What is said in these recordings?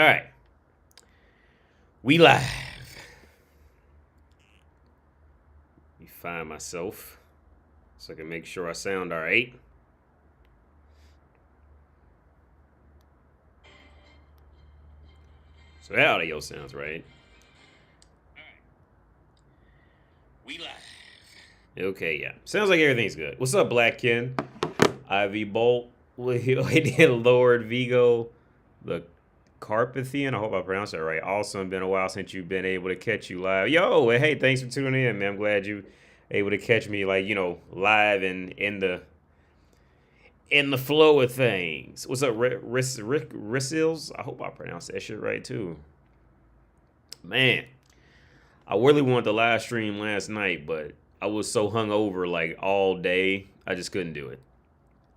All right. We live. Let me find myself so I can make sure I sound all right. So that audio sounds right. All right. We live. Okay, yeah. Sounds like everything's good. What's up, Black Ken? Ivy Bolt. Lord Vigo. The Carpathian. I hope I pronounced that right. Awesome. Been a while since you've been able to catch you live. Yo, hey, thanks for tuning in, man. I'm glad you able to catch me, like, live and in the flow of things. What's up, Rick Rissils? I hope I pronounced that shit right too. Man, I really wanted the live stream last night, but I was so hungover like all day, I just couldn't do it.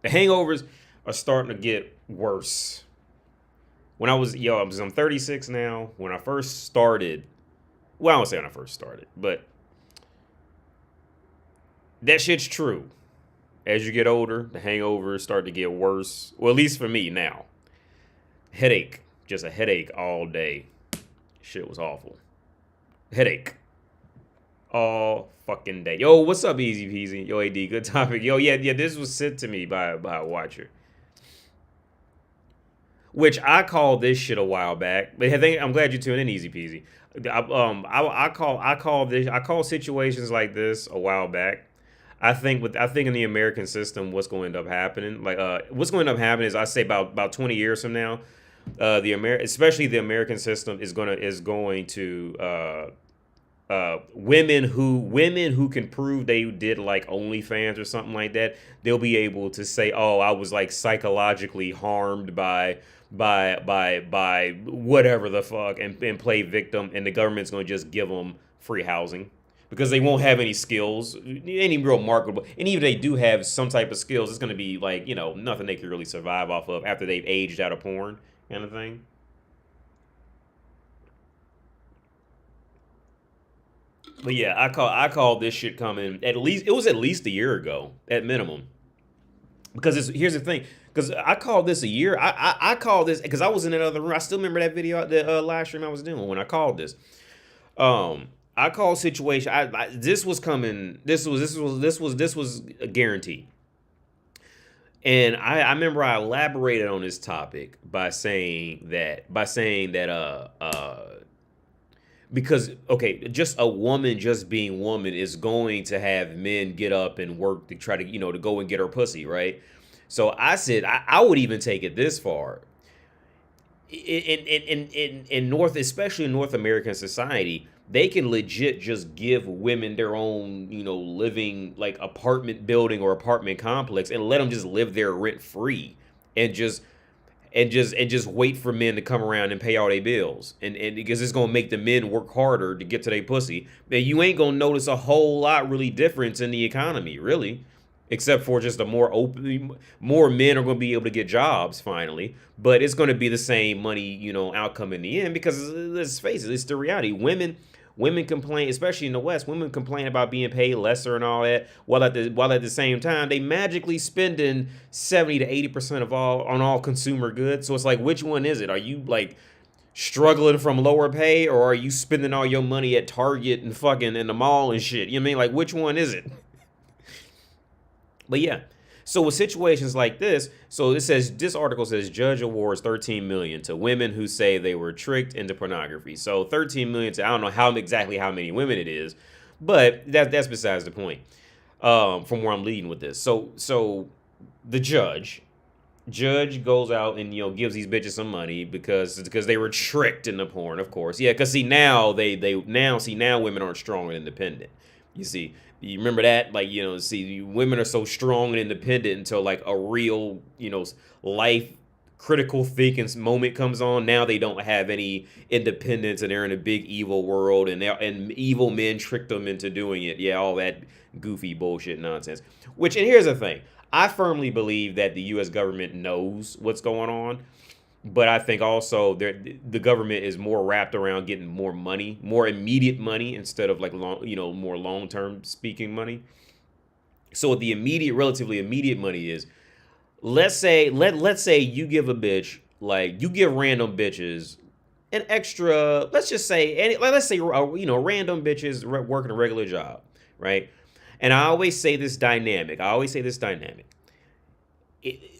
The hangovers are starting to get worse. When I'm 36 now. When I first started, well, I won't say when I first started, but that shit's true. As you get older, the hangovers start to get worse. Well, at least for me now. Headache. Just a headache all day. Shit was awful. Headache. All fucking day. Yo, what's up, Easy Peasy? Yo, AD, good topic. Yo, yeah, this was sent to me by a watcher. Which I called this shit a while back. But I'm glad you tuned in, Easy Peasy. I call situations like this a while back. I think in the American system, what's going to end up happening, what's going to end up happening is, I say about 20 years from now, especially the American system is going to women who can prove they did like OnlyFans or something like that, they'll be able to say, oh, I was like psychologically harmed by whatever the fuck, and play victim, and the government's going to just give them free housing because they won't have any skills, any real marketable, and even if they do have some type of skills, it's going to be like, nothing they can really survive off of after they've aged out of porn kind of thing. But yeah, I call this shit coming, at least a year ago at minimum. Because here's the thing, because I called this a year. I called this because I was in another room. I still remember that video, the live stream I was doing when I called this. I called situation. This was coming. This was a guarantee. And I remember I elaborated on this topic by saying that because, okay, just a woman just being woman is going to have men get up and work to try to, to go and get her pussy, right? So I said I would even take it this far. In especially in North American society, they can legit just give women their own, living, like, apartment building or apartment complex, and let them just live there rent free, and just wait for men to come around and pay all their bills, and because it's gonna make the men work harder to get to their pussy. Man, you ain't gonna notice a whole lot really difference in the economy, really, except for just more men are gonna be able to get jobs finally, but it's gonna be the same money, outcome in the end, because let's face it, it's the reality. Women complain, especially in the West. Women complain about being paid lesser and all that, while at the same time they magically spending 70 to 80% of all consumer goods. So it's like, which one is it? Are you like struggling from lower pay, or are you spending all your money at Target and fucking in the mall and shit? You know what I mean? Like, which one is it? But yeah. So with situations like this, this article says judge awards 13 million to women who say they were tricked into pornography. So 13 million to, I don't know exactly how many women it is, but that's besides the point. From where I'm leading with this. So the judge goes out and gives these bitches some money because they were tricked into porn, of course. Yeah, because now women aren't strong and independent. You remember that? Like, women are so strong and independent until like a real, life critical thinking moment comes on. Now they don't have any independence, and they're in a big evil world, and evil men tricked them into doing it. Yeah, all that goofy bullshit nonsense. And here's the thing. I firmly believe that the U.S. government knows what's going on. But I think also the government is more wrapped around getting more money, more immediate money, instead of like more long-term speaking money. So what the relatively immediate money is, let's say you give a bitch, like, you give random bitches an extra, let's just say, let's say, random bitches working a regular job, right? And I always say this dynamic.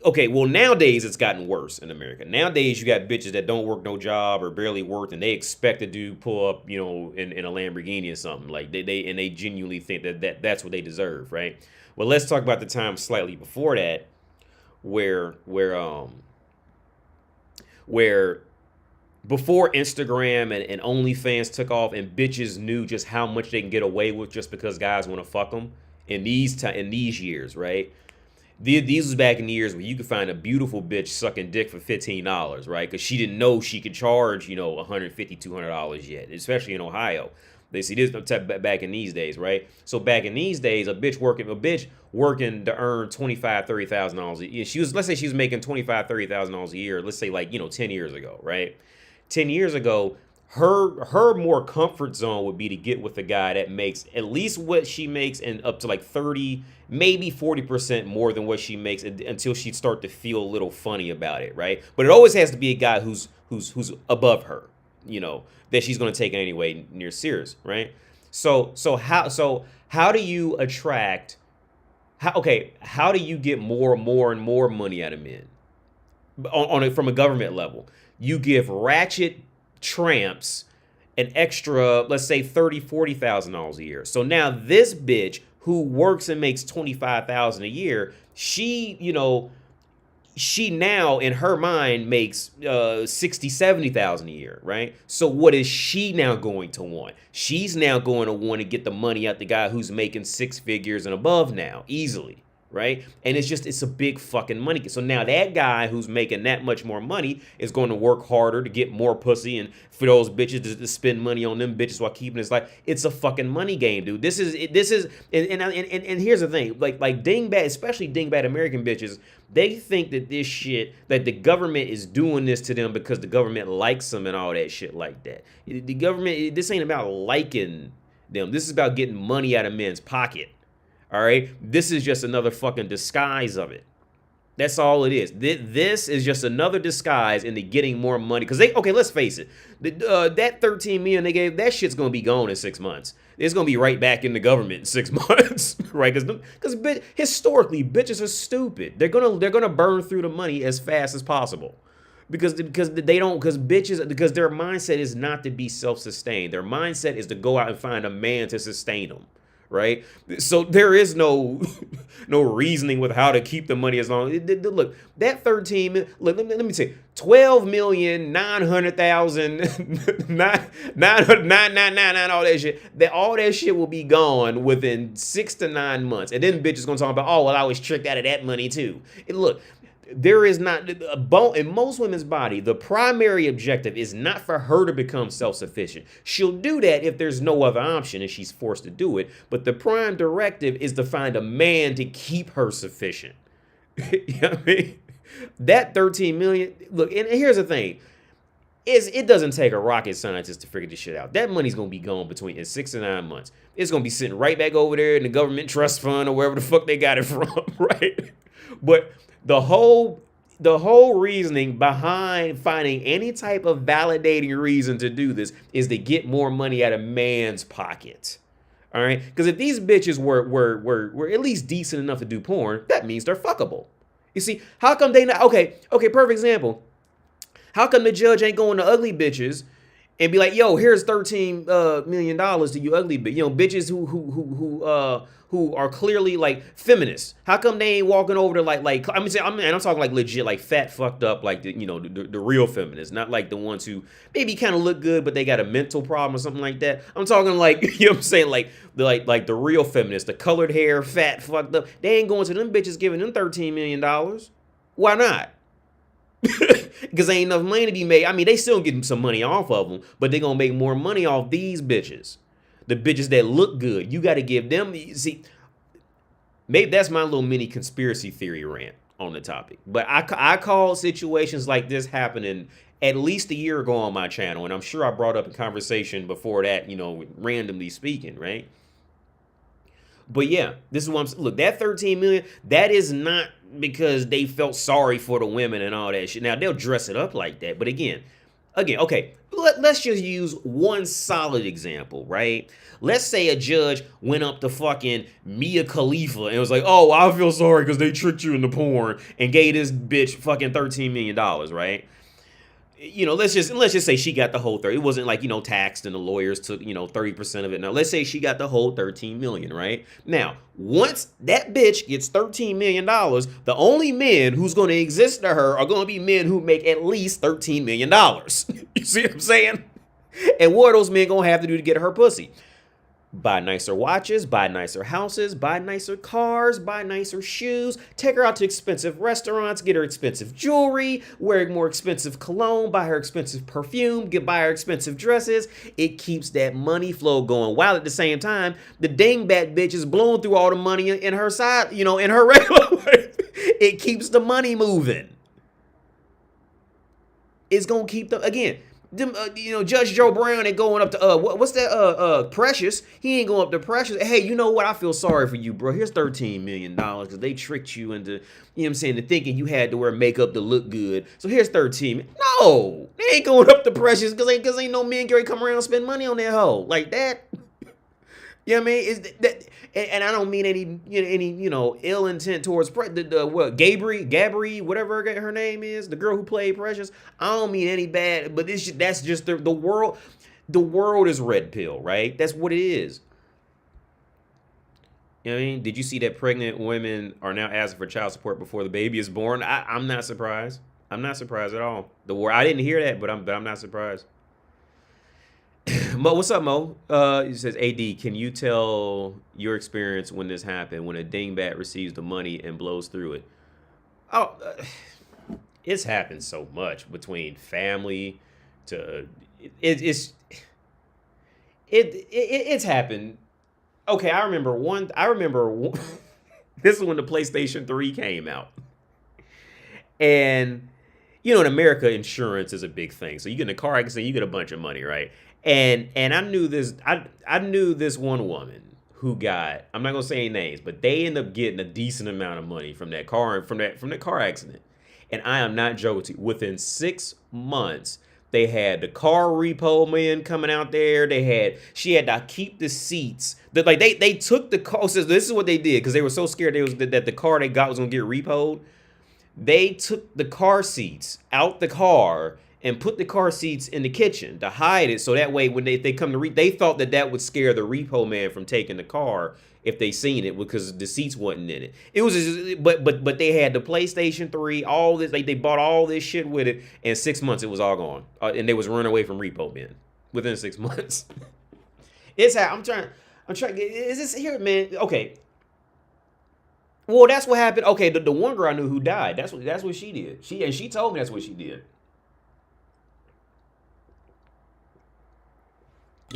Okay, well, nowadays it's gotten worse in America. Nowadays you got bitches that don't work no job or barely work, and they expect a dude pull up, in a Lamborghini or something. Like they genuinely think that's what they deserve, right? Well, let's talk about the time slightly before that, where before Instagram and OnlyFans took off, and bitches knew just how much they can get away with just because guys want to fuck them in these years, right? These was back in the years where you could find a beautiful bitch sucking dick for $15, right? Because she didn't know she could charge, $150, $200 yet, especially in Ohio. They see this back in these days, right? So back in these days, a bitch working to earn $25,000, $30,000 a year. Let's say she was making $25,000, $30,000 a year. Let's say 10 years ago, right? 10 years ago, her more comfort zone would be to get with a guy that makes at least what she makes and up to like 30, maybe 40% more than what she makes until she'd start to feel a little funny about it, right? But it always has to be a guy who's above her, that she's going to take anyway near serious, right? So how do you attract how do you get more and more money out of men from a government level? You give ratchet tramps an extra, let's say $30,000-$40,000 a year. So now this bitch who works and makes $25,000 a year, she now in her mind makes $60,000-$70,000 a year, right? So what is she now going to want? She's now going to want to get the money out the guy who's making six figures and above now, easily. Right? And it's a big fucking money. So now that guy who's making that much more money is going to work harder to get more pussy and for those bitches to spend money on them bitches while keeping his life. It's a fucking money game, dude. This is and here's the thing, like dingbat, especially dingbat American bitches, they think that this shit, that the government is doing this to them because the government likes them and all that shit like that. The government, this ain't about liking them. This is about getting money out of men's pocket. All right, this is just another fucking disguise of it. That's all it is. This is just another disguise into getting more money. Because let's face it, that $13 million they gave, that shit's gonna be gone in 6 months. It's gonna be right back in the government in 6 months, right? Because historically, bitches are stupid. They're gonna burn through the money as fast as possible. Because their mindset is not to be self-sustained. Their mindset is to go out and find a man to sustain them. Right? So there is no reasoning with how to keep the money as long. Look, that 13, let me say, 12,900,000, all that shit. All that shit will be gone within 6 to 9 months. And then bitches gonna talk about, oh, well, I was tricked out of that money too. And look, there is not a bone in most women's body. The primary objective is not for her to become self-sufficient. She'll do that if there's no other option and she's forced to do it. But the prime directive is to find a man to keep her sufficient. You know what I mean? That 13 million. Look, and here's the thing. It doesn't take a rocket scientist to figure this shit out. That money's gonna be gone in 6 to 9 months. It's gonna be sitting right back over there in the government trust fund or wherever the fuck they got it from, right? But the whole reasoning behind finding any type of validating reason to do this is to get more money out of man's pocket. All right? Because if these bitches were at least decent enough to do porn, that means they're fuckable. You see, how come they not? Okay, perfect example. How come the judge ain't going to ugly bitches and be like, yo, here's $13 million to you ugly bitch, bitches who are clearly like feminists. How come they ain't walking over to I'm talking like legit, like fat, fucked up, like the real feminists, not like the ones who maybe kind of look good but they got a mental problem or something like that. I'm talking like what I'm saying, like the real feminists, the colored hair, fat, fucked up. They ain't going to them bitches giving them $13 million. Why not? Because ain't enough money to be made. I mean, they still getting some money off of them, but they're going to make more money off these bitches. The bitches that look good. You got to give them, see, maybe that's my little mini conspiracy theory rant on the topic. But I call situations like this happening at least a year ago on my channel, and I'm sure I brought up a conversation before that, randomly speaking, right? But yeah, this is what I'm saying. Look, that 13 million, that is not because they felt sorry for the women and all that shit. Now, they'll dress it up like that. But again, again, okay, let's just use one solid example, right? Let's say a judge went up to fucking Mia Khalifa and was like, oh, I feel sorry because they tricked you into porn and gave this bitch fucking $13 million, right? Let's just say she got the whole 30. It wasn't like, taxed and the lawyers took, 30% of it. Now, let's say she got the whole 13 million, right? Now, once that bitch gets $13 million, the only men who's going to exist to her are going to be men who make at least $13 million. You see what I'm saying? And what are those men going to have to do to get her pussy? Buy nicer watches, buy nicer houses, buy nicer cars, buy nicer shoes, take her out to expensive restaurants, get her expensive jewelry, wear more expensive cologne, buy her expensive perfume, buy her expensive dresses. It keeps that money flow going, while at the same time, the dingbat bitch is blowing through all the money in her side, in her regular life. It keeps the money moving. It's going to keep them, again, Judge Joe Brown ain't going up to what's that Precious. He ain't going up to Precious. Hey, you know what? I feel sorry for you, bro. Here's $13 million because they tricked you into, to thinking you had to wear makeup to look good. So here's 13. No, they ain't going up to Precious because ain't no men Gary come around and spend money on that hoe like that. You know what I mean? Is that, and I don't mean any ill intent towards Gabri, whatever her name is, the girl who played Precious. I don't mean any bad, but that's just the world. The world is red pill, right? That's what it is. You know what I mean? Did you see that pregnant women are now asking for child support before the baby is born? I'm not surprised. I'm not surprised at all. I didn't hear that, but I'm not surprised. Mo, what's up, Mo? He says, AD, can you tell your experience when this happened, when a dingbat receives the money and blows through it? Oh, it's happened so much between family to it's happened. Okay, I remember this is when the PlayStation 3 came out, and in America, insurance is a big thing. So you get in a car accident, you get a bunch of money, right? And I knew this. I knew this one woman who got. I'm not gonna say any names, but they ended up getting a decent amount of money from that car accident. And I am not joking. Within 6 months, they had the car repo men coming out there. She had to keep the seats. They took the car. So this is what they did because they were so scared that the car they got was gonna get repoed. They took the car seats out the car and put the car seats in the kitchen to hide it, so that way when they come to they thought that would scare the repo man from taking the car if they seen it because the seats wasn't in it. It was just, but they had the PlayStation 3, all this, they bought all this shit with it. In 6 months it was all gone, and they was running away from repo men within 6 months. It's how I'm trying. Is this here, man? Okay. Well, that's what happened. Okay, the one girl I knew who died. That's what she did. She told me that's what she did.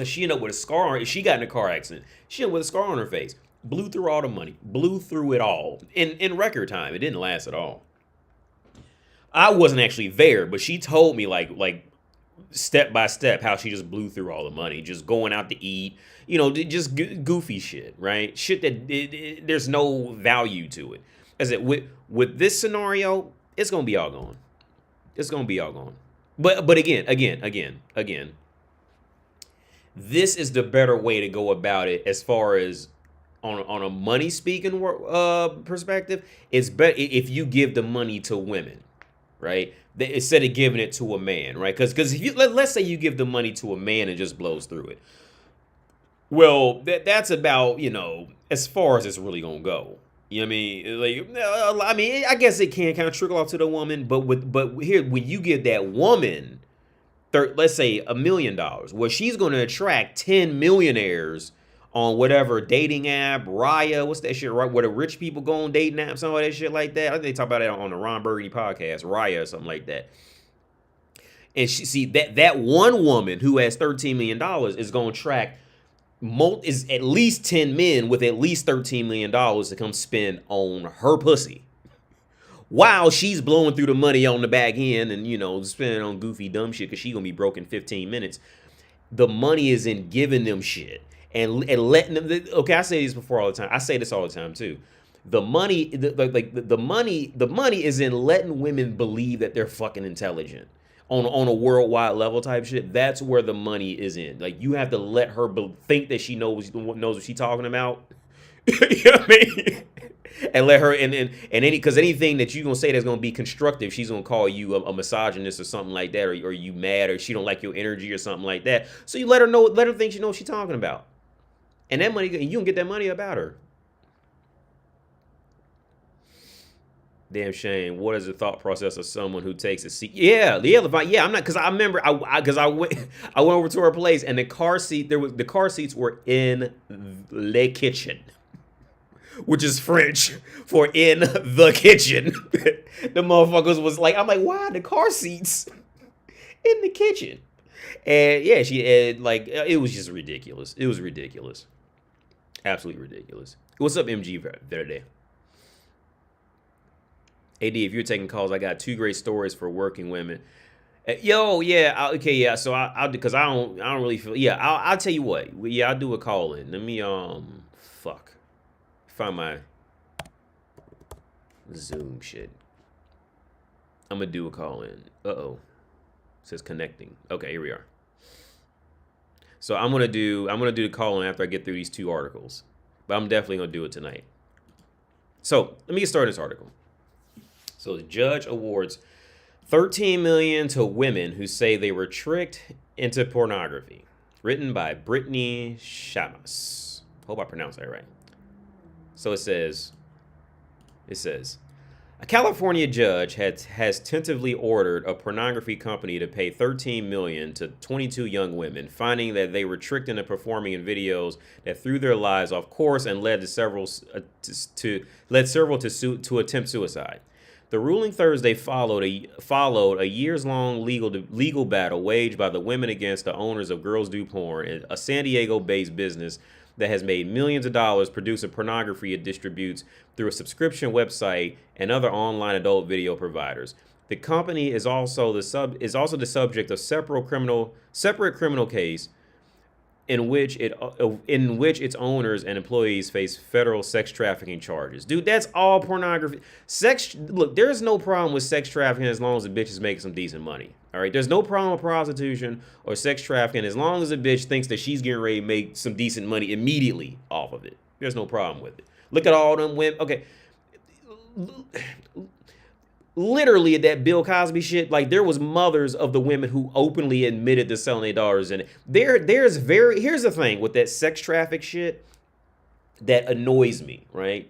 She ended up with a scar on her. She got in a car accident. She ended up with a scar on her face. Blew through all the money. Blew through it all. In record time. It didn't last at all. I wasn't actually there, but she told me like step by step how she just blew through all the money. Just going out to eat. Just goofy shit, right? Shit that there's no value to it. As it with this scenario, it's gonna be all gone. It's gonna be all gone. But again. This is the better way to go about it as far as on a money speaking perspective. It's better if you give the money to women, right? Instead of giving it to a man, right? Because if let's say you give the money to a man and just blows through it. Well, that's about, as far as it's really gonna go. You know what I mean? I guess it can kind of trickle off to the woman, but here when you give that woman let's say $1 million, well, she's going to attract 10 millionaires on whatever dating app, Raya, what's that shit, right? Where the rich people go on dating apps, some of that shit like that. I think they talk about it on the Ron Burgundy podcast, Raya or something like that. And that one woman who has $13 million is going to attract is at least 10 men with at least $13 million to come spend on her pussy. While she's blowing through the money on the back end and, spending on goofy, dumb shit because she's going to be broke in 15 minutes. The money is in giving them shit and letting them. Okay, I say this before all the time. I say this all the time, too. The money is in letting women believe that they're fucking intelligent. on a worldwide level type shit, that's where the money is in. Like, you have to let her think that she knows what she's talking about. You know what I mean? And let her and any, because anything that you're gonna say that's gonna be constructive, she's gonna call you a misogynist or something like that, or you mad, or she don't like your energy or something like that. So you let her think she knows what she's talking about, and that money, you can get that money about her. Damn shame. What is the thought process of someone who takes a seat? Yeah. I'm not, because I remember I went over to her place, and the car seats were in the kitchen, which is French for in the kitchen. The motherfuckers was like, I'm like, why the car seats in the kitchen? And yeah, it was just ridiculous. It was ridiculous. Absolutely ridiculous. What's up, MG Verde? AD, if you're taking calls, I got 2 great stories for working women. Yo, yeah, okay, yeah. So I'll because I don't really feel. Yeah, I'll tell you what. Yeah, I'll do a call in. Let me find my Zoom shit. I'm gonna do a call in. It says connecting. Okay, here we are. So I'm gonna do the call in after I get through these 2 articles, but I'm definitely gonna do it tonight. So let me get started this article. So the judge awards $13 million to women who say they were tricked into pornography. Written by Brittany Shamas. Hope I pronounced that right. So it says, a California judge has tentatively ordered a pornography company to pay $13 million to 22 young women, finding that they were tricked into performing in videos that threw their lives off course and led several to attempt suicide. The ruling Thursday followed a years-long legal battle waged by the women against the owners of Girls Do Porn, a San Diego-based business that has made millions of dollars producing pornography it distributes through a subscription website and other online adult video providers. The company is also the subject of separate criminal case in which its owners and employees face federal sex trafficking charges. Dude, that's all pornography. Look, there's no problem with sex trafficking as long as the bitch is making some decent money. All right, there's no problem with prostitution or sex trafficking as long as a bitch thinks that she's getting ready to make some decent money immediately off of it. There's no problem with it. Look at all them women. Okay, literally that Bill Cosby shit, like, there was mothers of the women who openly admitted to selling their daughters. And here's the thing with that sex traffic shit that annoys me, right?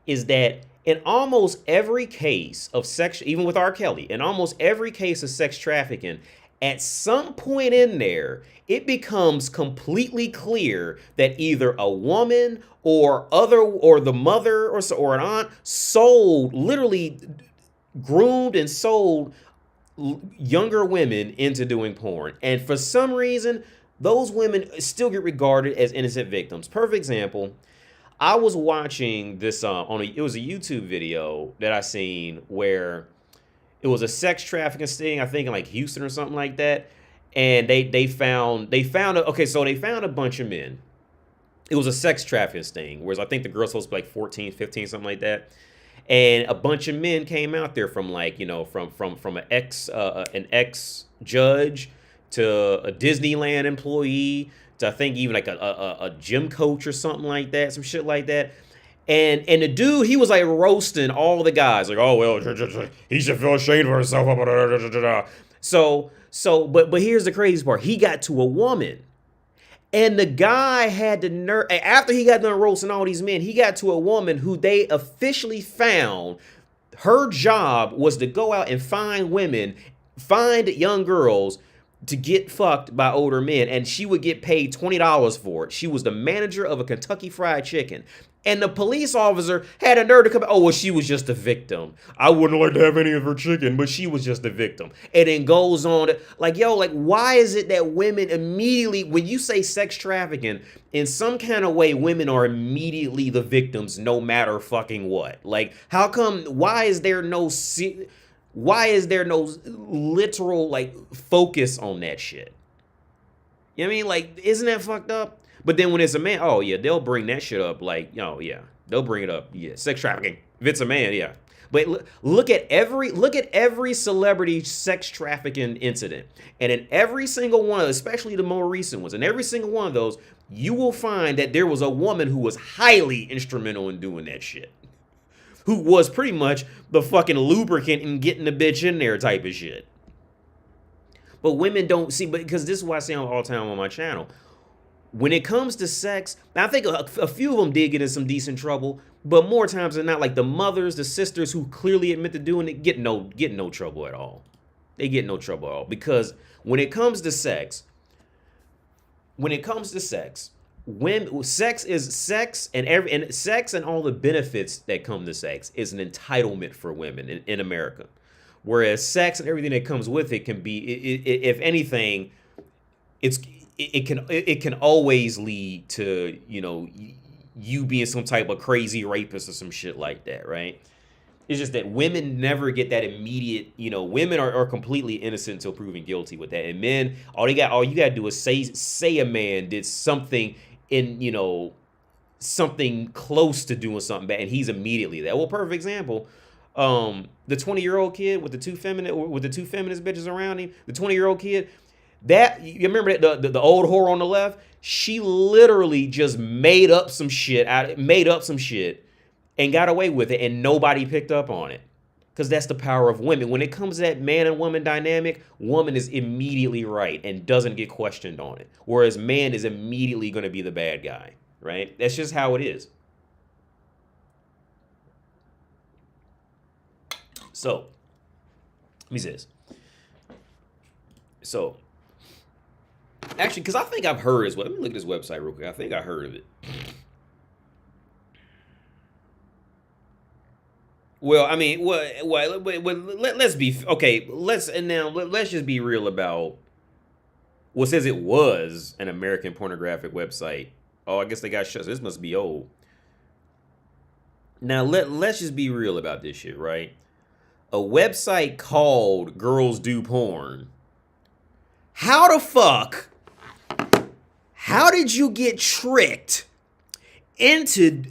Is that in almost every case of sex, even with R. Kelly, in almost every case of sex trafficking, at some point in there, it becomes completely clear that either a woman or the mother or an aunt literally groomed and sold younger women into doing porn. And for some reason, those women still get regarded as innocent victims. Perfect example. I was watching this it was a YouTube video that I seen where it was a sex trafficking sting, I think in like Houston or something like that. And they found a bunch of men. It was a sex trafficking sting, whereas I think the girl's supposed to be like 14, 15, something like that. And a bunch of men came out there from, like, you know, from an ex judge to a Disneyland employee to, I think, even like a gym coach or something like that, some shit like that. And the dude, he was like roasting all the guys, like, oh well, he should feel ashamed of himself. But here's the crazy part: he got to a woman. And the guy had the nerve, after he got done roasting all these men, he got to a woman who they officially found her job was to go out and find young girls to get fucked by older men, and she would get paid $20 for it. She was the manager of a Kentucky Fried Chicken. And the police officer had a nerve to come, oh, well, she was just a victim. I wouldn't like to have any of her chicken, but she was just a victim. And then goes on to, like, yo, like, why is it that women immediately, when you say sex trafficking, in some kind of way, women are immediately the victims no matter fucking what? Like, how come, why is there no literal, like, focus on that shit? You know what I mean? Like, isn't that fucked up? But then when it's a man, oh yeah, they'll bring that shit up, like, oh yeah, they'll bring it up, yeah, sex trafficking, If it's a man, yeah. But look at every celebrity sex trafficking incident, and in every single one of, especially the more recent ones, in every single one of those, you will find that there was a woman who was highly instrumental in doing that shit, who was pretty much the fucking lubricant in getting the bitch in there type of shit. But women don't see, because this is why I say all the time on my channel. When it comes to sex, I think a few of them did get in some decent trouble, but more times than not, like the mothers, the sisters who clearly admit to doing it, get no trouble at all. They get no trouble at all, because when it comes to sex, when sex is sex, and sex and all the benefits that come to sex is an entitlement for women in America, whereas sex and everything that comes with it can be, if anything, it can always lead to, you know, you being some type of crazy rapist or some shit like that, right? It's just that women never get that immediate, you know, women are completely innocent until proven guilty with that. And men, all you gotta do is say a man did something in, you know, something close to doing something bad, and he's immediately there. Well, perfect example. The 20-year-old kid with the two feminist bitches around him, the 20-year-old kid, that, you remember that the old whore on the left, she literally just made up some shit and got away with it, and nobody picked up on it, because that's the power of women. When it comes to that man and woman dynamic, woman is immediately right and doesn't get questioned on it, whereas man is immediately going to be the bad guy, right? That's just how it is. So let me say this. So actually, because I think I've heard as well. Let me look at this website real quick. I think I heard of it. Well, I mean, let's be okay. Let's just be real about what says it was an American pornographic website. Oh, I guess they got shut. So this must be old. Now let's just be real about this shit, right? A website called Girls Do Porn. How the fuck? How did you get tricked into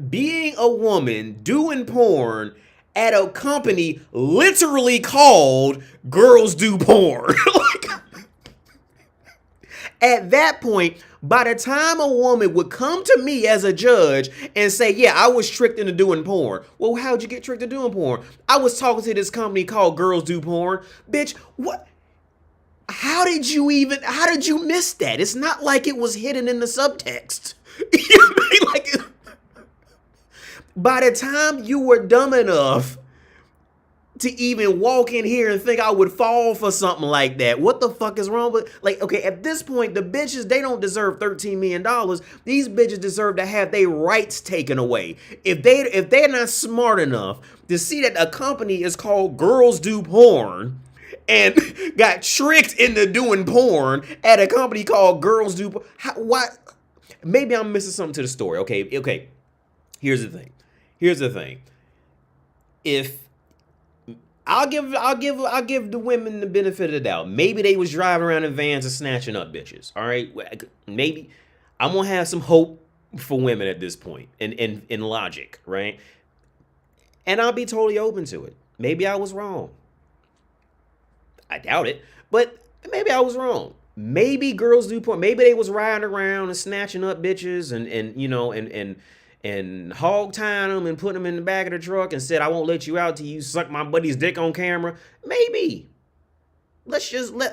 being a woman doing porn at a company literally called Girls Do Porn? Like, at that point, by the time a woman would come to me as a judge and say, yeah, I was tricked into doing porn. Well, how'd you get tricked into doing porn? I was talking to this company called Girls Do Porn. Bitch, what? How did you miss that? It's not like it was hidden in the subtext. You know what I mean? Like, by the time you were dumb enough to even walk in here and think I would fall for something like that, what the fuck is wrong with, like, okay, at this point, the bitches, they don't deserve $13 million. These bitches deserve to have their rights taken away. If they're not smart enough to see that a company is called Girls Do Porn and got tricked into doing porn at a company called Girls Do Porn, why? Maybe I'm missing something to the story. Okay. Here's the thing. If I'll give the women the benefit of the doubt. Maybe they was driving around in vans and snatching up bitches. All right, maybe I'm gonna have some hope for women at this point, in logic, right? And I'll be totally open to it. Maybe I was wrong. I doubt it, but maybe I was wrong. Maybe Girls Do Porn. Maybe they was riding around and snatching up bitches and hog tying them and putting them in the back of the truck and said, I won't let you out till you suck my buddy's dick on camera. Maybe.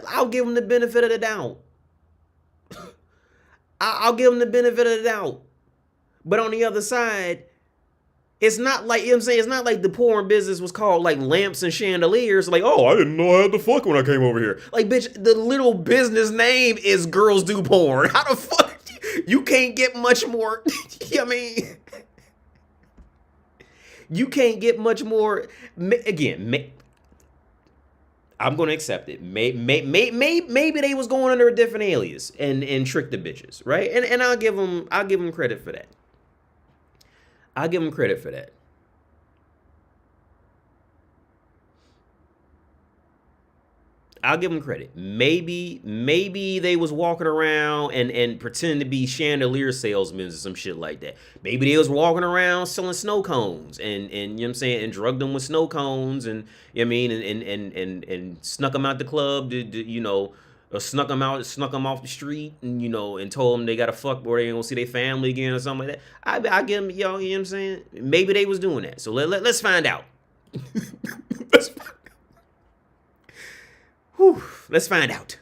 I'll give them the benefit of the doubt. I'll give them the benefit of the doubt. But on the other side, it's not like, you know what I'm saying? It's not like the porn business was called like lamps and chandeliers. Like, oh, I didn't know I had to fuck when I came over here. Like, bitch, the little business name is Girls Do Porn. How the fuck? You can't get much more. I mean, you can't get much more. Again, I'm going to accept it. Maybe they was going under a different alias and tricked the bitches, right? And I'll give them credit for that. I'll give them credit for that. I'll give them credit. Maybe they was walking around and pretending to be chandelier salesmen or some shit like that. Maybe they was walking around selling snow cones and you know what I'm saying, and drugged them with snow cones and you know what I mean, and snuck them out the club to you know, or snuck them off the street and you know, and told them they gotta fuck or they ain't gonna see their family again or something like that. I give them, you know what I'm saying? Maybe they was doing that. So let's find out. Let's find out.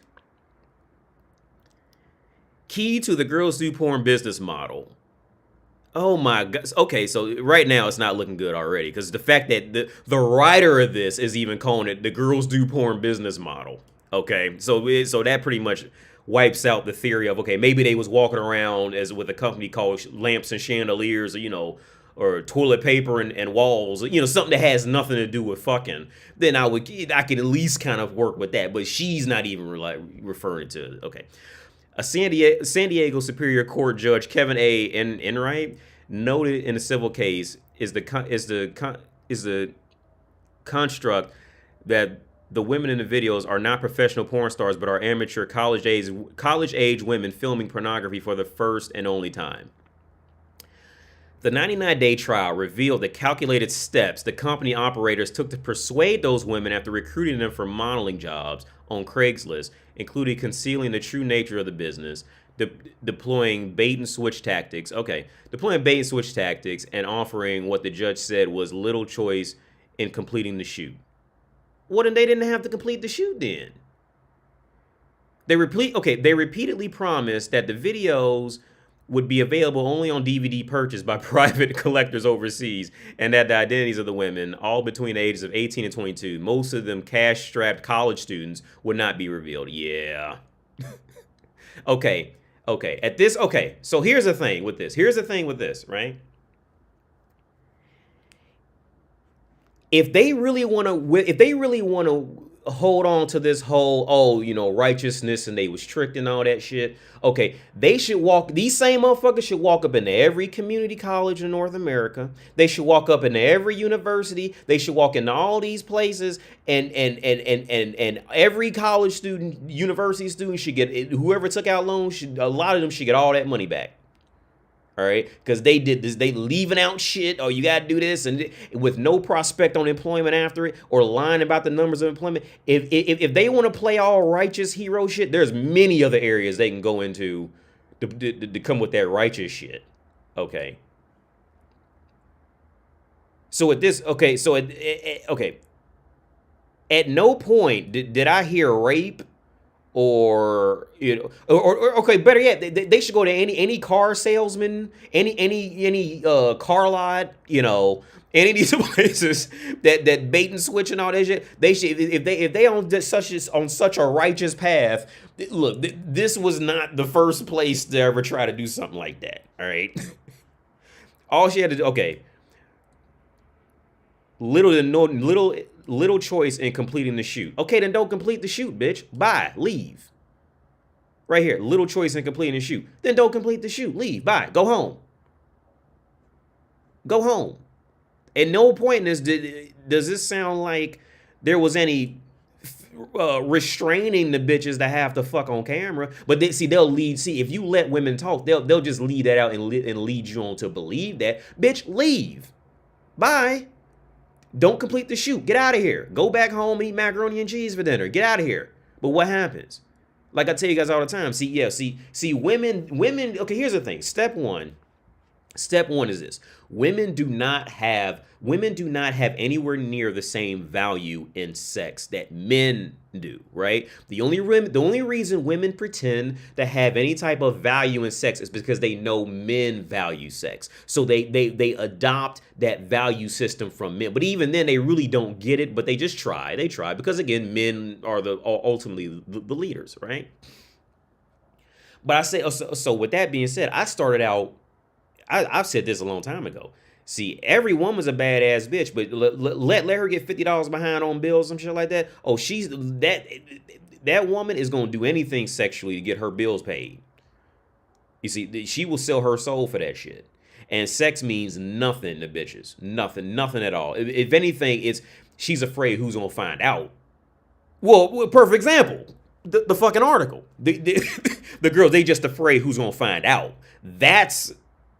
Key to the girls do porn business model. Oh my God. Okay, so right now it's not looking good already because the fact that the writer of this is even calling it the girls do porn business model. Okay, so that pretty much wipes out the theory of, okay, maybe they was walking around as with a company called Lamps and Chandeliers, or, you know, or toilet paper and walls, you know, something that has nothing to do with fucking, then I could at least kind of work with that. But she's not even referring to, okay. A San Diego Superior Court Judge Kevin A. Enright noted in a civil case is the construct that the women in the videos are not professional porn stars but are amateur college age women filming pornography for the first and only time. The 99-day trial revealed the calculated steps the company operators took to persuade those women after recruiting them for modeling jobs on Craigslist, including concealing the true nature of the business, deploying bait and switch tactics. Deploying bait and switch tactics and offering what the judge said was little choice in completing the shoot. What if they didn't have to complete the shoot then? They repeatedly promised that the videos would be available only on DVD purchase by private collectors overseas, and that the identities of the women, all between the ages of 18 and 22, most of them cash-strapped college students, would not be revealed. Yeah. Okay. So here's the thing with this, right? If they really want to hold on to this whole, righteousness and they was tricked and all that shit, okay, these same motherfuckers should walk up into every community college in North America. They should walk up into every university. They should walk into all these places, and every college student, university student should get, whoever took out loans, a lot of them should get all that money back. All right, because they did this, they leaving out shit. Oh, you got to do this, and with no prospect on employment after it, or lying about the numbers of employment. If they want to play all righteous hero shit, there's many other areas they can go into to come with that righteous shit. Okay. So at this, at no point did I hear rape. Or okay, better yet, they should go to any car salesman, any car lot, any of these places that bait and switch and all that shit. They should, if they on such a righteous path. Look, this was not the first place to ever try to do something like that. All right, all she had to do, okay. Little choice in completing the shoot. Okay, then don't complete the shoot, bitch. Bye. Leave. Right here. Little choice in completing the shoot. Then don't complete the shoot. Leave. Bye. Go home. Go home. At no point in this does this sound like there was any restraining the bitches that have to fuck on camera. But they'll lead. See, if you let women talk, they'll just lead that out and lead you on to believe that. Bitch, leave. Bye. Don't complete the shoot. Get out of here. Go back home, eat macaroni and cheese for dinner. Get out of here. But what happens? Like I tell you guys all the time. See, women. Okay, here's the thing. Step one is this. Women do not have anywhere near the same value in sex that men do, right? The only reason women pretend to have any type of value in sex is because they know men value sex. So they adopt that value system from men. But even then, they really don't get it, but they just try. They try because, again, men are ultimately the leaders, right? But I say, so with that being said, I started out, I've said this a long time ago. See, every woman's a badass bitch, but let her get $50 behind on bills, some shit like that. Oh, that woman is gonna do anything sexually to get her bills paid. You see, she will sell her soul for that shit. And sex means nothing to bitches, nothing at all. If anything, she's afraid who's gonna find out Well, perfect example. The fucking article. The girls, they just afraid who's gonna find out. That's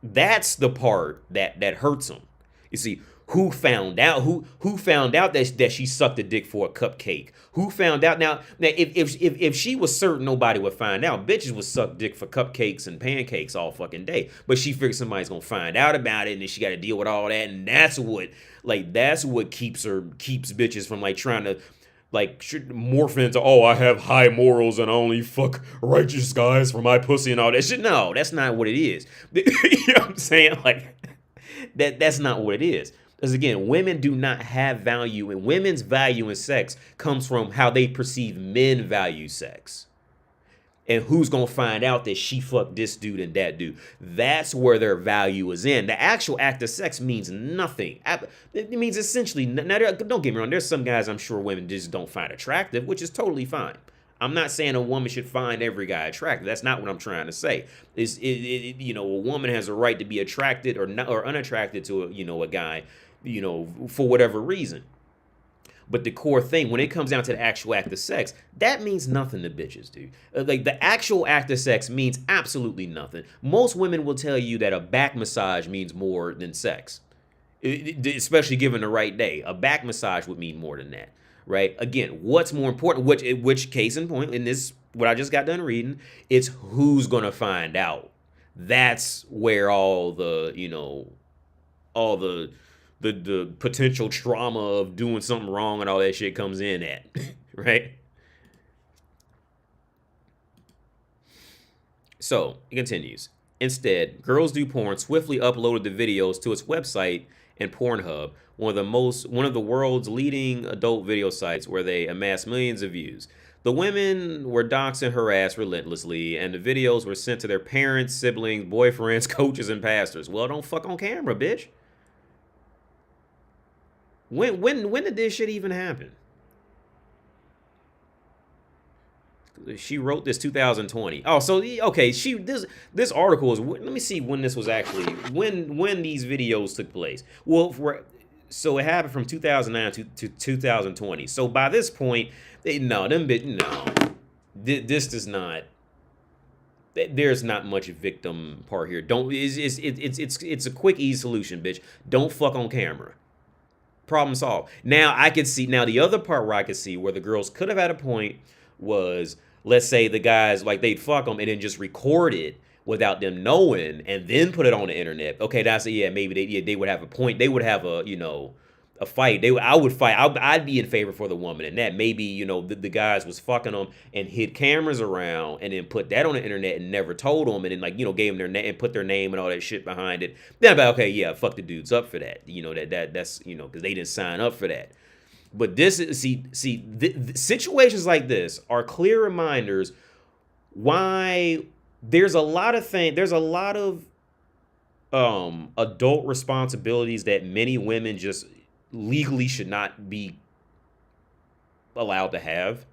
the part that hurts them. You see, who found out? Who found out that she sucked a dick for a cupcake? Who found out? Now if she was certain nobody would find out, bitches would suck dick for cupcakes and pancakes all fucking day. But she figured somebody's gonna find out about it, and then she got to deal with all that, and that's what keeps bitches from like trying to like morph into, oh, I have high morals and I only fuck righteous guys for my pussy and all that shit. No, that's not what it is. You know what I'm saying? Like that's not what it is. Because again, women do not have value, and women's value in sex comes from how they perceive men value sex. And who's going to find out that she fucked this dude and that dude. That's where their value is in. The actual act of sex means nothing. It means essentially, now don't get me wrong, there's some guys I'm sure women just don't find attractive, which is totally fine. I'm not saying a woman should find every guy attractive. That's not what I'm trying to say. You know, a woman has a right to be attracted or not, or unattracted to a guy, for whatever reason. But the core thing, when it comes down to the actual act of sex, that means nothing to bitches, dude. Like, the actual act of sex means absolutely nothing. Most women will tell you that a back massage means more than sex, especially given the right day. A back massage would mean more than that, right? Again, what's more important, which case in point, in this, what I just got done reading, it's who's going to find out. That's where all the potential trauma of doing something wrong and all that shit comes in at, right? So, it continues. Instead, Girls Do Porn swiftly uploaded the videos to its website and Pornhub, one of the world's leading adult video sites, where they amassed millions of views. The women were doxxed and harassed relentlessly, and the videos were sent to their parents, siblings, boyfriends, coaches, and pastors. Well, don't fuck on camera, bitch. When did this shit even happen? She wrote this 2020. Oh, so okay, this article is, let me see when this was actually, when these videos took place. Well, so it happened from 2009 to 2020. So by this point, this does not. There's not much victim part here. It's a quick, easy solution, bitch. Don't fuck on camera. Problem solved. Now I could see, the other part where I could see where the girls could have had a point was, let's say the guys, like, they'd fuck them and then just record it without them knowing and then put it on the internet. Okay, maybe they would have a point. They would have a fight. I would fight. I'd be in favor for the woman in that. Maybe, the guys was fucking them and hid cameras around and then put that on the internet and never told them, and then, like, gave them their name and put their name and all that shit behind it. Then about, okay, yeah, fuck the dudes up for that. That's because they didn't sign up for that. But this is, situations like this are clear reminders why there's a lot of adult responsibilities that many women just legally should not be allowed to have.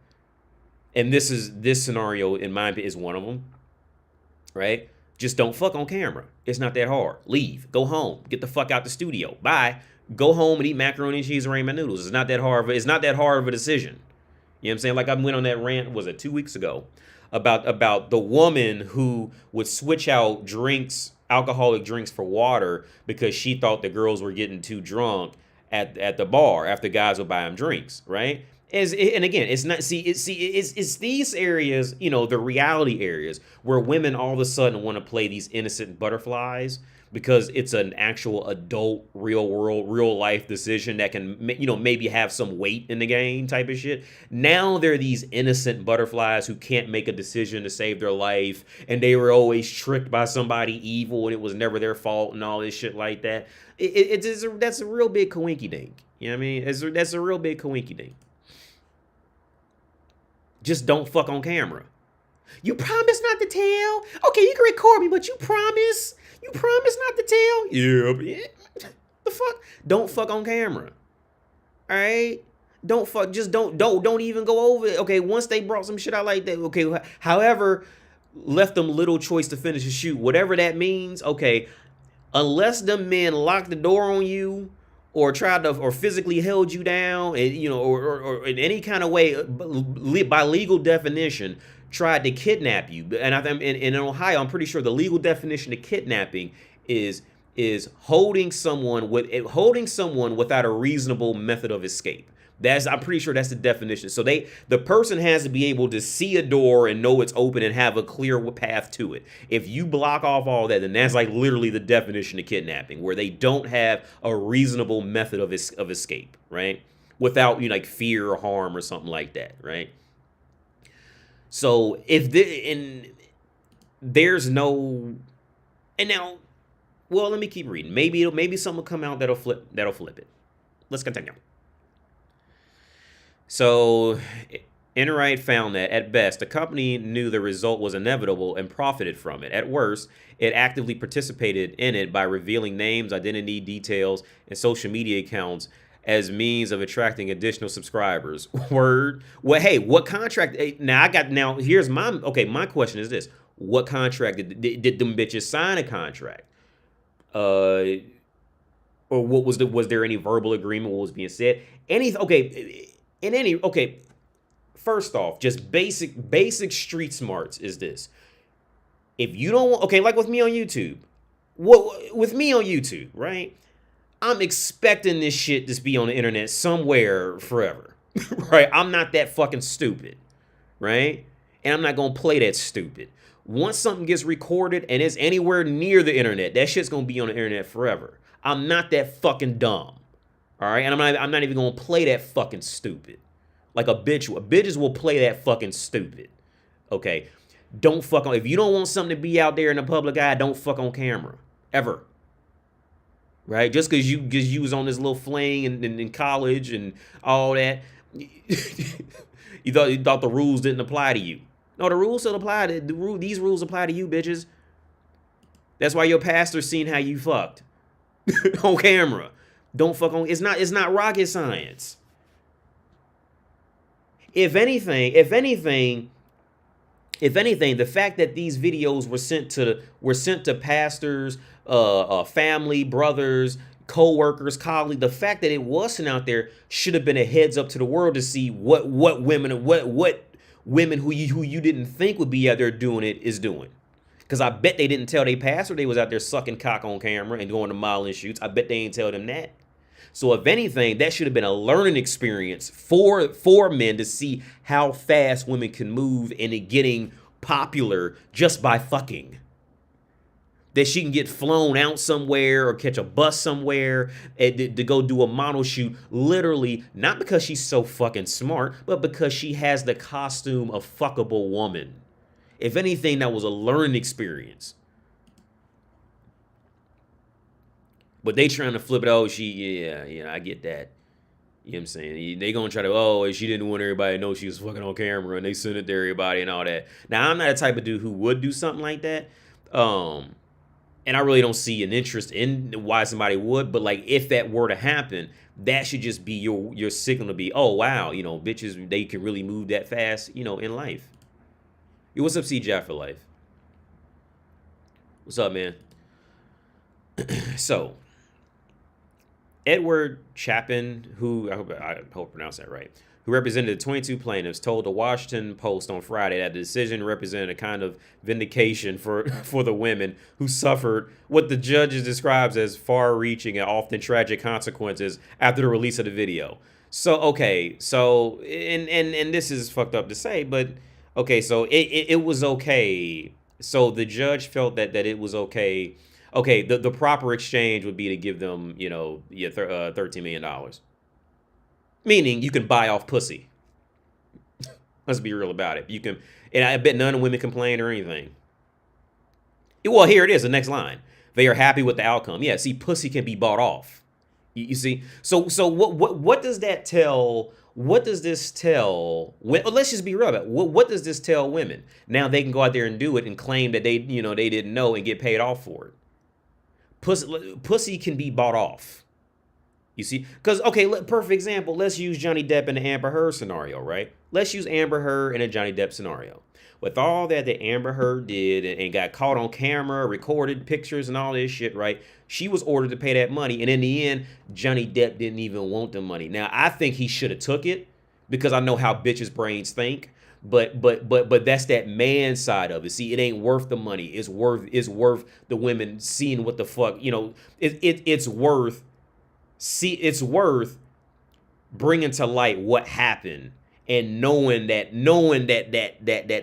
And this scenario, in my opinion, is one of them, right? Just don't fuck on camera. It's not that hard. Leave. Go home. Get the fuck out the studio. Bye. Go home and eat macaroni and cheese and ramen noodles. It's not that hard. It's not that hard of a decision. You know what I'm saying? Like, I went on that rant, was it 2 weeks ago, about the woman who would switch out alcoholic drinks for water because she thought the girls were getting too drunk at the bar after guys would buy them drinks, right? And again, it's not, it's these areas, the reality areas where women all of a sudden want to play these innocent butterflies because it's an actual adult, real world, real life decision that can, maybe have some weight in the game type of shit. Now they're these innocent butterflies who can't make a decision to save their life, and they were always tricked by somebody evil, and it was never their fault, and all this shit like that. That's a real big coinky dink. You know what I mean? That's a real big coinky dink. Just don't fuck on camera. You promise not to tell? Okay, you can record me, but you promise? You promise not to tell? Yeah. The fuck? Don't fuck on camera. All right? Don't fuck. Just don't even go over it. Okay, once they brought some shit out like that, okay, however, left them little choice to finish the shoot, whatever that means, okay, unless them men lock the door on you or tried to, or physically held you down, and, you know, or in any kind of way, by legal definition, tried to kidnap you. And in Ohio, I'm pretty sure the legal definition of kidnapping is holding someone without a reasonable method of escape. I'm pretty sure that's the definition. So the person has to be able to see a door and know it's open and have a clear path to it. If you block off all that, then that's like literally the definition of kidnapping, where they don't have a reasonable method of escape, right? Without, you know, like fear or harm or something like that, right? So there's no, and now, well, let me keep reading. Maybe something will come out that'll flip it. Let's continue. So, Enright found that, at best, the company knew the result was inevitable and profited from it. At worst, it actively participated in it by revealing names, identity details, and social media accounts as means of attracting additional subscribers. Word. Well, hey, what contract? Here's my question is this. What contract did them bitches sign a contract? Or what was there any verbal agreement? What was being said? First off, just basic street smarts is this. If you don't want, like with me on YouTube, right? I'm expecting this shit to be on the internet somewhere forever, right? I'm not that fucking stupid, right? And I'm not gonna play that stupid. Once something gets recorded and it's anywhere near the internet, that shit's gonna be on the internet forever. I'm not that fucking dumb. All right, and I'm not even gonna play that fucking stupid. Like bitches will play that fucking stupid. Okay, don't fuck on. If you don't want something to be out there in the public eye, don't fuck on camera ever. Right? Just because you was on this little fling in college and all that, you thought the rules didn't apply to you. No, the rules still apply to these rules apply to you, bitches. That's why your pastor's seen how you fucked on camera. Don't fuck on. It's not rocket science. If anything, the fact that these videos were sent to pastors, family, brothers, co-workers, colleagues, the fact that it was sent out there should have been a heads up to the world to see what women who you didn't think would be out there doing it is doing. Because I bet they didn't tell their pastor they was out there sucking cock on camera and going to modeling shoots. I bet they ain't tell them that. So if anything, that should have been a learning experience for men to see how fast women can move into getting popular just by fucking. That she can get flown out somewhere or catch a bus somewhere to go do a model shoot, literally, not because she's so fucking smart, but because she has the costume of fuckable woman. If anything, that was a learning experience. But they trying to flip it. Oh, I get that. You know what I'm saying? They gonna try to, she didn't want everybody to know she was fucking on camera, and they sent it to everybody and all that. Now, I'm not the type of dude who would do something like that. And I really don't see an interest in why somebody would. But like, if that were to happen, that should just be your signal to be, oh wow, bitches, they can really move that fast, in life. Yo, what's up, CGI for life? What's up, man? So, Edward Chapin, who I hope I pronounced that right, who represented the 22 plaintiffs, told the Washington Post on Friday that the decision represented a kind of vindication for the women who suffered what the judges describes as far-reaching and often tragic consequences after the release of the video. So, okay, so, and this is fucked up to say, but, okay, so it was okay. So the judge felt that it was okay. Okay, the proper exchange would be to give them, $13 million. Meaning you can buy off pussy. Let's be real about it. You can, and I bet none of women complain or anything. Well, here it is, the next line. They are happy with the outcome. Yeah, see, pussy can be bought off. You see? So what does that tell? What does this tell? Let's just be real about it. What does this tell women? Now they can go out there and do it and claim that they didn't know and get paid off for it. Pussy can be bought off. You see? Because, okay, perfect example. Let's use Johnny Depp in the Amber Heard scenario, right? Let's use Amber Heard in a Johnny Depp scenario. with all that Amber Heard did and got caught on camera, recorded pictures and all this shit, right? She was ordered to pay that money, and in the end, Johnny Depp didn't even want the money. Now, I think he should have took it because I know how bitches' brains think. But that's that man side of it. See, it ain't worth the money. It's worth the women seeing what the fuck, you know. It's worth bringing to light what happened and knowing that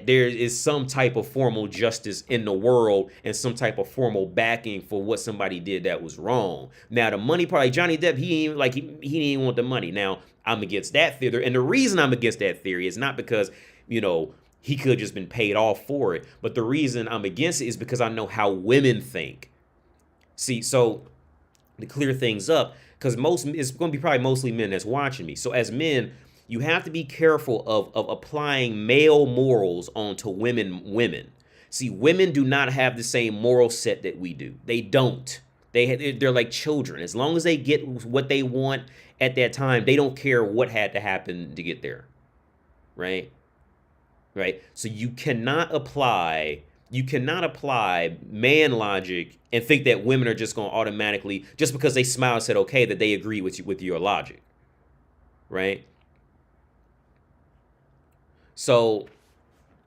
there is some type of formal justice in the world and some type of formal backing for what somebody did that was wrong. Now the money part, like Johnny Depp, he didn't even want the money. Now I'm against that theory, and the reason I'm against that theory is not because, you know, he could have just been paid off for it, but the reason I'm against it is because I know how women think. See, so to clear things up, because it's going to be probably mostly men that's watching me. So as men, you have to be careful of applying male morals onto women. See, women do not have the same moral set that we do. They don't. They're like children. As long as they get what they want at that time, they don't care what had to happen to get there. Right? Right? So you cannot apply man logic and think that women are just going to automatically, just because they smile and said okay, that they agree with your logic. Right? So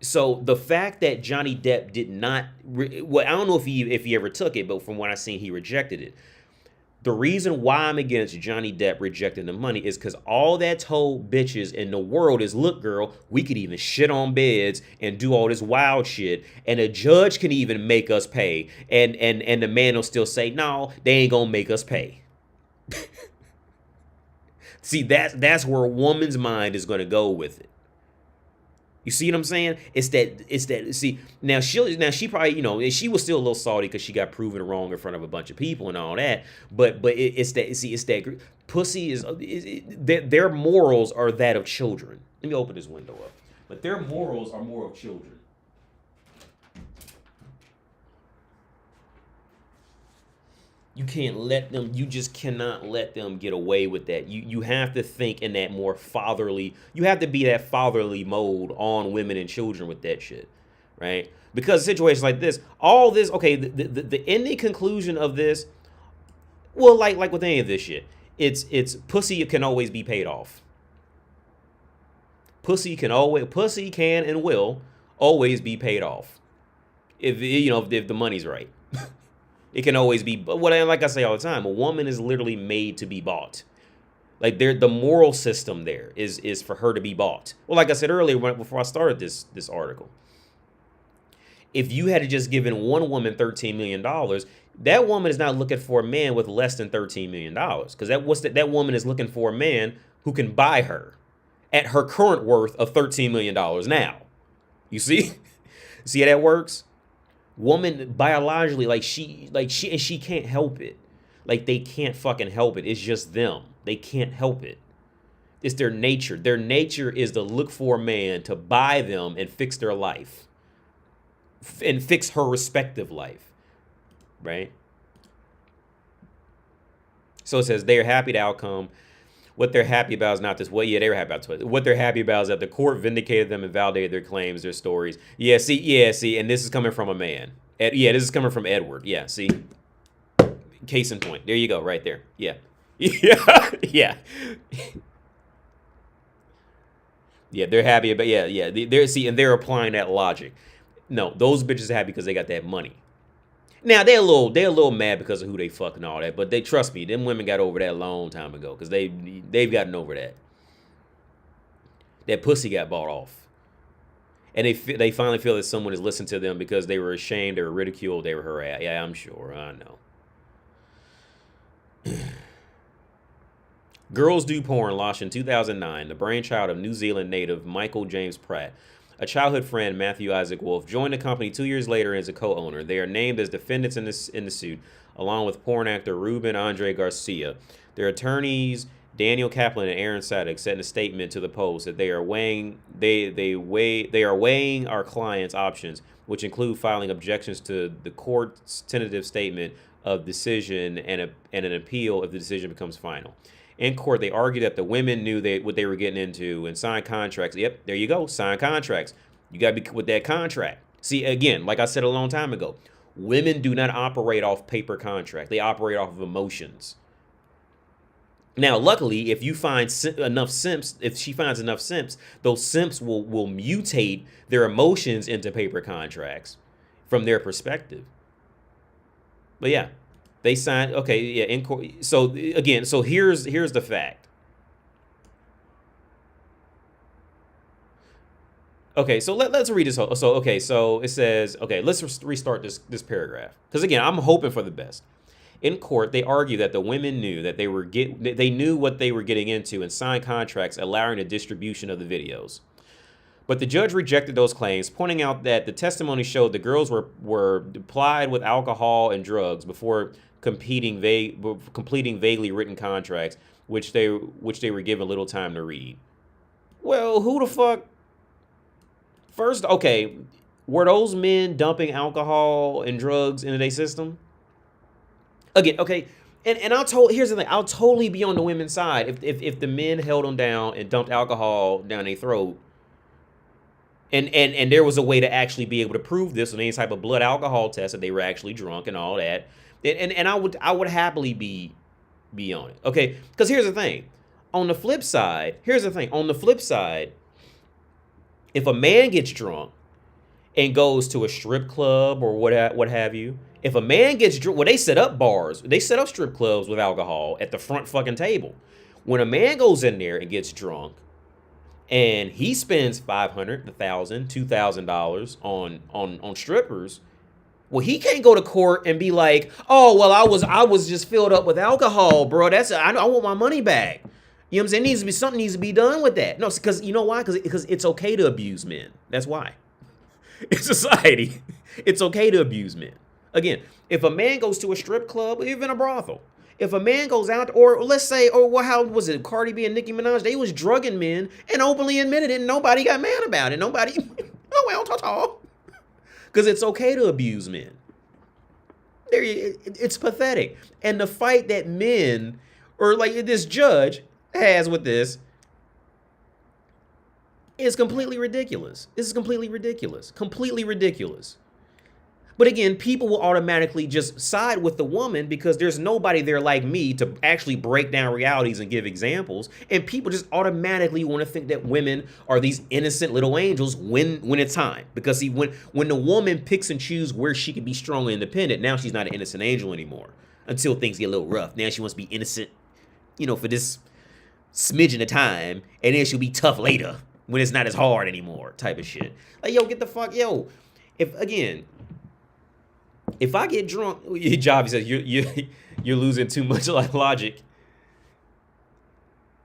the fact that Johnny Depp did not, well, I don't know if he ever took it, but from what I've seen, he rejected it. The reason why I'm against Johnny Depp rejecting the money is because all that told bitches in the world is, look, girl, we could even shit on beds and do all this wild shit, and a judge can even make us pay, and the man will still say, no, they ain't gonna make us pay. See, that's where a woman's mind is gonna go with it. You see what I'm saying? It's that. See, now she probably, you know, she was still a little salty because she got proven wrong in front of a bunch of people and all that. But it's that. See, it's that pussy is their morals are that of children. Let me open this window up. But their morals are more of children. You can't let them, you just cannot let them get away with that. You have to think in that more fatherly, you have to be that fatherly mode on women and children with that shit, right? Because situations like this, all this, okay, the ending conclusion of this, well, like with any of this shit, it's pussy can always be paid off. Pussy can and will always be paid off. If, you know, if the money's right. It can always be, but like I say all the time, a woman is literally made to be bought. Like the moral system there is for her to be bought. Well, like I said earlier, before I started this article, if you had just given one woman $13 million, that woman is not looking for a man with less than $13 million, because that woman is looking for a man who can buy her at her current worth of $13 million now. You see? See how that works? Woman biologically, like she can't help it. Like they can't fucking help it. It's just them. They can't help it. It's their nature. Their nature is to look for a man to buy them and fix their life. And fix her respective life. Right? So it says they're happy the outcome. What they're happy about is not this. Well, yeah, they were happy about it. What they're happy about is that the court vindicated them and validated their claims, their stories. Yeah, see, and this is coming from a man. Yeah, this is coming from Edward. Yeah, see? Case in point. There you go, right there. Yeah. Yeah. Yeah, they're happy about, yeah. They're applying that logic. No, those bitches are happy because they got that money. Now they're a little mad because of who they fuck and all that, but they trust me, them women got over that a long time ago because they've gotten over that. That pussy got bought off, and they finally feel that someone has listened to them because they were ashamed, they were ridiculed, they were harassed. Yeah, I'm sure. I know. Girls Do Porn launched in 2009, the brainchild of New Zealand native Michael James Pratt. A childhood friend, Matthew Isaac Wolf, joined the company 2 years later as a co-owner. They are named as defendants in the suit, along with porn actor Ruben Andre Garcia. Their attorneys, Daniel Kaplan and Aaron Sadek, said in a statement to the Post that they are weighing our clients' options, which include filing objections to the court's tentative statement of decision and an appeal if the decision becomes final. In court, they argued that the women knew what they were getting into and signed contracts. Yep, there you go, signed contracts. You got to be with that contract. See, again, like I said a long time ago, women do not operate off paper contract. They operate off of emotions. Now, luckily, if you find enough simps, if she finds enough simps, those simps will mutate their emotions into paper contracts from their perspective. But yeah, they signed. Okay, yeah. In court. So again, so here's the fact. Okay, so let's read this. So okay, so it says, okay, let's restart this paragraph, because again, I'm hoping for the best. In court, they argue that the women knew that they knew what they were getting into and signed contracts allowing the distribution of the videos. But the judge rejected those claims, pointing out that the testimony showed the girls were plied with alcohol and drugs before completing vaguely written contracts, which they were given little time to read. Well, who the fuck? First, okay, were those men dumping alcohol and drugs into their system? Again, okay, and here's the thing, I'll totally be on the women's side if the men held them down and dumped alcohol down their throat, and there was a way to actually be able to prove this on any type of blood alcohol test that they were actually drunk and all that, and I would happily be on it, okay? Because here's the thing, on the flip side, if a man gets drunk and goes to a strip club or what have you, if a man gets drunk, well, they set up bars, they set up strip clubs with alcohol at the front fucking table. When a man goes in there and gets drunk and he spends $500, $1,000, $2,000 on strippers, well, he can't go to court and be like, oh, well, I was just filled up with alcohol, bro. I want my money back. You know what I'm saying? Something needs to be done with that. No, because you know why? Because it's okay to abuse men. That's why. In society, it's okay to abuse men. Again, if a man goes to a strip club or even a brothel, if a man goes out, or let's say, how was it, Cardi B and Nicki Minaj, they was drugging men and openly admitted it, and nobody got mad about it. Nobody, oh well, ta-ta. Because it's okay to abuse men. It's pathetic. And the fight that men, or like this judge has with this, is completely ridiculous. This is completely ridiculous. Completely ridiculous. But again, people will automatically just side with the woman because there's nobody there like me to actually break down realities and give examples. And people just automatically want to think that women are these innocent little angels when it's time. Because see, when the woman picks and chooses where she can be strong and independent, now she's not an innocent angel anymore. Until things get a little rough. Now she wants to be innocent, for this smidgen of time. And then she'll be tough later when it's not as hard anymore, type of shit. Like, yo, get the fuck, yo. If I get drunk, Javi says you're losing too much logic.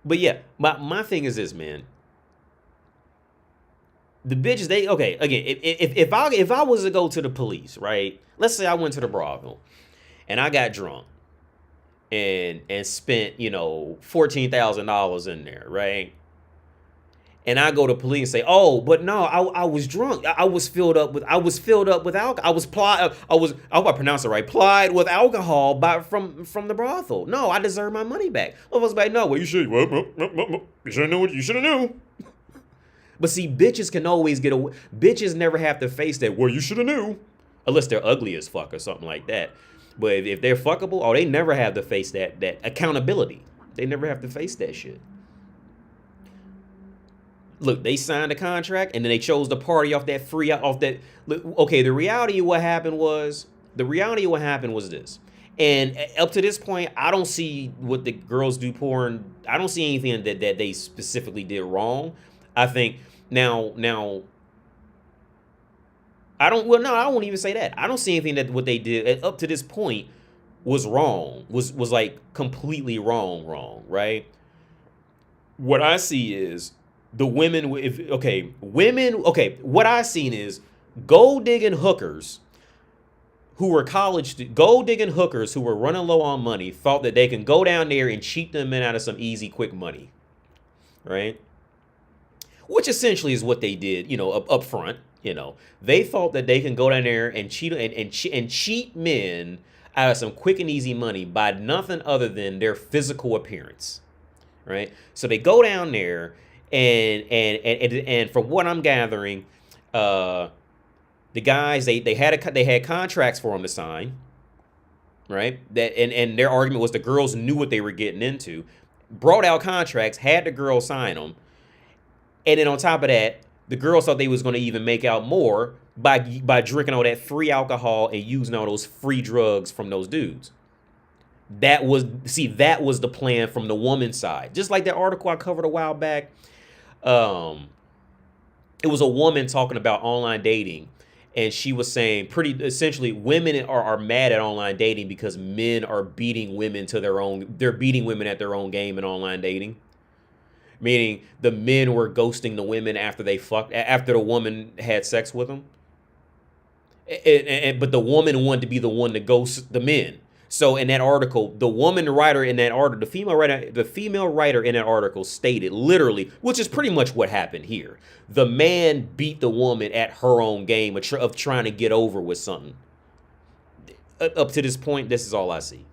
But yeah, my thing is this, man. The bitches, if I was to go to the police, right? Let's say I went to the brothel and I got drunk and spent, $14,000 in there, right? And I go to police and say, oh, but no, I was drunk. I was filled up with alcohol. I hope I pronounce it right. Plied with alcohol from the brothel. No, I deserve my money back. I was like, no, well, you should have known what you should have known. But see, bitches can always get away. Bitches never have to face that, well, you should have knew. Unless they're ugly as fuck or something like that. But if they're fuckable, they never have to face that accountability. They never have to face that shit. Look, they signed a contract and then they chose to party off that okay, the reality of what happened was this. And up to this point, I don't see what the girls do porn. I don't see anything that they specifically did wrong. I think now I won't even say that. I don't see anything that what they did up to this point was wrong. Was like completely wrong, right? What I see is the women, what I seen is gold digging hookers who were who were running low on money thought that they can go down there and cheat them in out of some easy, quick money, right? Which essentially is what they did, up front. They thought that they can go down there and cheat men out of some quick and easy money by nothing other than their physical appearance, right? So they go down there. And from what I'm gathering, Uh, the guys they had contracts for them to sign, right? That and their argument was the girls knew what they were getting into, brought out contracts, had the girls sign them, and then on top of that, the girls thought they was going to even make out more by drinking all that free alcohol and using all those free drugs from those dudes. That was the plan from the woman's side. Just like that article I covered a while back. It was a woman talking about online dating, and she was saying pretty essentially women are mad at online dating because men are beating women they're beating women at their own game in online dating. Meaning the men were ghosting the women after the woman had sex with them. But the woman wanted to be the one to ghost the men. So in that article, the female writer in that article stated literally, which is pretty much what happened here. The man beat the woman at her own game of trying to get over with something. Up to this point, this is all I see.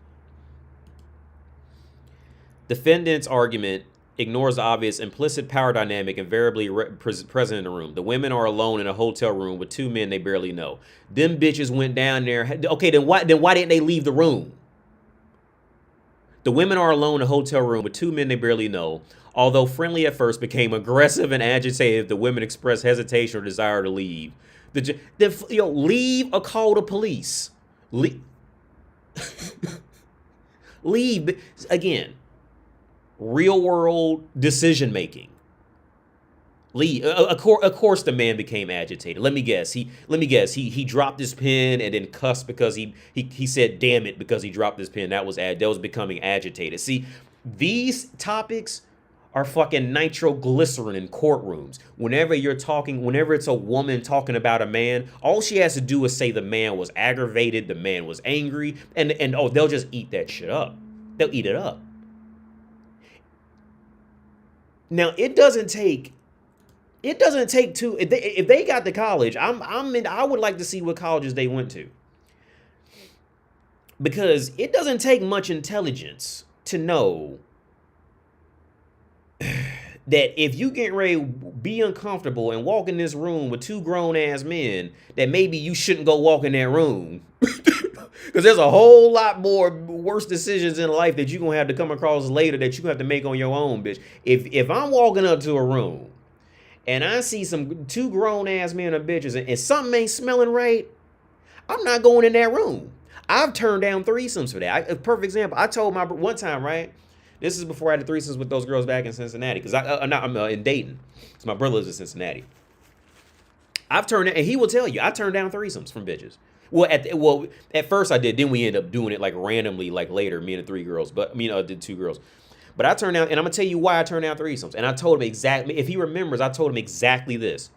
Defendant's argument ignores the obvious implicit power dynamic invariably present in the room. The women are alone in a hotel room with two men they barely know. Them bitches went down there. Okay, then why didn't they leave the room? The women are alone in a hotel room with two men they barely know. Although friendly at first, became aggressive and agitated if the women expressed hesitation or desire to leave. Leave or call the police. Leave. Leave again. Real world decision making. Leave. Of course, the man became agitated. Let me guess. He dropped his pen and then cussed because he said "damn it" because he dropped his pen. That was becoming agitated. See, these topics are fucking nitroglycerin in courtrooms. Whenever it's a woman talking about a man, all she has to do is say the man was aggravated, the man was angry, and they'll just eat that shit up. They'll eat it up. Now, it doesn't take two. If they got to college, I would like to see what colleges they went to, because it doesn't take much intelligence to know that if you get ready to be uncomfortable and walk in this room with two grown ass men, that maybe you shouldn't go walk in that room. Because there's a whole lot more worse decisions in life that you're going to have to come across later that you're going to have to make on your own, bitch. If I'm walking up to a room and I see two grown ass men or bitches and something ain't smelling right, I'm not going in that room. I've turned down threesomes for that. A perfect example. I told my one time, right? This is before I had the threesomes with those girls back in Cincinnati, because I'm in Dayton. So my brother lives in Cincinnati. And he will tell you, I turned down threesomes from bitches. At first I did. Then we ended up doing it like randomly, like later, me and the three girls. But I did two girls. But I turned down, and I'm gonna tell you why I turned down threesomes. And I told him exactly, if he remembers, I told him exactly this.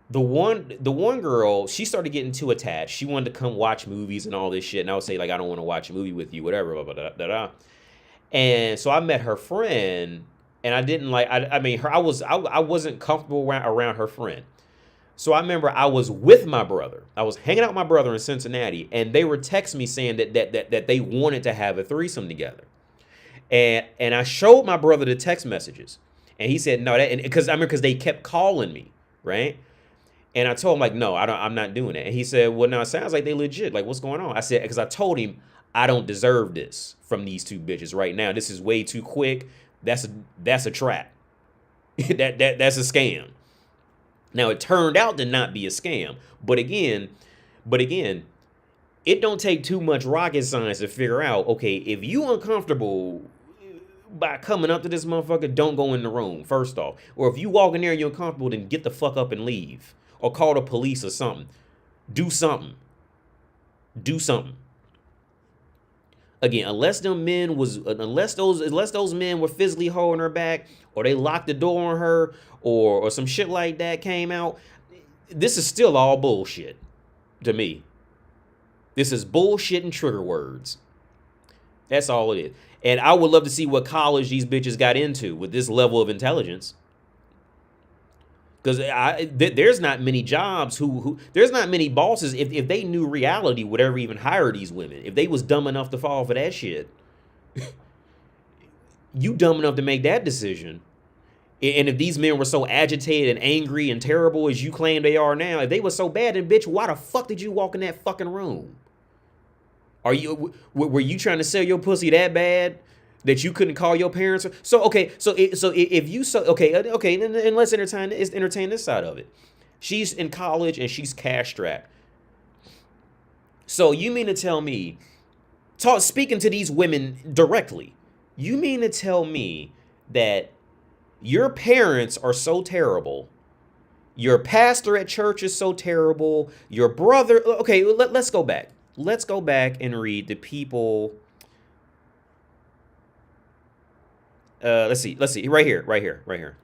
The one girl, she started getting too attached. She wanted to come watch movies and all this shit. And I would say, like, I don't want to watch a movie with you, whatever, blah, blah, blah, blah. And so I met her friend, and I didn't like. I wasn't comfortable around her friend. So I remember I was with my brother. I was hanging out with my brother in Cincinnati, and they were texting me saying that they wanted to have a threesome together. And I showed my brother the text messages, and he said no. Because they kept calling me, right? And I told him, like, no, I'm not doing that. And he said, well, no, it sounds like they legit. Like, what's going on? I said, because I told him I don't deserve this from these two bitches right now. This is way too quick. That's a trap. That's a scam. Now, it turned out to not be a scam. But again, it don't take too much rocket science to figure out, okay, if you uncomfortable by coming up to this motherfucker, don't go in the room, first off. Or if you walk in there and you're uncomfortable, then get the fuck up and leave. Or call the police or something. Do something. Again, unless those men were physically holding her back, or they locked the door on her, or some shit like that came out, this is still all bullshit to me. This is bullshit and trigger words. That's all it is. And I would love to see what college these bitches got into with this level of intelligence. Because there's not many jobs there's not many bosses, if they knew reality, would ever even hire these women. If they was dumb enough to fall for that shit. You dumb enough to make that decision. And if these men were so agitated and angry and terrible as you claim they are now, if they were so bad, then bitch, why the fuck did you walk in that fucking room? Were you trying to sell your pussy that bad that you couldn't call your parents? So okay, then let's entertain this side of it. She's in college and she's cash strapped. So you mean to tell me, speaking to these women directly, you mean to tell me that your parents are so terrible, your pastor at church is so terrible, your brother, okay, let's go back. Let's go back and read the people. Let's see, right here.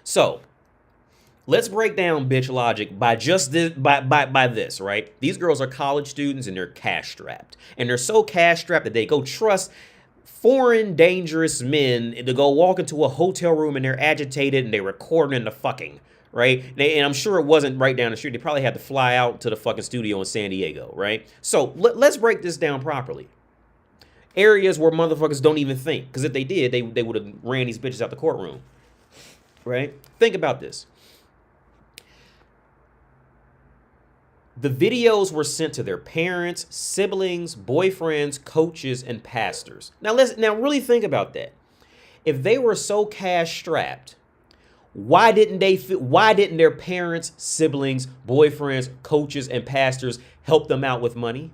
So, let's break down bitch logic by just this, by this, right? These girls are college students and they're cash strapped. And they're so cash strapped that they go trust foreign dangerous men to go walk into a hotel room and they're agitated and they're recording the fucking, right? And I'm sure it wasn't right down the street. They probably had to fly out to the fucking studio in San Diego, right? So let's break this down properly. Areas where motherfuckers don't even think, because if they did, they would have ran these bitches out the courtroom, right? Think about this. The videos were sent to their parents, siblings, boyfriends, coaches, and pastors. Now really think about that. If they were so cash strapped, why didn't their parents, siblings, boyfriends, coaches, and pastors help them out with money?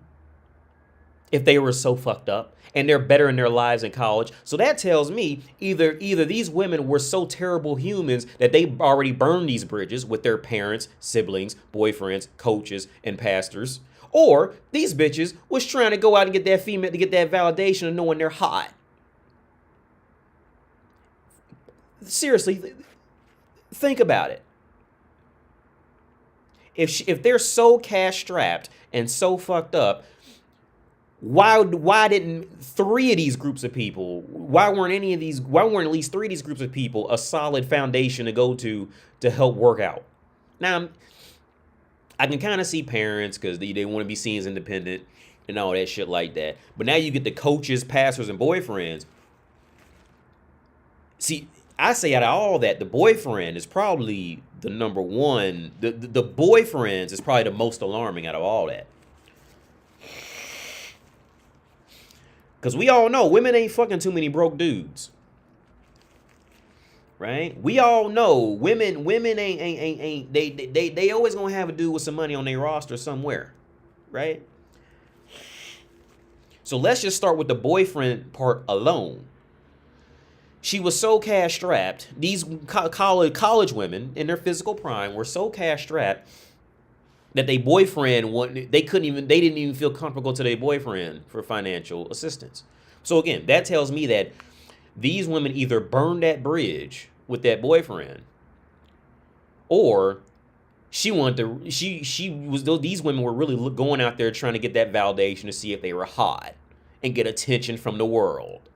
If they were so fucked up and they're better in their lives in college. So that tells me either these women were so terrible humans that they already burned these bridges with their parents, siblings, boyfriends, coaches, and pastors, or these bitches was trying to go out and get that female to get that validation of knowing they're hot. Seriously, think about it. If they're so cash strapped and so fucked up, why didn't three of these groups of people, why weren't at least three of these groups of people a solid foundation to go to help work out? Now, I can kind of see parents because they want to be seen as independent and all that shit like that. But now you get the coaches, pastors, and boyfriends. See, I say out of all that, the boyfriend is probably the number one. The boyfriends is probably the most alarming out of all that. Because we all know women ain't fucking too many broke dudes. Right? We all know women ain't they always gonna have a dude with some money on their roster somewhere. Right? So let's just start with the boyfriend part alone. She was so cash strapped. These college women in their physical prime were so cash strapped that they didn't even feel comfortable to their boyfriend for financial assistance. So again, that tells me that these women either burned that bridge with that boyfriend, or these women were really going out there trying to get that validation to see if they were hot and get attention from the world.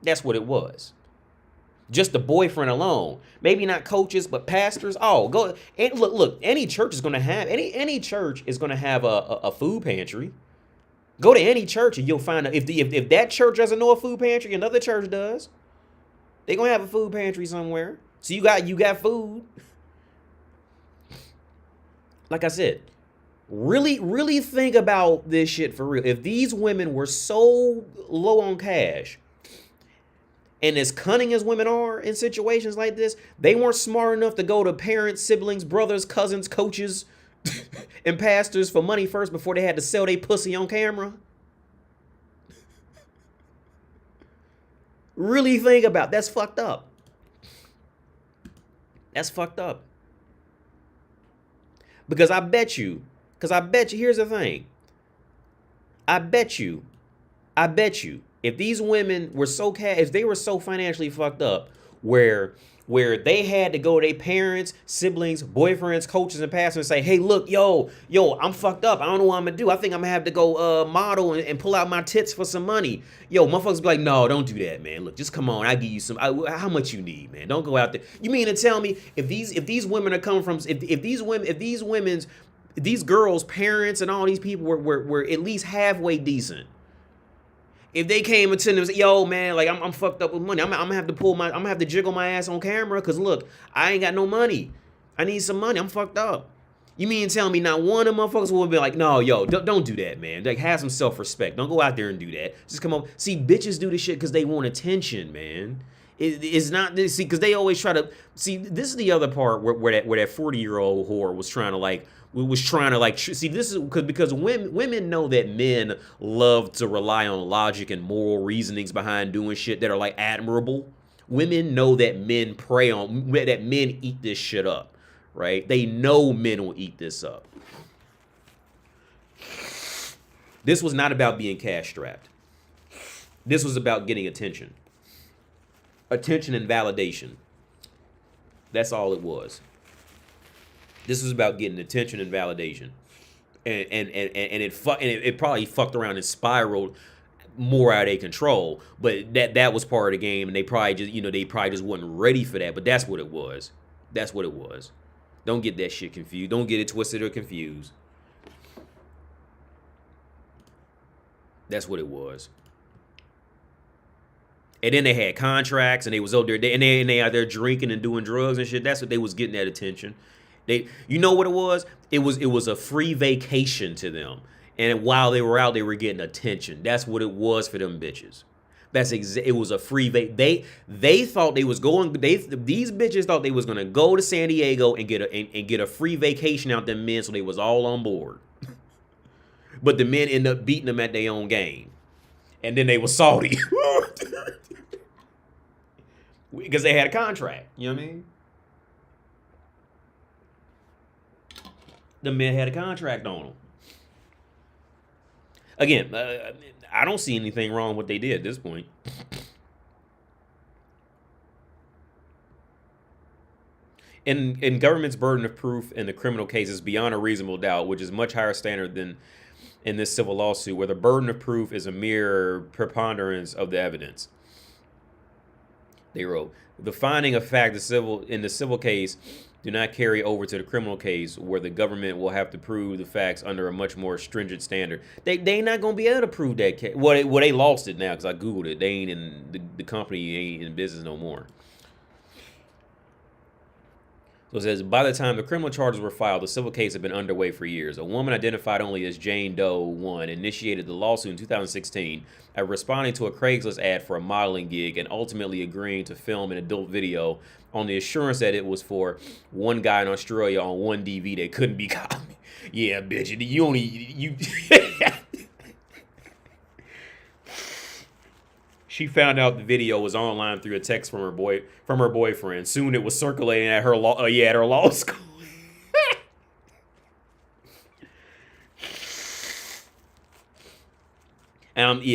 That's what it was. Just the boyfriend alone. Maybe not coaches, but pastors. Oh, go and look. Any church is gonna have a food pantry. Go to any church and you'll find if that church doesn't know a food pantry, another church does. They're gonna have a food pantry somewhere. So you got food. Like I said, really think about this shit for real. If these women were so low on cash, and as cunning as women are in situations like this, they weren't smart enough to go to parents, siblings, brothers, cousins, coaches, and pastors for money first before they had to sell their pussy on camera. Really think about that's fucked up. That's fucked up. Because I bet you, here's the thing. I bet you, if these women were if they were so financially fucked up, where they had to go to their parents, siblings, boyfriends, coaches, and pastors and say, hey, look, yo, I'm fucked up. I don't know what I'm gonna do. I think I'm gonna have to go model and pull out my tits for some money. Yo, motherfuckers be like, no, don't do that, man. Look, just come on. I give you some. How much you need, man? Don't go out there. You mean to tell me if these women are coming from these girls' parents and all these people were at least halfway decent, If they came and said, yo, man, like I'm fucked up with money. I'm gonna have to I'm gonna have to jiggle my ass on camera because look, I ain't got no money. I need some money. I'm fucked up. You mean tell me not one of them motherfuckers would be like, no, yo, don't do that, man. Like, have some self-respect. Don't go out there and do that. Just come up. See, bitches do this shit because they want attention, man. It's not this. See, because they always try to see. This is the other part where that 40-year-old whore was trying to like. We was trying to like see this is because women know that men love to rely on logic and moral reasonings behind doing shit that are like admirable. Women know that men eat this shit up, right? They know men will eat this up. This was not about being cash strapped. This was about getting attention. Attention and validation. That's all it was. This was about getting attention and validation, and it probably fucked around and spiraled more out of their control. But that was part of the game, and they probably just wasn't ready for that. But that's what it was. That's what it was. Don't get that shit confused. Don't get it twisted or confused. That's what it was. And then they had contracts, and they was out there, and they out there drinking and doing drugs and shit. That's what they was getting that attention. You know what it was? It was a free vacation to them, and while they were out, they were getting attention. That's what it was for them bitches. It was a free they thought they was going. These bitches thought they was gonna go to San Diego and get a free vacation out them men, so they was all on board. But the men ended up beating them at their own game, and then they were salty because they had a contract. You know what I mean? The men had a contract on them. Again, I don't see anything wrong with what they did at this point. In government's burden of proof in the criminal case is beyond a reasonable doubt, which is much higher standard than in this civil lawsuit, where the burden of proof is a mere preponderance of the evidence. They wrote, the finding of fact in the civil case do not carry over to the criminal case, where the government will have to prove the facts under a much more stringent standard. They not gonna be able to prove that case. Well, they lost it now because I googled it. They ain't in the company ain't in business no more. So it says, by the time the criminal charges were filed, the civil case had been underway for years. A woman identified only as Jane Doe 1 initiated the lawsuit in 2016 after responding to a Craigslist ad for a modeling gig and ultimately agreeing to film an adult video on the assurance that it was for one guy in Australia on one DV that couldn't be copied. Yeah, bitch, you She found out the video was online through a text from her boyfriend. Soon it was circulating at her law school.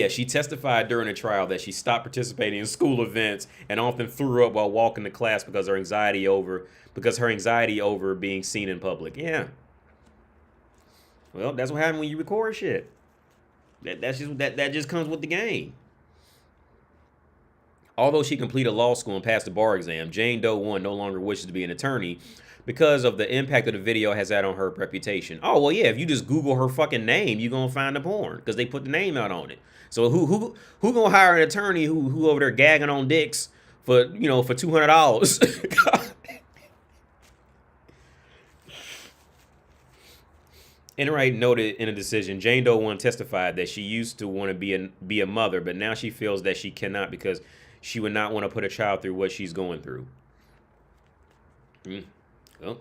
She testified during a trial that she stopped participating in school events and often threw up while walking to class because her anxiety over being seen in public. Yeah. Well, that's what happens when you record shit. That just comes with the game. Although she completed law school and passed the bar exam, Jane Doe 1 no longer wishes to be an attorney because of the impact that the video has had on her reputation. Oh, well, yeah, if you just Google her fucking name, you're going to find the porn because they put the name out on it. So who going to hire an attorney who over there gagging on dicks for $200? Enright noted in a decision, Jane Doe 1 testified that she used to want to be a mother, but now she feels that she cannot because she would not want to put a child through what she's going through. Well,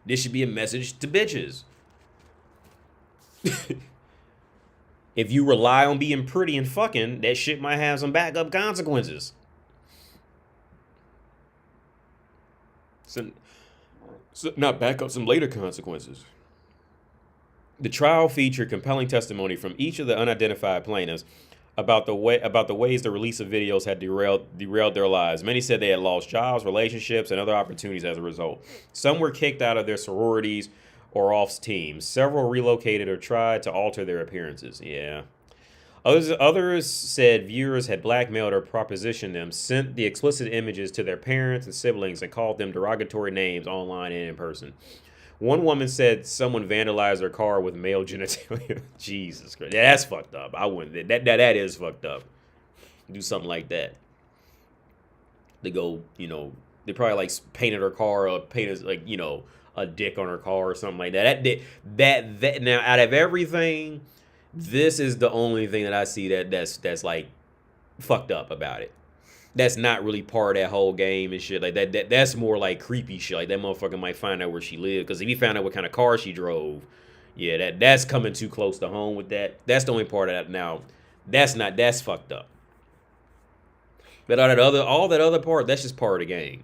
this should be a message to bitches. If you rely on being pretty and fucking, that shit might have some backup consequences. Not backup, some later consequences. The trial featured compelling testimony from each of the unidentified plaintiffs about the ways the release of videos had derailed their lives. Many said they had lost jobs, relationships, and other opportunities as a result. Some were kicked out of their sororities or off teams. Several relocated or tried to alter their appearances. Yeah. Others said viewers had blackmailed or propositioned them, sent the explicit images to their parents and siblings, and called them derogatory names online and in person. One woman said someone vandalized her car with male genitalia. Jesus Christ. Yeah, that's fucked up. I wouldn't. That is fucked up. Do something like that. They go, they probably like painted her car or painted like, a dick on her car or something like that. That now out of everything, this is the only thing that I see that's like fucked up about it. That's not really part of that whole game and shit like that. That's more like creepy shit. Like that motherfucker might find out where she lived, because if he found out what kind of car she drove, yeah, that's coming too close to home with that. That's the only part of that. Now, that's fucked up. But all that other part, that's just part of the game.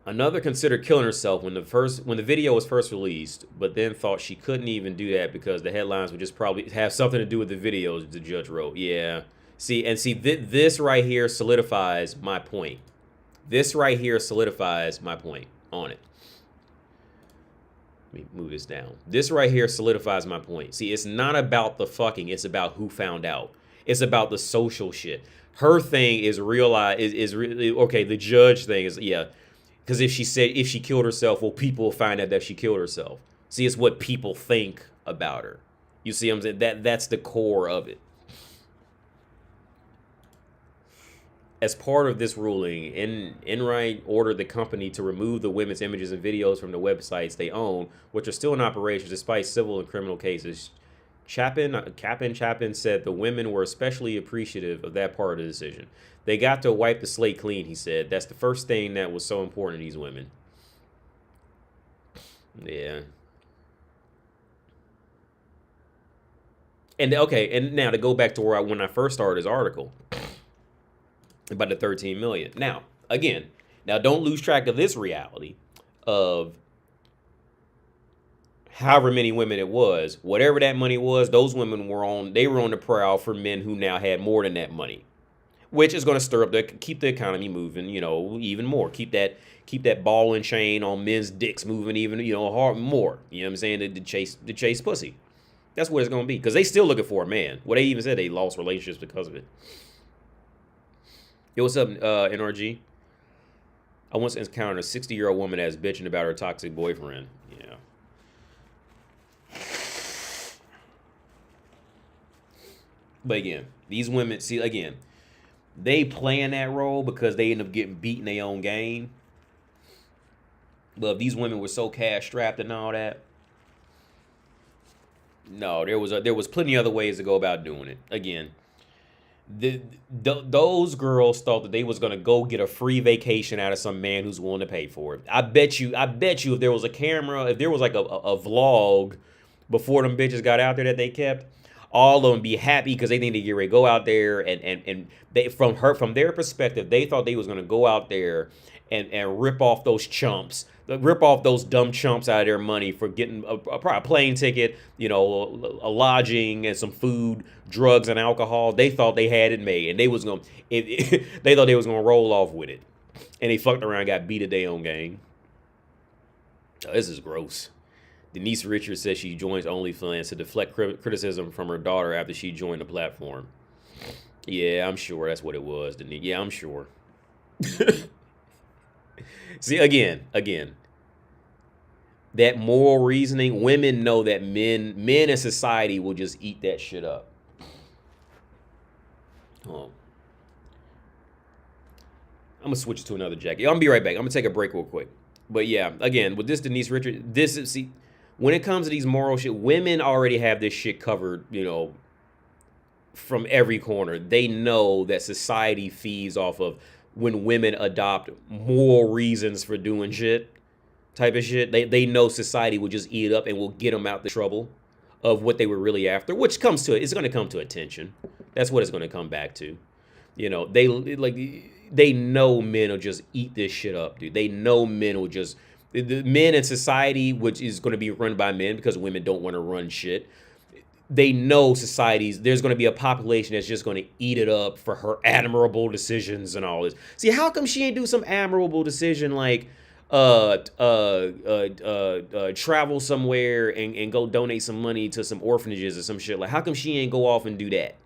Another considered killing herself when the video was first released, but then thought she couldn't even do that because the headlines would just probably have something to do with the videos, the judge wrote. Yeah. See, this right here solidifies my point. This right here solidifies my point on it. Let me move this down. This right here solidifies my point. See, it's not about the fucking, it's about who found out. It's about the social shit. Her thing is really, okay, the judge thing is, yeah, because if she killed herself, well, people will find out that she killed herself. See, it's what people think about her. You see what I'm saying? That's the core of it. As part of this ruling, Enright ordered the company to remove the women's images and videos from the websites they own, which are still in operation despite civil and criminal cases. Chapin said the women were especially appreciative of that part of the decision. They got to wipe the slate clean, he said. That's the first thing that was so important to these women. Yeah. And okay, and now to go back to when I first started this article about the 13 million. Now, again, don't lose track of this reality of however many women it was. Whatever that money was, those women were on the prowl for men who now had more than that money, which is going to stir up keep the economy moving, even more. Keep that ball and chain on men's dicks moving even, hard more. You know what I'm saying? To chase pussy. That's what it's going to be, because they still looking for a man. Well, they even said they lost relationships because of it. Yo, what's up, NRG? I once encountered a 60-year-old woman that's bitching about her toxic boyfriend. Yeah. But again, these women, see, again, they playing that role because they end up getting beat in their own game. But if these women were so cash strapped and all that, no, there was plenty other ways to go about doing it. Again, those girls thought that they was gonna go get a free vacation out of some man who's willing to pay for it. I bet you if there was a camera, if there was like a vlog before them bitches got out there that they kept, all of them be happy because they think they get ready to go out there and they from their perspective, they thought they was gonna go out there and rip off those chumps. Rip off those dumb chumps out of their money for getting a plane ticket, a lodging and some food, drugs and alcohol. They thought they had it made, and they thought they was gonna roll off with it, and they fucked around, and got beat at their own game. Oh, this is gross. Denise Richards says she joins OnlyFans to deflect criticism from her daughter after she joined the platform. Yeah, I'm sure that's what it was, Denise. Yeah, I'm sure. See, again, that moral reasoning, women know that men in society will just eat that shit up. Oh. I'm going to switch to another jacket. I'm going to be right back. I'm going to take a break real quick. But yeah, again, with this Denise Richards, see, when it comes to these moral shit, women already have this shit covered, from every corner. They know that society feeds off of when women adopt moral reasons for doing shit, type of shit. They know society will just eat it up and will get them out the trouble of what they were really after, which it's going to come to attention. That's what it's going to come back to. They know men will just eat this shit up, dude. They know men will just, the men in society, which is going to be run by men because women don't want to run shit. They know there's going to be a population that's just going to eat it up for her admirable decisions and all this. See, how come she ain't do some admirable decision like travel somewhere and go donate some money to some orphanages or some shit? Like, how come she ain't go off and do that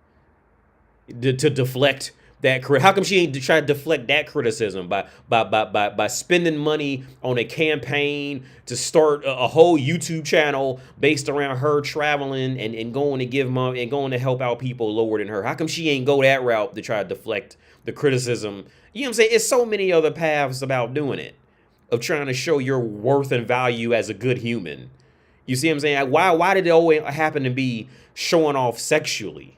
to deflect How come she ain't try to deflect that criticism by spending money on a campaign to start a whole YouTube channel based around her traveling and going to give money and going to help out people lower than her? How come she ain't go that route to try to deflect the criticism? You know what I'm saying? It's so many other paths about doing it, of trying to show your worth and value as a good human. You see what I'm saying? Why did it always happen to be showing off sexually?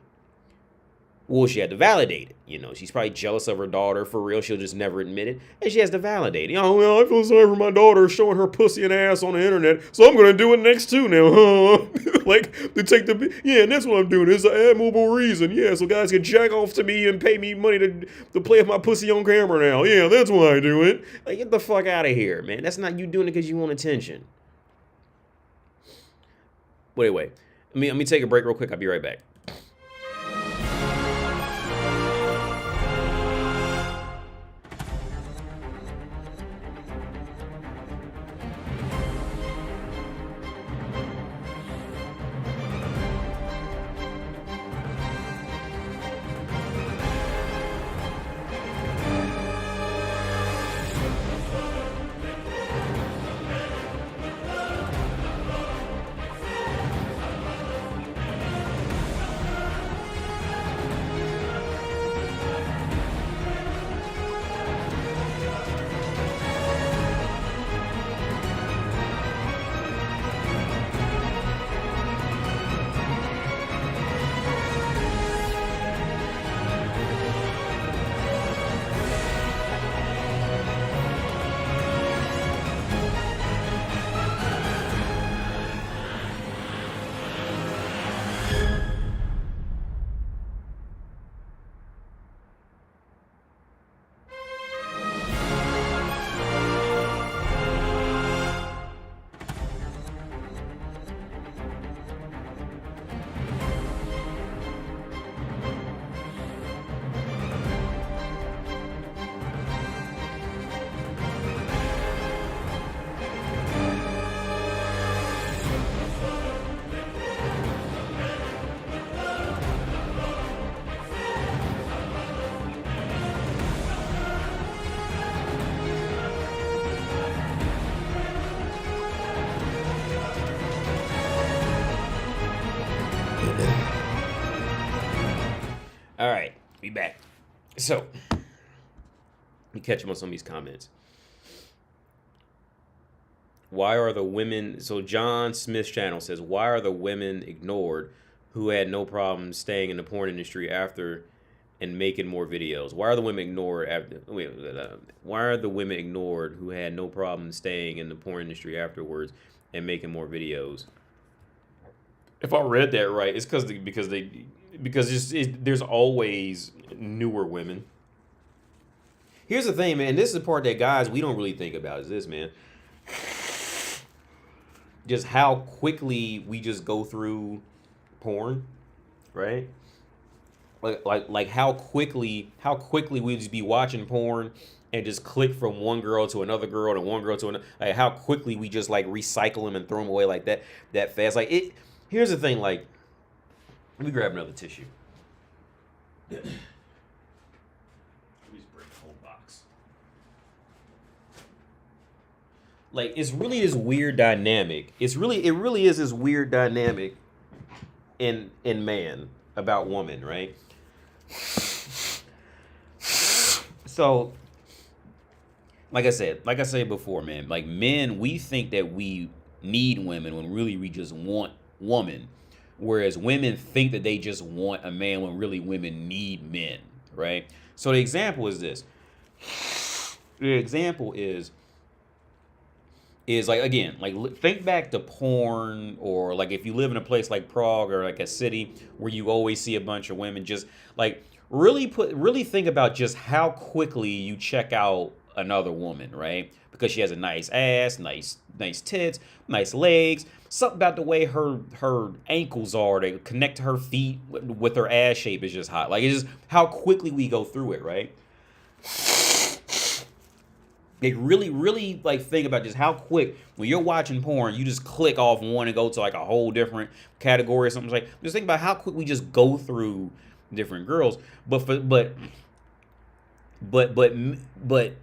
Well, she had to validate it. You know, she's probably jealous of her daughter. For real, she'll just never admit it. And she has to validate it. Oh, well, I feel sorry for my daughter showing her pussy and ass on the internet, so I'm going to do it next too now. Like, to take yeah, and that's what I'm doing. It's an admirable reason. Yeah, so guys can jack off to me and pay me money to play with my pussy on camera now. Yeah, that's why I do it. Like, get the fuck out of here, man. That's not you doing it because you want attention. But anyway, let me take a break real quick. I'll be right back. All right, be back. So, let me catch him on some of these comments. Why are the women... So, John Smith's channel says, why are the women ignored who had no problem staying in the porn industry after and making more videos? Why are the women ignored after... why are the women ignored who had no problem staying in the porn industry afterwards and making more videos? If I read that right, it's because there's always newer women. Here's the thing, man. This is the part that guys, we don't really think about, is this, man. Just how quickly we just go through porn, right? Like how quickly we just be watching porn and just click from one girl to another girl to one girl to another. Like how quickly we just like recycle them and throw them away like that fast. Like it. Here's the thing, like, let me grab another tissue. Let me just break the whole box. Like, it's really this weird dynamic. It really is this weird dynamic in man about woman, right? So, like I said before, man, like men, we think that we need women when really we just want woman, whereas women think that they just want a man when really women need men, right? So the example is this. The example is like, again, like think back to porn, or like if you live in a place like Prague or like a city where you always see a bunch of women, just like really think about just how quickly you check out another woman, right? Because she has a nice ass, nice tits, nice legs, something about the way her ankles are, they connect to her feet with her ass shape is just hot. Like, it's just how quickly we go through it, right? Like, really like think about just how quick, when you're watching porn, you just click off one and go to like a whole different category or something. Like, just think about how quick we just go through different girls. But but but but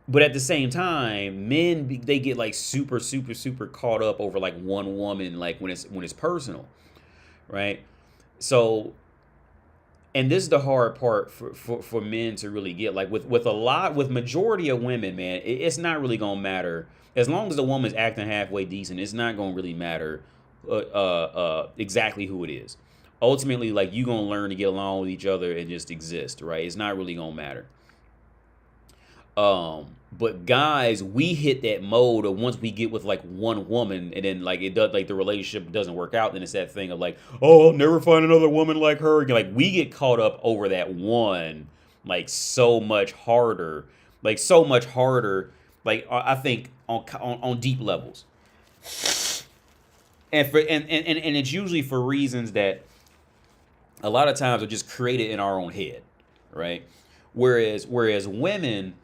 but at the same time, men, they get like super caught up over like one woman, like when it's personal, right? So, and this is the hard part for men to really get, like with majority of women, man, it's not really gonna matter as long as the woman's acting halfway decent. It's not gonna really matter exactly who it is. Ultimately, like, you gonna learn to get along with each other and just exist, right? It's not really gonna matter. But guys, we hit that mode of once we get with like one woman, and then like it does, like the relationship doesn't work out, then it's that thing of like, oh, I'll never find another woman like her. And like, we get caught up over that one, like so much harder, like I think on deep levels. And it's usually for reasons that a lot of times are just created in our own head, right? Whereas women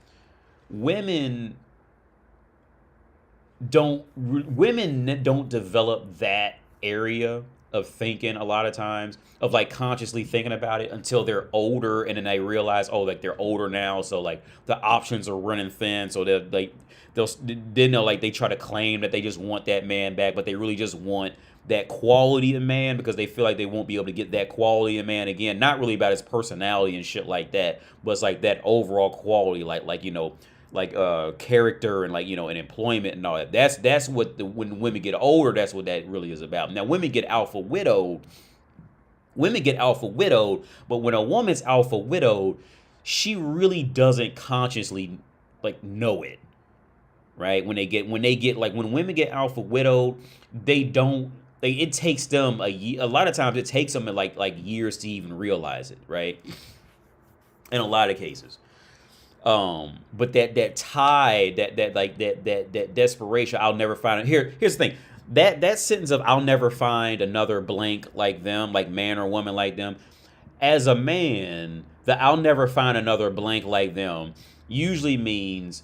don't develop that area of thinking a lot of times, of like consciously thinking about it, until they're older, and then they realize, oh, like they're older now, so like the options are running thin, so they're like they'll like they try to claim that they just want that man back, but they really just want that quality of man, because they feel like they won't be able to get that quality of man again. Not really about his personality and shit like that, but it's like that overall quality, like like character, and like and employment and all that. That's what when women get older, that's what that really is about. Now, women get alpha widowed, but when a woman's alpha widowed, she really doesn't consciously like know it, right? When women get alpha widowed, they don't it takes them a lot of times, it takes them like years to even realize it, right? In a lot of cases. But that tie, that desperation, I'll never find it. Here's the thing. That sentence of "I'll never find another blank like them," like man or woman like them. As a man, the "I'll never find another blank like them" usually means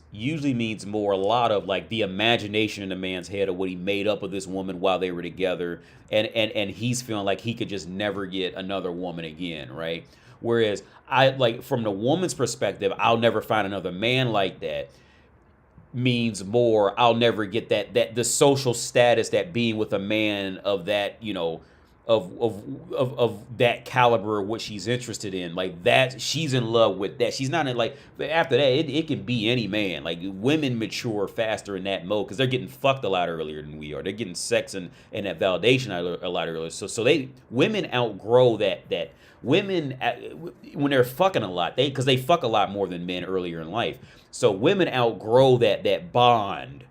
more a lot of like the imagination in the man's head of what he made up of this woman while they were together, and he's feeling like he could just never get another woman again, right? Whereas I like, from the woman's perspective, "I'll never find another man like that" means more, I'll never get that the social status that being with a man of that, of that caliber, what she's interested in, like that she's in love with that. She's not in like, after that it can be any man. Like, women mature faster in that mode because they're getting fucked a lot earlier than we are. They're getting sex and that validation a lot earlier. So women outgrow that. Women, when they're fucking a lot, because they fuck a lot more than men earlier in life. So women outgrow that bond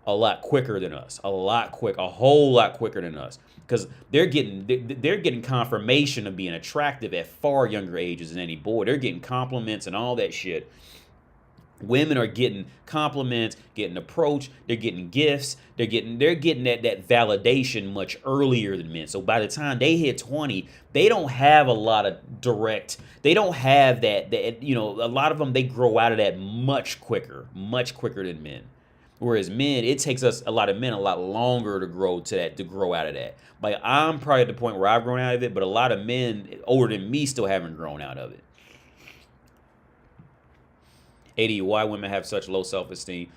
a lot quicker than us, a whole lot quicker than us, because they're getting confirmation of being attractive at far younger ages than any boy. They're getting compliments and all that shit. Women are getting compliments, getting approached, they're getting gifts, they're getting that validation much earlier than men. So by the time they hit 20, they don't have a lot of they don't have that a lot of them, they grow out of that much quicker than men. Whereas men, it takes us, a lot of men, a lot longer to grow out of that. Like, I'm probably at the point where I've grown out of it, but a lot of men older than me still haven't grown out of it. AD, why women have such low self-esteem?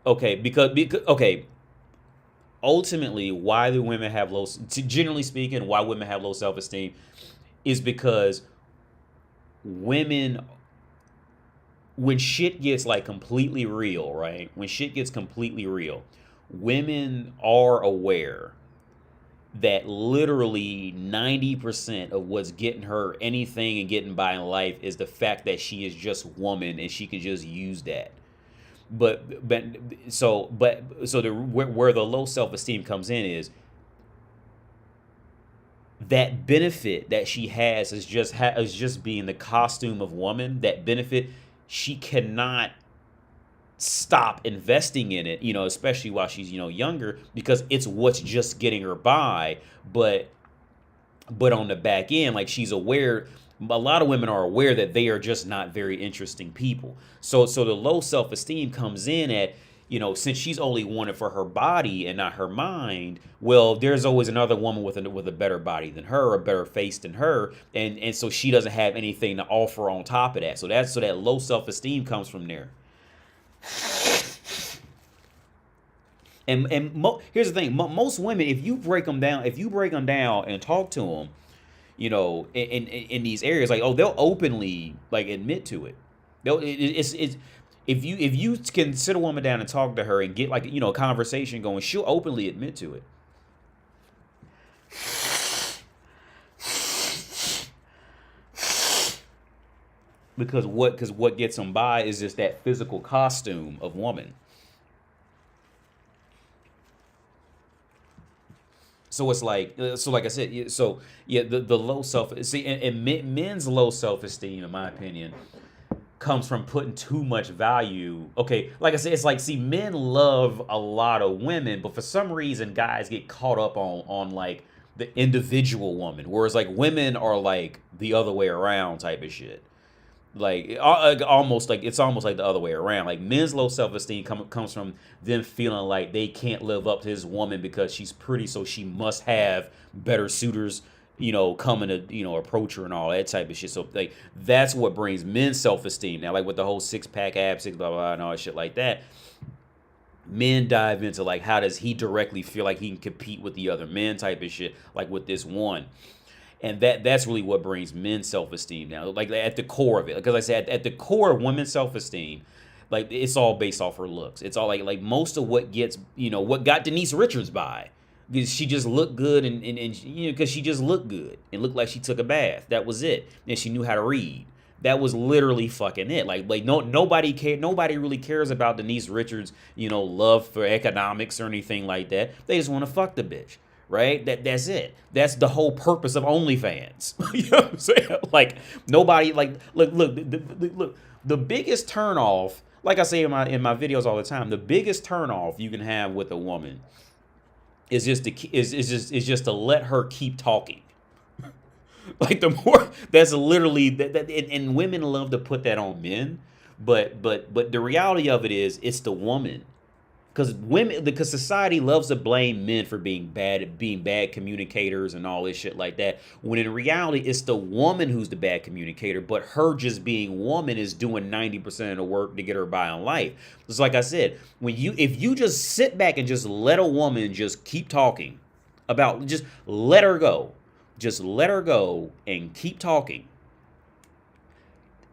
Okay, because ultimately, why do women have generally speaking, why women have low self-esteem is because women, when shit gets like completely real, right? When shit gets completely real, women are aware that literally 90% of what's getting her anything and getting by in life is the fact that she is just woman and she can just use that. But where the low self-esteem comes in is that benefit that she has is just being the costume of woman. That benefit, she cannot stop investing in it, especially while she's, younger, because it's what's just getting her by. But on the back end, like, she's aware, a lot of women are aware that they are just not very interesting people. So the low self-esteem comes in at, you know, since she's only wanted for her body and not her mind, well, there's always another woman with a better body than her, a better face than her, and so she doesn't have anything to offer on top of that. So that low self-esteem comes from there. Here's the thing: most women, if you break them down and talk to them, you know, in these areas, like, oh, they'll openly like admit to it. It's if you can sit a woman down and talk to her and get, like, you know, a conversation going, she'll openly admit to it. Because what gets them by is just that physical costume of woman. So it's like, so like I said, so yeah, the low men's low self-esteem, in my opinion, comes from putting too much value. Okay, like I said, it's like, see, men love a lot of women, but for some reason, guys get caught up on like the individual woman, whereas like women are like the other way around type of shit. Like almost like it's almost like the other way around. Like men's low self-esteem comes from them feeling like they can't live up to this woman because she's pretty, so she must have better suitors, you know, coming to, you know, approach her and all that type of shit. So like that's what brings men's self-esteem now. Like with the whole 6-pack abs, blah blah and all that shit like that. Men dive into like, how does he directly feel like he can compete with the other men type of shit, like with this one. And that's really what brings men's self-esteem down, like at the core of it. Because I said, at the core of women's self-esteem, like it's all based off her looks. It's all like most of what gets, you know, what got Denise Richards by, because she just looked good and you know, because she just looked good and looked like she took a bath. That was it. And she knew how to read. That was literally fucking it. Like nobody really cares about Denise Richards, you know, love for economics or anything like that. They just want to fuck the bitch. Right? That's it. That's the whole purpose of OnlyFans. You know what I'm saying? Like nobody, like, look, the biggest turnoff, like I say in my videos all the time, the biggest turnoff you can have with a woman is just to let her keep talking. Like the more, that's literally that, and women love to put that on men, but the reality of it is, it's the woman. Because society loves to blame men for being bad communicators and all this shit like that, when in reality it's the woman who's the bad communicator, but her just being woman is doing 90% of the work to get her by in life. It's like I said, if you just sit back and just let a woman just keep talking about, just let her go and keep talking,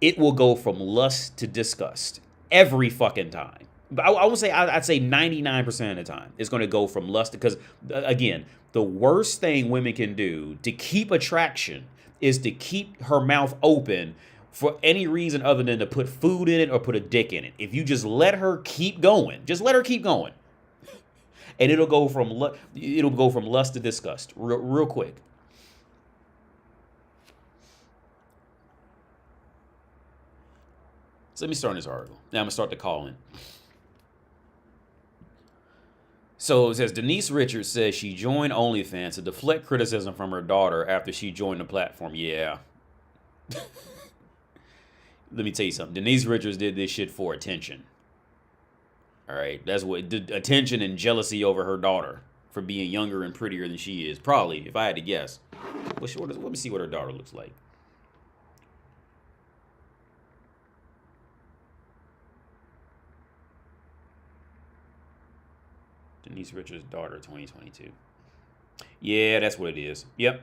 it will go from lust to disgust every fucking time. I would say, I'd say 99% of the time it's going to go from lust, because again, the worst thing women can do to keep attraction is to keep her mouth open for any reason other than to put food in it or put a dick in it. If you just let her keep going, and it'll go from lust to disgust real quick. So let me start on this article. Now I'm gonna start the call in. So it says, Denise Richards says she joined OnlyFans to deflect criticism from her daughter after she joined the platform. Yeah. Let me tell you something. Denise Richards did this shit for attention. All right. That's what, attention and jealousy over her daughter for being younger and prettier than she is. Probably, if I had to guess. Let me see what her daughter looks like. Denise Richards' daughter, 2022. Yeah, that's what it is. Yep.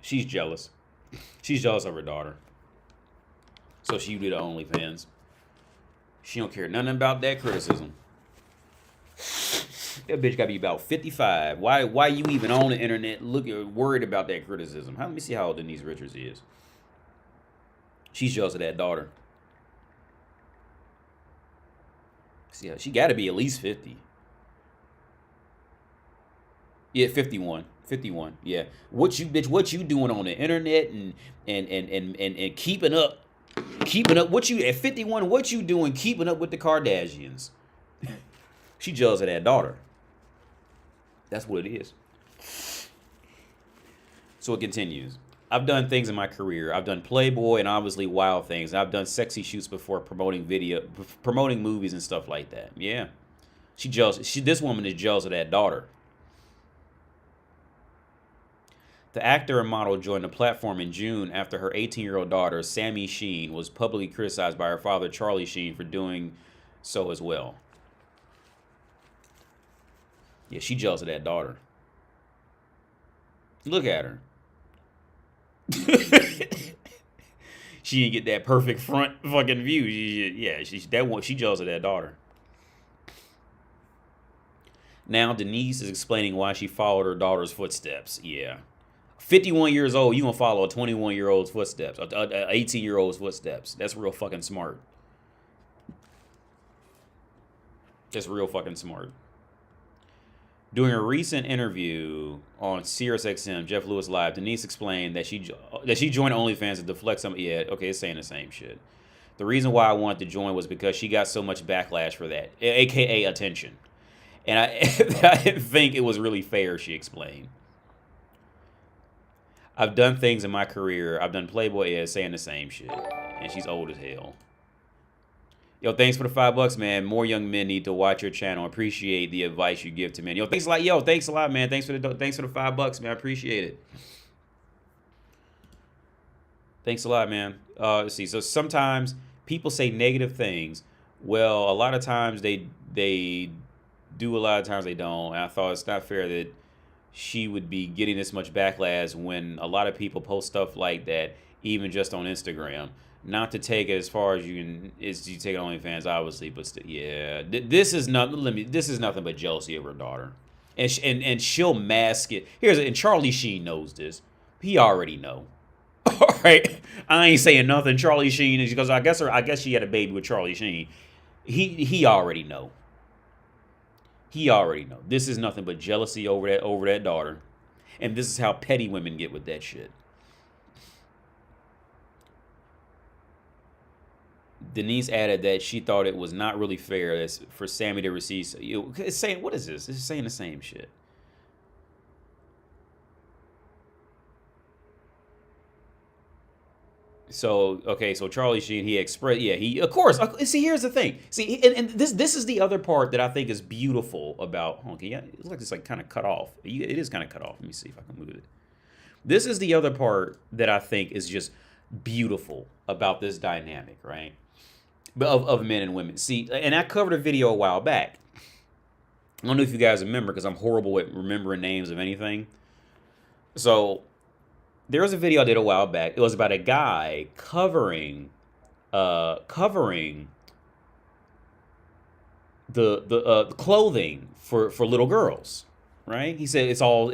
She's jealous. She's jealous of her daughter. So she did OnlyFans. She don't care nothing about that criticism. That bitch gotta be about 55. Why you even on the internet worried about that criticism? Let me see how old Denise Richards is. She's jealous of that daughter. See, she gotta be at least 50. Yeah, 51. 51. Yeah. What you doing on the internet and keeping up what you at 51, what you doing keeping up with the Kardashians? She jealous of that daughter. That's what it is. So it continues. I've done things in my career. I've done Playboy and obviously wild things. I've done sexy shoots before promoting movies and stuff like that. Yeah. She jealous. This woman is jealous of that daughter. The actor and model joined the platform in June after her 18-year-old daughter, Sammy Sheen, was publicly criticized by her father, Charlie Sheen, for doing so as well. Yeah, she jealous of that daughter. Look at her. She didn't get that perfect front fucking view. She jealous of that daughter. Now Denise is explaining why she followed her daughter's footsteps. Yeah. 51 years old, you gonna follow a 21-year-old's footsteps, a 18-year-old's footsteps. That's real fucking smart. That's real fucking smart. During a recent interview on SiriusXM, Jeff Lewis Live, Denise explained that she joined OnlyFans to deflect some. Yeah, okay, it's saying the same shit. The reason why I wanted to join was because she got so much backlash for that, aka attention, and I didn't think it was really fair. She explained. I've done things in my career. I've done Playboy ads saying the same shit, and she's old as hell. Yo, thanks for the $5, man. More young men need to watch your channel. Appreciate the advice you give to men. Yo, thanks a lot. Yo, thanks a lot, man. Thanks for the $5, man. I appreciate it. Thanks a lot, man. Let's see. So sometimes people say negative things. Well, a lot of times they do. A lot of times they don't. And I thought it's not fair that she would be getting this much backlash when a lot of people post stuff like that, even just on Instagram. Not to take it as far as you take it on OnlyFans, obviously, but yeah, this is nothing but jealousy of her daughter, and she'll mask it. And Charlie Sheen knows this. He already know. All right, I ain't saying nothing. Charlie Sheen is because I guess she had a baby with Charlie Sheen. He already know. He already know. This is nothing but jealousy over that daughter, and this is how petty women get with that shit. Denise added that she thought it was not really fair for Sammy to receive. It's saying, what is this? It's saying the same shit. So, okay, so Charlie Sheen, he expressed, yeah, of course, see, here's the thing. See, and this is the other part that I think is beautiful about, okay, yeah, it looks like it's like kind of cut off. It is kind of cut off. Let me see if I can move it. This is the other part that I think is just beautiful about this dynamic, right? Of men and women. See, and I covered a video a while back. I don't know if you guys remember because I'm horrible at remembering names of anything. So there was a video I did a while back. It was about a guy covering the clothing for little girls, right? He said it's all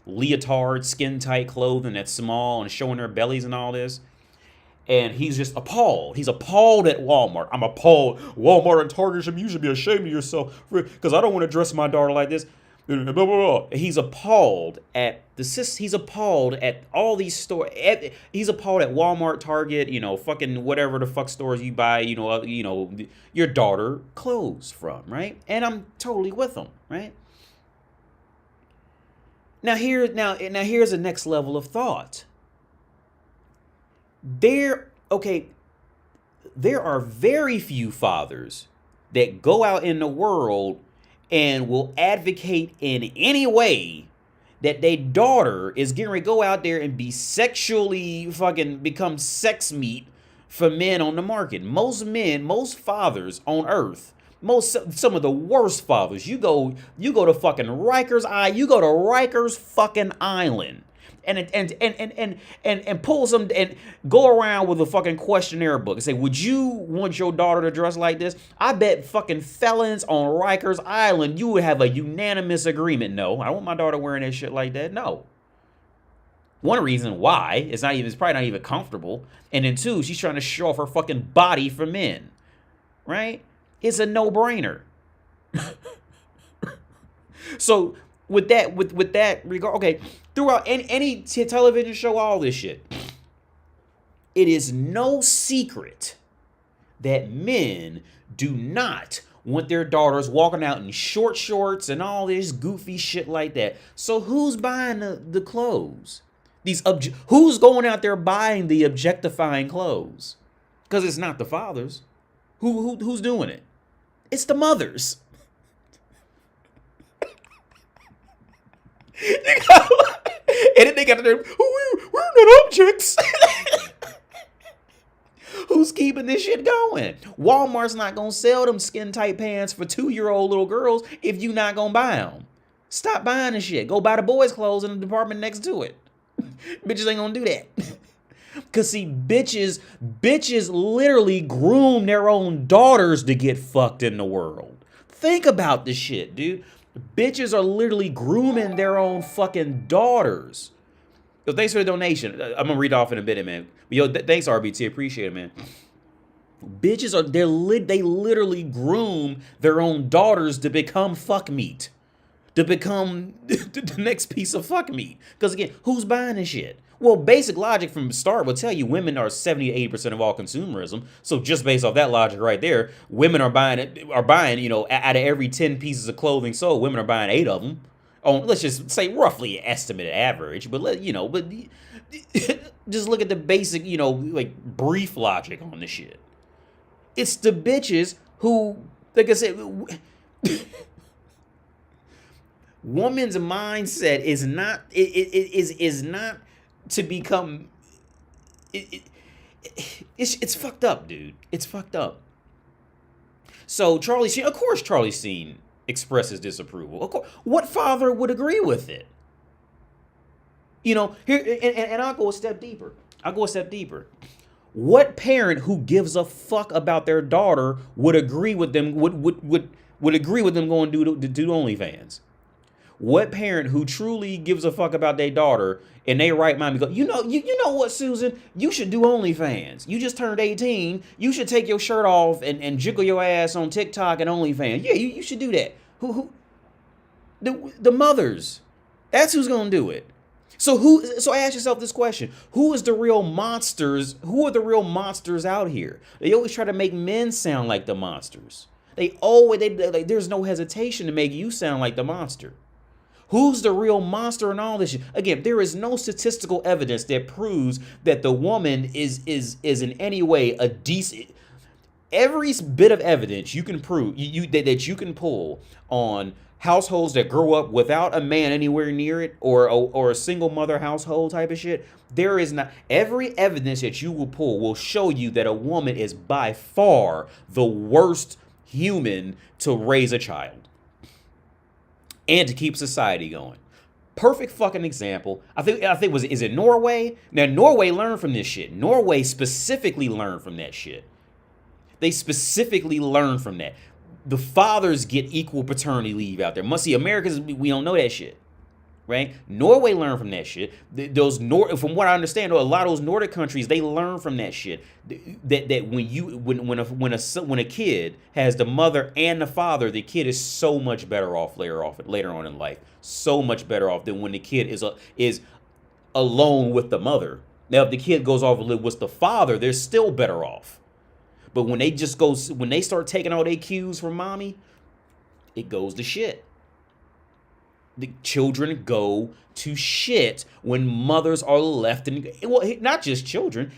leotard, skin tight clothing that's small and showing their bellies and all this. And he's just appalled. He's appalled at Walmart. I'm appalled. Walmart and Target, you should be ashamed of yourself because I don't want to dress my daughter like this. Blah, blah, blah. He's appalled at he's appalled at all these stores. He's appalled at Walmart, Target, fucking whatever the fuck stores you buy, your daughter clothes from, right? And I'm totally with him, right? Now here's the next level of thought. There are very few fathers that go out in the world and will advocate in any way that their daughter is getting ready to go out there and be sexually fucking become sex meat for men on the market. Most men, most fathers on earth, some of the worst fathers, you go to fucking Rikers fucking Island. And pull some and go around with a fucking questionnaire book and say, would you want your daughter to dress like this? I bet fucking felons on Rikers Island, you would have a unanimous agreement. No, I don't want my daughter wearing that shit like that. No. One reason why it's probably not even comfortable. And then two, she's trying to show off her fucking body for men. Right? It's a no-brainer. So with that regard, okay, throughout any television show, all this shit, it is no secret that men do not want their daughters walking out in short shorts and all this goofy shit like that. So who's buying the clothes? Who's going out there buying the objectifying clothes? Because it's not the fathers. Who's doing it? It's the mothers. And then they got their, we're not objects. Who's keeping this shit going? Walmart's not gonna sell them skin tight pants for 2-year-old little girls if you not gonna buy them. Stop buying the shit. Go buy the boys' clothes in the department next to it. Bitches ain't gonna do that. Cause see, bitches literally groom their own daughters to get fucked in the world. Think about this shit, dude. Bitches are literally grooming their own fucking daughters. Yo, thanks for the donation. I'm gonna read off in a minute, man. Yo, thanks RBT, appreciate it, man. Bitches are they literally groom their own daughters to become fuck meat, to become the next piece of fuck meat. Because again, who's buying this shit? Well, basic logic from the start will tell you women are 70 to 80% of all consumerism. So just based off that logic right there, women are buying, you know, out of every 10 pieces of clothing sold, women are buying 8 of them. On, let's just say roughly an estimated average, but just look at the basic, you know, like brief logic on this shit. It's the bitches who, like I said, woman's mindset is not is not to become. It's fucked up, dude. It's fucked up. So Charlie Sheen, of course, Charlie Sheen expresses disapproval. Of course, what father would agree with it? You know, here and I'll go a step deeper. What parent who gives a fuck about their daughter would agree with them? Would agree with them going to do OnlyFans? What parent who truly gives a fuck about their daughter and they right mind go, you know what, Susan, you should do OnlyFans. You just turned 18. You should take your shirt off and jiggle your ass on TikTok and OnlyFans. Yeah, you should do that. Who? The mothers. That's who's gonna do it. So ask yourself this question: who is the real monsters? Who are the real monsters out here? They always try to make men sound like the monsters. They like there's no hesitation to make you sound like the monster. Who's the real monster in all this shit? Again, there is no statistical evidence that proves that the woman is in any way a decent. Every bit of evidence you can prove that you can pull on households that grow up without a man anywhere near it, or a single mother household type of shit. There is not every evidence that you will pull will show you that a woman is by far the worst human to raise a child and to keep society going. Perfect fucking example. I think is it Norway? Now Norway learned from this shit. Norway specifically learned from that shit. They specifically learned from that. The fathers get equal paternity leave out there. Must see, Americans, we don't know that shit, right? Norway learned from that shit. From what I understand, a lot of those Nordic countries, they learn from that shit. That when a kid has the mother and the father, the kid is so much better off later on in life. So much better off than when the kid is alone with the mother. Now, if the kid goes off and live with the father, they're still better off. But when they start taking all their cues from mommy, it goes to shit. The children go to shit when mothers are left in, well, not just children.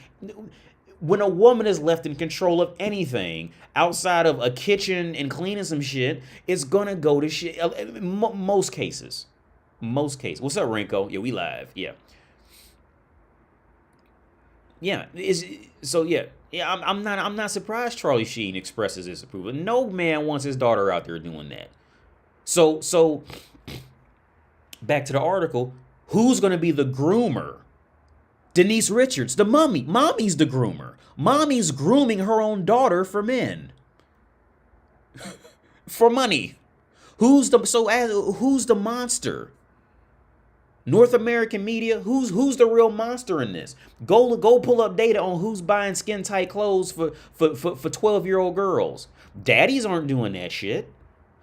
When a woman is left in control of anything outside of a kitchen and cleaning some shit, it's gonna go to shit. Most cases. What's up, Renko? Yeah, we live. Yeah. Yeah. I'm not surprised Charlie Sheen expresses his approval. No man wants his daughter out there doing that. So back to the article. Who's going to be the groomer? Denise Richards, the mommy. Mommy's the groomer. Mommy's grooming her own daughter for men. For money. Who's the monster? North American media, who's the real monster in this? Go pull up data on who's buying skin tight clothes for 12-year-old girls. Daddies aren't doing that shit.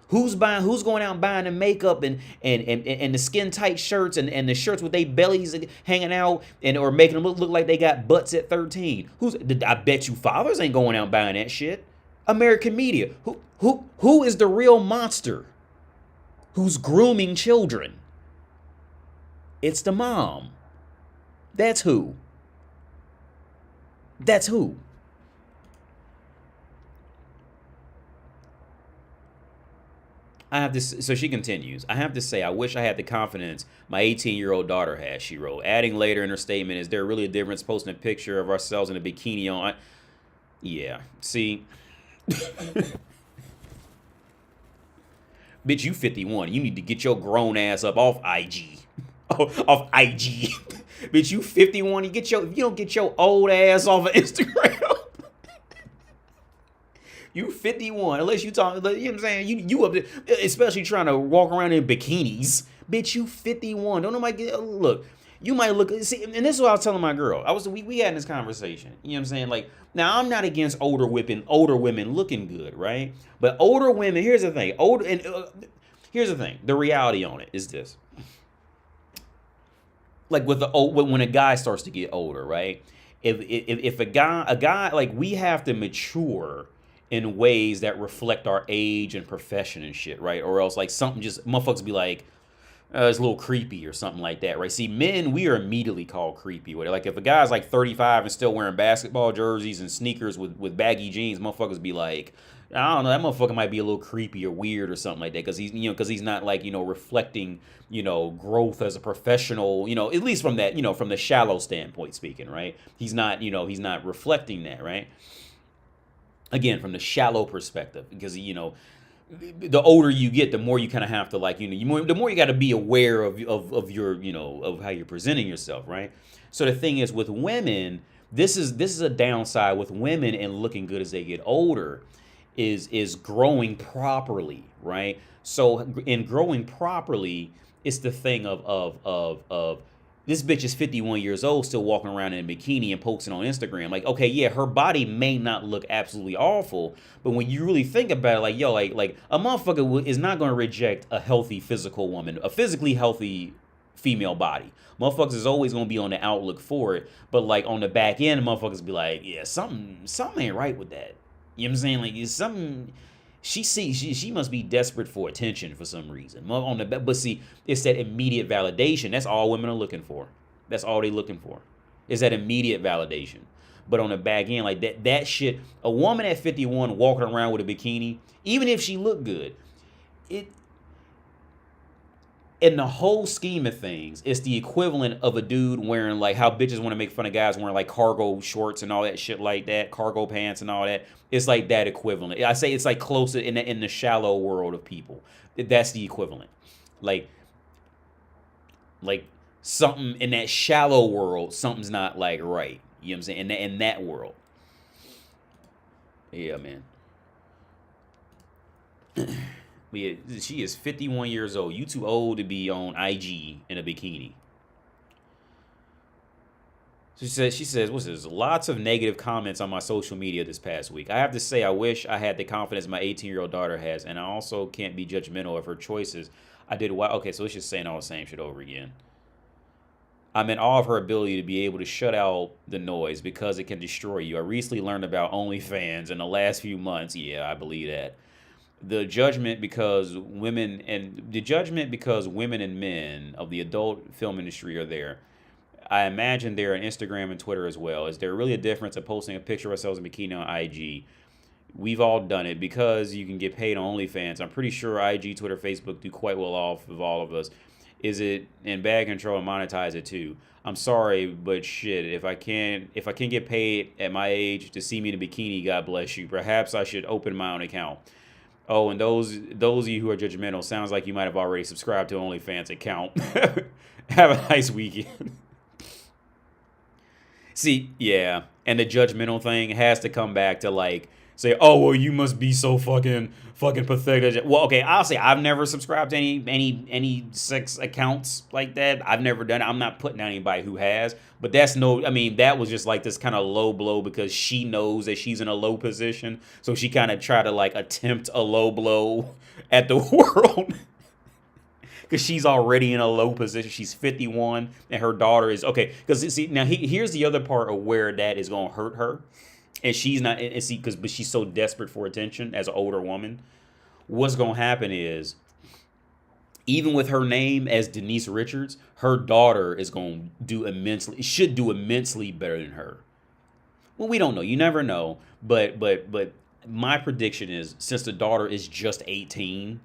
Who's going out and buying the makeup and the skin tight shirts and the shirts with their bellies hanging out or making them look like they got butts at 13? I bet you fathers ain't going out buying that shit. American media, who is the real monster? Who's grooming children? It's the mom. That's who. So she continues, I have to say, I wish I had the confidence my 18-year-old daughter has, she wrote. Adding later in her statement, is there really a difference posting a picture of ourselves in a bikini on? Yeah, see. Bitch, you 51. You need to get your grown ass up off IG. Off IG. Bitch, you 51. You don't get your old ass off of Instagram. You 51, unless you talk, you know what I'm saying? You up there, especially trying to walk around in bikinis. Bitch, you 51. Don't nobody get, look, you might look, see, and this is what I was telling my girl. We had this conversation. You know what I'm saying? Like, now I'm not against older women looking good, right? But older women, here's the thing. Here's the thing. The reality on it is this. Like when a guy starts to get older, right? If a guy, like, we have to mature in ways that reflect our age and profession and shit, right? Or else, like, something just, motherfuckers be like, it's a little creepy or something like that, right? See, men, we are immediately called creepy with it. Like, if a guy's like 35 and still wearing basketball jerseys and sneakers with baggy jeans, motherfuckers be like, I don't know, that motherfucker might be a little creepy or weird or something like that, because he's not, like, reflecting, growth as a professional, at least from that, from the shallow standpoint speaking, right? He's not reflecting that, right? Again, from the shallow perspective, because, the older you get, the more you kind of have to, like, the more you got to be aware of your, of how you're presenting yourself, right? So the thing is, with women, this is a downside with women and looking good as they get older, is growing properly, right? So in growing properly, it's the thing of this bitch is 51 years old, still walking around in a bikini and posting on Instagram. Like, okay, yeah, her body may not look absolutely awful, but when you really think about it, like, yo, like a motherfucker is not going to reject a healthy physical woman, a physically healthy female body. Motherfuckers is always going to be on the outlook for it, but, like, on the back end, motherfuckers be like, yeah, something ain't right with that. You know what I'm saying? Like, it's something. She must be desperate for attention for some reason. But see, it's that immediate validation. That's all women are looking for. That's all they looking for. Is that immediate validation. But on the back end, like that shit, a woman at 51 walking around with a bikini, even if she looked good, in the whole scheme of things, it's the equivalent of a dude wearing, like, how bitches want to make fun of guys wearing, like, cargo shorts and all that shit like that, cargo pants and all that. It's like that equivalent. I say it's like closer in the shallow world of people. That's the equivalent. Like something in that shallow world, something's not, like, right. You know what I'm saying? In that world. Yeah, man. Yeah, she is 51 years old. You too old to be on IG in a bikini. She says, what's this? Lots of negative comments on my social media this past week. I have to say, I wish I had the confidence my 18-year-old daughter has, and I also can't be judgmental of her choices. I did well. Okay, so it's just saying all the same shit over again. I'm in awe of her ability to be able to shut out the noise because it can destroy you. I recently learned about OnlyFans in the last few months. Yeah, I believe that. The judgment because women and men of the adult film industry are there. I imagine they're on Instagram and Twitter as well. Is there really a difference of posting a picture of ourselves in bikini on IG? We've all done it because you can get paid on OnlyFans. I'm pretty sure IG, Twitter, Facebook do quite well off of all of us. Is it in bad control and monetize it too? I'm sorry, but shit, if I can get paid at my age to see me in a bikini, God bless you. Perhaps I should open my own account. Oh, and those of you who are judgmental, sounds like you might have already subscribed to OnlyFans account. Have a nice weekend. See, yeah, and the judgmental thing has to come back to, like, say, oh, well, you must be so fucking pathetic. Well, okay, I'll say I've never subscribed to any sex accounts like that. I've never done it. I'm not putting down anybody who has, but that was just like this kind of low blow because she knows that she's in a low position, so she kind of tried to, like, attempt a low blow at the world. Because she's already in a low position. She's 51, and her daughter is, okay, because, see, now here's the other part of where that is going to hurt her. And she's not, and see, but she's so desperate for attention as an older woman. What's going to happen is, even with her name as Denise Richards, her daughter is going to should do immensely better than her. Well, we don't know. You never know. But my prediction is, since the daughter is just 18,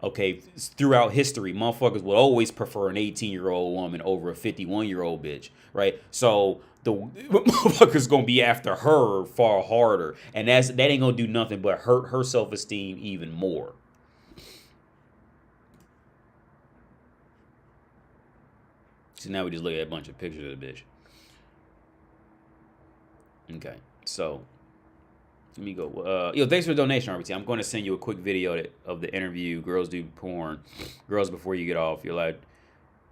Okay, throughout history, motherfuckers would always prefer an 18-year-old woman over a 51-year-old bitch, right? So the motherfuckers gonna be after her far harder, and that ain't gonna do nothing but hurt her self-esteem even more. So now we just look at a bunch of pictures of the bitch. Okay, so let me go. Yo, thanks for the donation, RBT. I'm going to send you a quick video of the interview. Girls do porn. Girls before you get off your live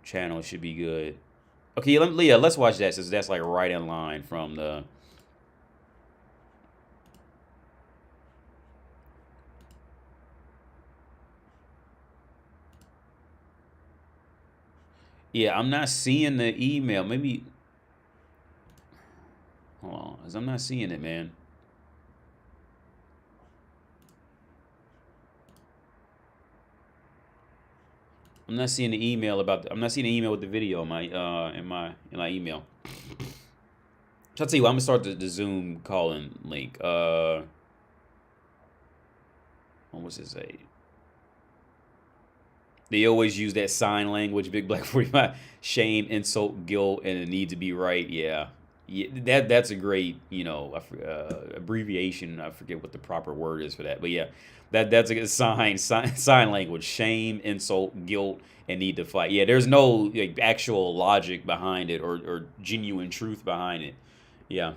channel should be good. Okay, let's watch that since that's like right in line from the. Yeah, I'm not seeing the email. Maybe. Hold on, cause I'm not seeing it, man. I'm not seeing the email I'm not seeing the email with the video in my email. So I'll tell you what, I'm gonna start the Zoom calling link. What was it say? They always use that sign language, big black 45. Shame, insult, guilt, and a need to be right. Yeah. Yeah, that's a great, abbreviation. I forget what the proper word is for that, but yeah, that's a good sign language. Shame, insult, guilt, and need to fight. Yeah, there's no like actual logic behind it or genuine truth behind it. Yeah,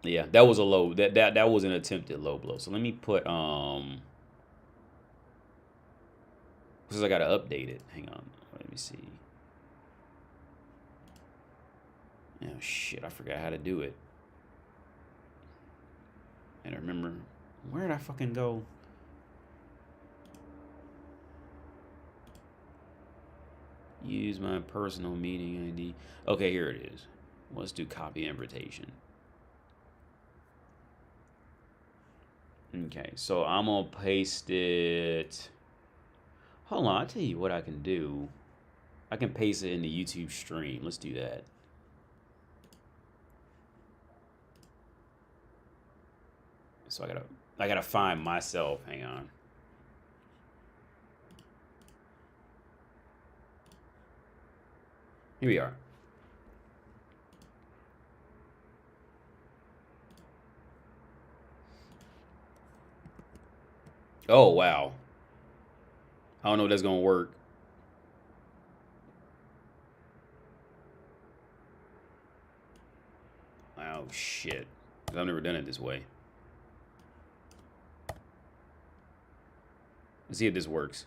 yeah, that was a low. That was an attempted low blow. So let me put because I gotta update it. Hang on, let me see. Oh shit, I forgot how to do it. And I remember, where did I fucking go? Use my personal meeting ID. Okay, here it is. Let's do copy invitation. Okay, so I'm gonna paste it. Hold on, I'll tell you what I can do. I can paste it in the YouTube stream. Let's do that. So I gotta find myself. Hang on. Here we are. Oh wow. I don't know if that's gonna work. Oh shit. I've never done it this way. Let's see if this works.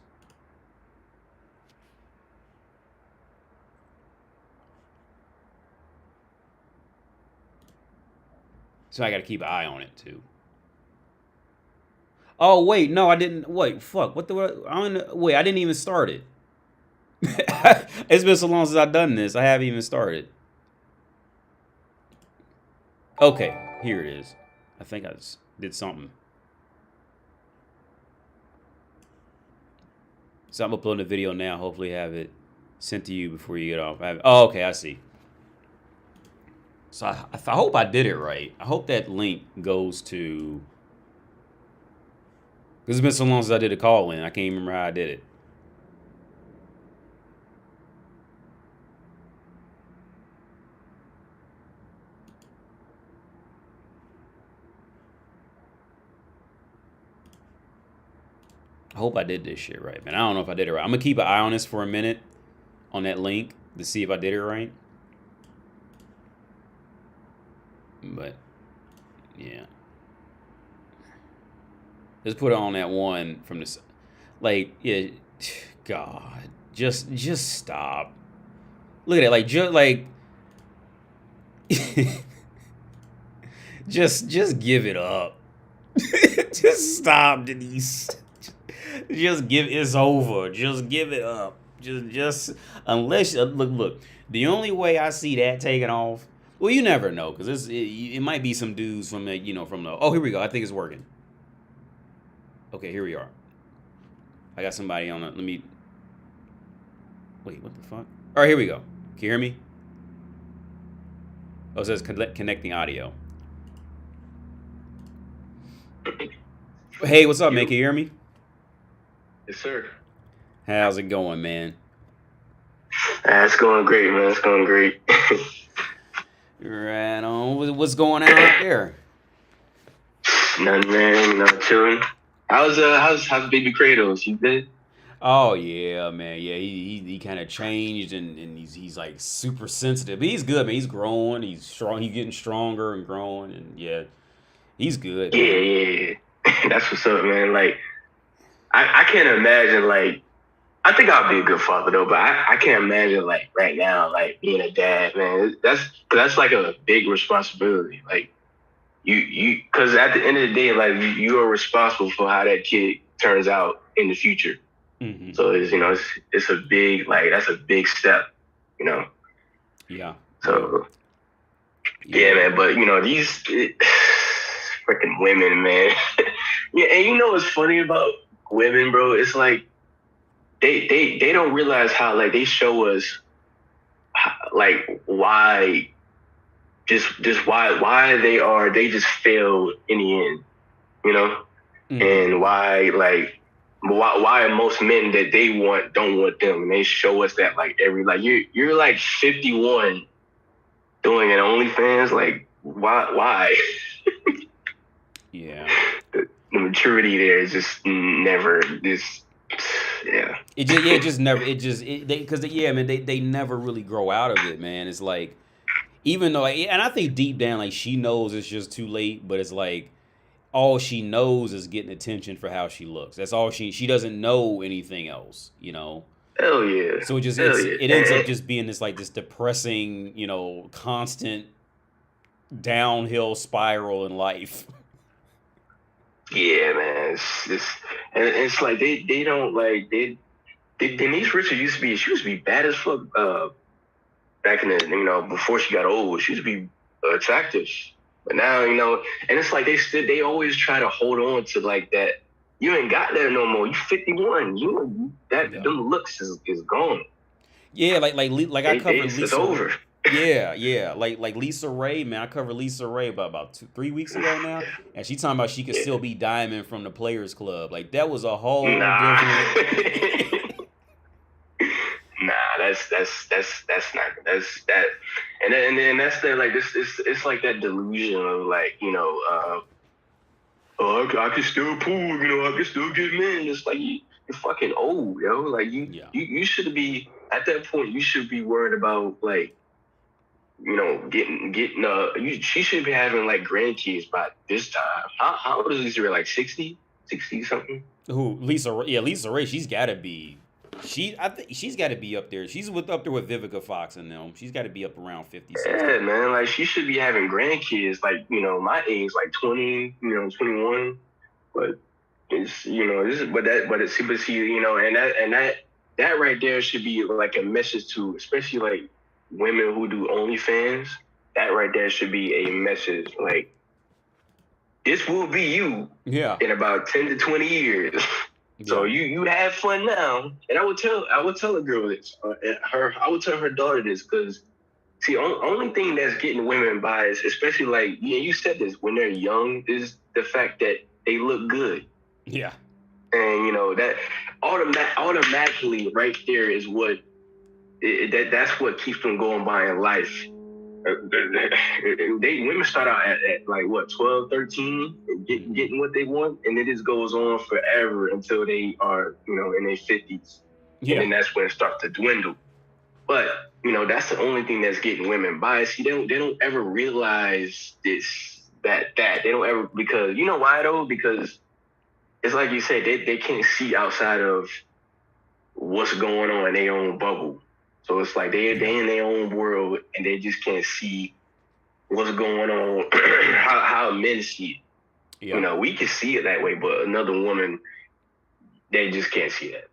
So I gotta keep an eye on it too. Oh wait, no, I didn't. Wait, fuck. What the? Wait, I didn't even start it. It's been so long since I've done this. I haven't even started. Okay, here it is. I think I just did something. So I'm uploading the video now. Hopefully have it sent to you before you get off. Oh, okay, I see. So I hope I did it right. I hope that link goes to... Because it's been so long since I did a call in. I can't even remember how I did it. I hope I did this shit right, man. I don't know if I did it right. I'm going to keep an eye on this for a minute on that link to see if I did it right. But, yeah. Let's put it on that one from this. Like, yeah, God. Just stop. Look at it. Like, just give it up. Just stop, Denise. Just it's over. Just give it up. Just unless look. The only way I see that taking off, well, you never know, because it might be some dudes from the from the. Oh, here we go. I think it's working. Okay, here we are. I got somebody on it. Let me. Wait, what the fuck? All right, here we go. Can you hear me? Oh, it says connecting audio. Hey, what's up, man? Can you hear me? Yes, sir. How's it going, man? It's going great, man. It's going great. Right on. What's going on out there? Nothing, man. Chilling. How's baby Kratos? You good? Oh yeah, man. Yeah, he kind of changed and he's like super sensitive. But he's good, man. He's growing. He's strong. He's getting stronger and growing. And yeah, he's good, Yeah, man. yeah, yeah. That's what's up, man. Like, I can't imagine, like, I think I'll be a good father though, but I can't imagine like right now, like being a dad, man. That's like a big responsibility. Like because at the end of the day, like you are responsible for how that kid turns out in the future. Hmm. So it's a big, like, that's a big step, you know. Yeah, yeah, So yeah, yeah. man. But these freaking women, man. Yeah, and what's funny about women, bro? It's like they don't realize how, like, they show us like why just why they just failed in the end, you know, Hmm. and why, like, why most men that they want don't want them, and they show us that, like, like you're like 51 doing an OnlyFans, like, why Yeah. the maturity there is just never this. Yeah. It just never they because yeah, man, they never really grow out of it, man. It's like even though and I think deep down like she knows it's just too late, but it's like all she knows is getting attention for how she looks. That's all she doesn't know anything else, you know. Hell yeah. So Hell yeah. it ends up just being this like this depressing, constant downhill spiral in life. Yeah, man. And it's like they don't, like, Denise Richards she used to be bad as fuck back in the, before she got old. She used to be attractive, but now, and it's like they always try to hold on to, like, that. You ain't got that no more. You 51. Yeah. Them looks is gone. Yeah, like I covered It's Lisa. over. Yeah, yeah, like Lisa Ray, man. I covered Lisa Ray about 2, 3 weeks ago now, and she talking about she could still Yeah. be Diamond from the Players Club. Like that was a whole Nah. different. Nah, that's not, that's that. And then that's the, like, this, it's like that delusion of, like, oh, I can still pull, I can still get men. It's like you're fucking old, yo. Like Yeah, you should be at that point. You should be worried about, like, getting she should be having, like, grandkids by this time. How old is Lisa Ray? Like 60 something. who Lisa? Yeah, Lisa Ray. She's got to be. I think she's got to be up there. She's up there with Vivica Fox and them. She's got to be up around 50, 60. Yeah, man. Like, she should be having grandkids, like, my age, like 20, 21. But it's, this is, but it's, but see, and that right there should be like a message to, especially, like, women who do OnlyFans. That right there should be a message, like, this will be you Yeah, in about 10 to 20 years. So yeah, you have fun now. And I would tell a girl this, I would tell her daughter this, because see, only thing that's getting women by is, especially, like, yeah, you said this, when they're young, is the fact that they look good. yeah, And that automatically right there is what that's what keeps them going by in life. Women start out at like what, 12, 13, hmm, getting what they want, and it just goes on forever until they are, in their 50s, and yeah, then that's when it starts to dwindle. But that's the only thing that's getting women by. See, they don't ever realize that they don't ever, because you know why though? Because it's like you said, they can't see outside of what's going on in their own bubble. So it's like they yeah, in their own world, and they just can't see what's going on, how men see it. yeah. We can see it that way, but another woman, they just can't see that.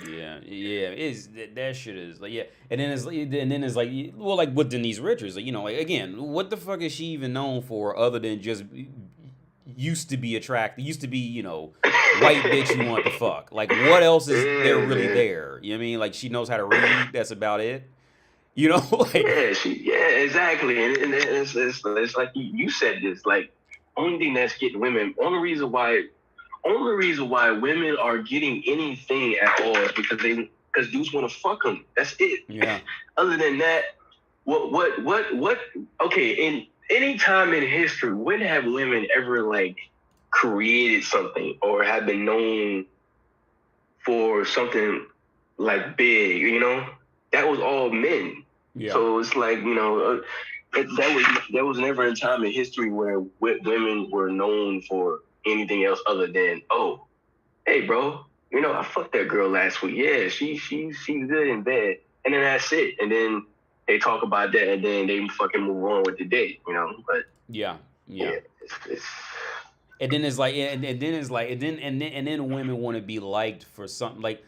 Yeah, yeah, that shit is like yeah, and then it's like well, like with Denise Richards, like, like again, what the fuck is she even known for other than just used to be attractive, used to be white bitch you want to fuck. Like what else is there Yeah, really man. there? You know what I mean? Like she knows how to read. That's about it. Like Yeah, exactly. And it's like you said this, like, only thing that's getting women, only reason why only reason why women are getting anything at all is because dudes want to fuck them. That's it. Yeah. Other than that, what? Okay, in any time in history, when have women ever like created something or have been known for something like big? You know, that was all men. Yeah. So it's like, you know, there was never a time in history where women were known for anything else other than, oh, hey, bro, you know, I fucked that girl last week. Yeah, she's good in bed, and then that's it. And then they talk about that, and then they fucking move on with the day, you know. But yeah. it's And then it's like, and then it's like, and then women want to be liked for something. Like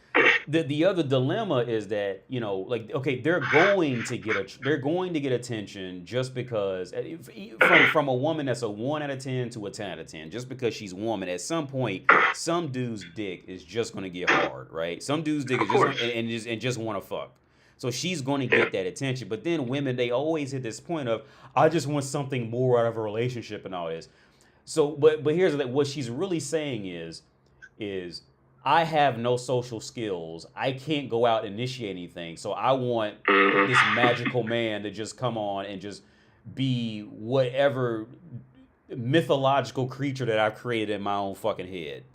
the other dilemma is that, you know, like, okay, they're going to get attention just because from a woman that's a 1 out of 10 to a 10 out of 10, just because she's a woman. At some point, some dude's dick is just gonna get hard, right? Some dude's dick is just want to fuck. So she's going to get that attention. But then women, they always hit this point of, I just want something more out of a relationship and all this. So, but here's what she's really saying is I have no social skills. I can't go out and initiate anything. So I want this magical man to just come on and just be whatever mythological creature that I've created in my own fucking head.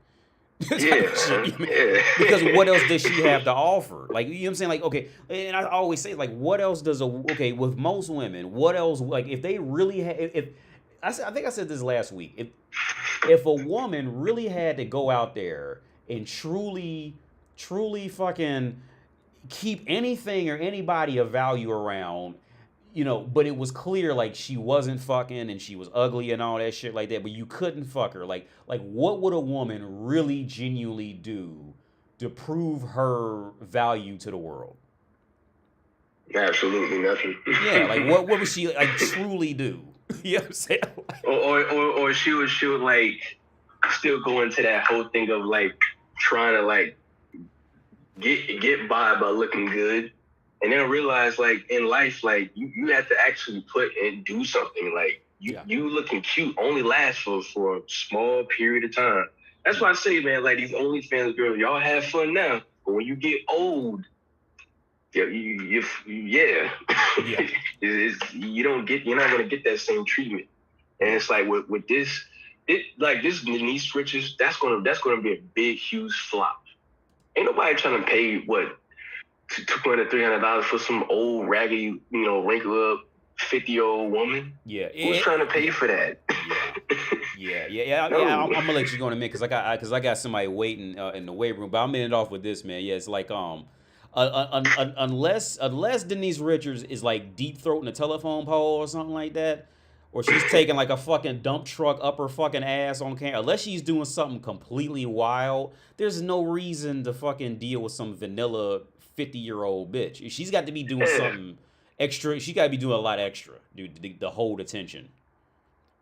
Because what else does she have to offer? Like, you know what I'm saying? Like, okay, and I always say, like, what else does with most women, what else, like, if they really have, I think I said this last week. If a woman really had to go out there and truly fucking keep anything or anybody of value around, you know, but it was clear like she wasn't fucking and she was ugly and all that shit like that, but you couldn't fuck her. Like what would a woman really genuinely do to prove her value to the world? Absolutely nothing. Yeah, like what would she like truly do? You know what I'm saying? Or she would like still go into that whole thing of like trying to like get by looking good, and then realize like in life, like you have to actually put and do something. Like you looking cute only lasts for a small period of time. That's why I say, man, like these OnlyFans girls, y'all have fun now, but when you get old, you're not gonna get that same treatment. And it's like with this niche riches, that's gonna be a big, huge flop. Ain't nobody trying to pay what $200, $300 for some old raggedy, you know, wrinkled up 50-year-old woman. Yeah, who's trying to pay for that? Yeah. I'm gonna let you go in a minute because I got somebody waiting in the weight room. But I'm ending it off with this, man. Yeah, it's like unless Denise Richards is like deep throating a telephone pole or something like that, or she's taking like a fucking dump truck up her fucking ass on camera, unless she's doing something completely wild, there's no reason to fucking deal with some vanilla 50-year-old bitch. She's got to be doing something extra. She got to be doing a lot extra, dude, to hold attention.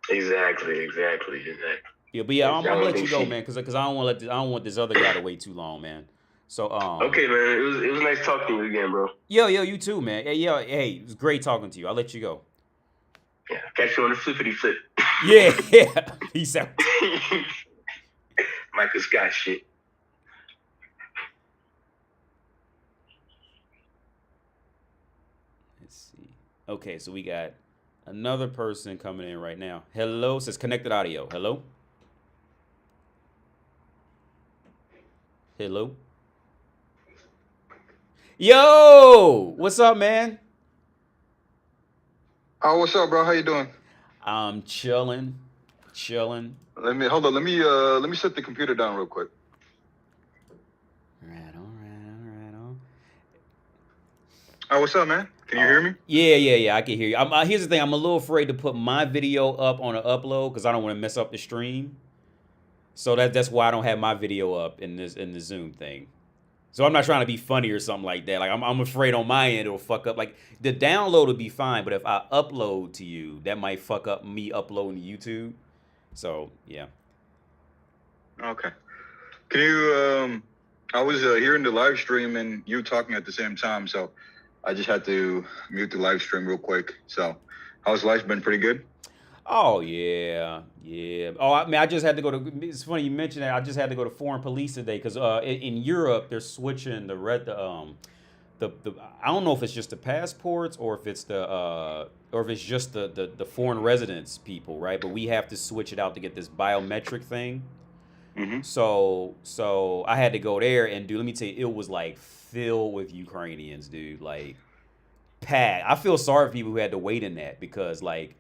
Exactly. Yeah, but yeah, I'm gonna let you go, man, because I don't want this other guy to wait too long, man. So okay, man, it was nice talking to you again, bro. Yo, you too, man. Hey, it was great talking to you. I'll let you go. Yeah, catch you on the flippity flip. Yeah. Peace out. Michael Scott shit. Let's see. Okay, so we got another person coming in right now. Hello, says connected audio. Hello. Yo, what's up, man? Oh, what's up, bro? How you doing? I'm chilling. Let me set the computer down real quick. Right on. Oh, what's up, man? Can you hear me? Yeah, I can hear you. Here's the thing. I'm a little afraid to put my video up on an upload because I don't want to mess up the stream. So that's why I don't have my video up in the Zoom thing. So I'm not trying to be funny or something like that. Like I'm afraid on my end it'll fuck up. Like the download will be fine, but if I upload to you, that might fuck up me uploading to YouTube. So yeah. Okay. Can you? I was hearing the live stream and you talking at the same time, so I just had to mute the live stream real quick. So, how's life been? Pretty good. Oh yeah, yeah. Oh, I mean, I just had to go to. It's funny you mentioned that. I just had to go to foreign police today because in Europe they're switching the I don't know if it's just the passports or if it's the or if it's just the foreign residence people, right? But we have to switch it out to get this biometric thing. Hmm. So I had to go there and dude, let me tell you, it was like filled with Ukrainians, dude. Like packed. I feel sorry for people who had to wait in that because like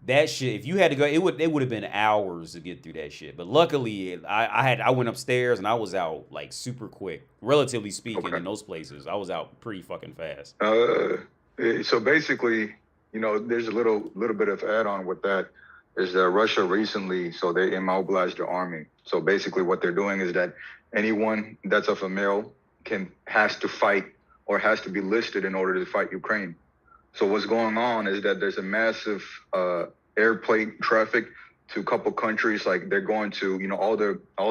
that shit. If you had to go, it would have been hours to get through that shit. But luckily, I went upstairs and I was out like super quick, relatively speaking. Okay. In those places, I was out pretty fucking fast. So basically, there's a little bit of add on with that. Is that Russia recently, so they immobilized their army. So basically, what they're doing is that anyone that's of a male has to fight or has to be listed in order to fight Ukraine. So what's going on is that there's a massive airplane traffic to a couple countries. Like they're going to, all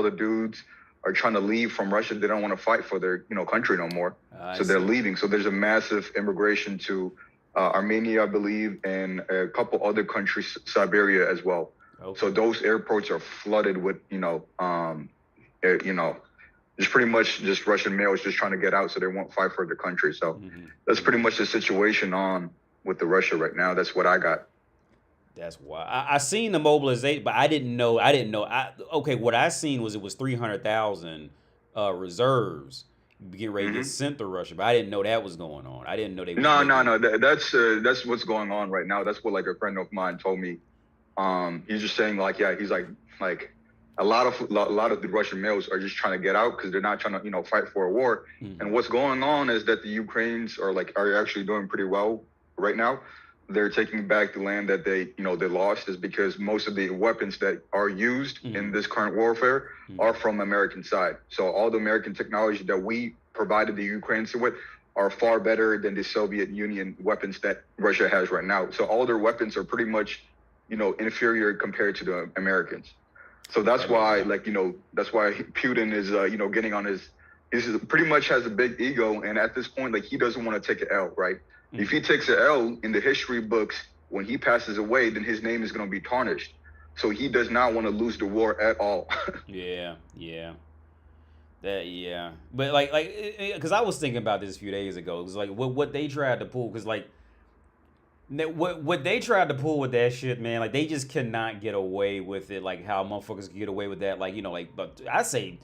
the dudes are trying to leave from Russia. They don't want to fight for their, country no more. I So they're see. leaving. So there's a massive immigration to Armenia, I believe, and a couple other countries, Siberia as well. Okay. So those airports are flooded with, just pretty much just Russian males just trying to get out so they won't fight for the country. So that's pretty much the situation on with the Russia right now. That's what I got. That's why I seen the mobilization, but I didn't know. Okay, what I seen was it was 300,000 reserves getting ready to get Hmm. sent to Russia, but I didn't know that was going on. I didn't know they was No, no, making. no. That's what's going on right now. That's what like a friend of mine told me. He's just saying like, yeah, he's like a lot of the Russian males are just trying to get out because they're not trying to fight for a war. And what's going on is that the Ukrainians are actually doing pretty well right now. They're taking back the land that they lost, is because most of the weapons that are used in this current warfare are from American side. So all the American technology that we provided the Ukrainians with are far better than the Soviet Union weapons that Russia has right now. So all their weapons are pretty much inferior compared to the Americans. So that's why, that's why Putin is, getting on he's pretty much has a big ego. And at this point, like, he doesn't want to take an L, right? If he takes an L in the history books, when he passes away, then his name is going to be tarnished. So he does not want to lose the war at all. Yeah, yeah. Yeah. But because I was thinking about this a few days ago. It was like what they tried to pull, because like what they tried to pull with that shit, man. Like they just cannot get away with it. Like how motherfuckers can get away with that. Like but I say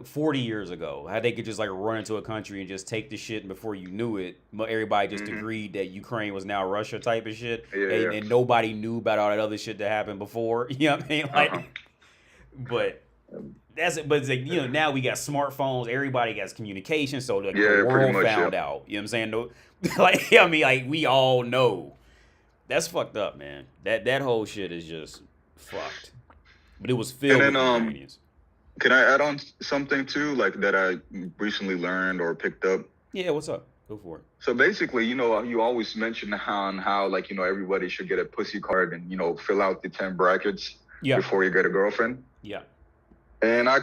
40 years ago, how they could just like run into a country and just take the shit, and before you knew it, everybody just agreed that Ukraine was now Russia type of shit, Yeah. and nobody knew about all that other shit that happened before. You know what I mean? Like, but that's it. But it's like, now we got smartphones, everybody got communication, so like the Yeah, pretty world much. found Yeah. out. You know what I'm saying? No, like I mean, like we all know. That's fucked up, man. That whole shit is just fucked. But it was filled And with then, Ukrainians. can I add on something too, like that I recently learned or picked up? Yeah, what's up? Go for it. So basically, you always mention how like, everybody should get a pussy card and, fill out the 10 brackets Yeah. before you get a girlfriend. Yeah. And I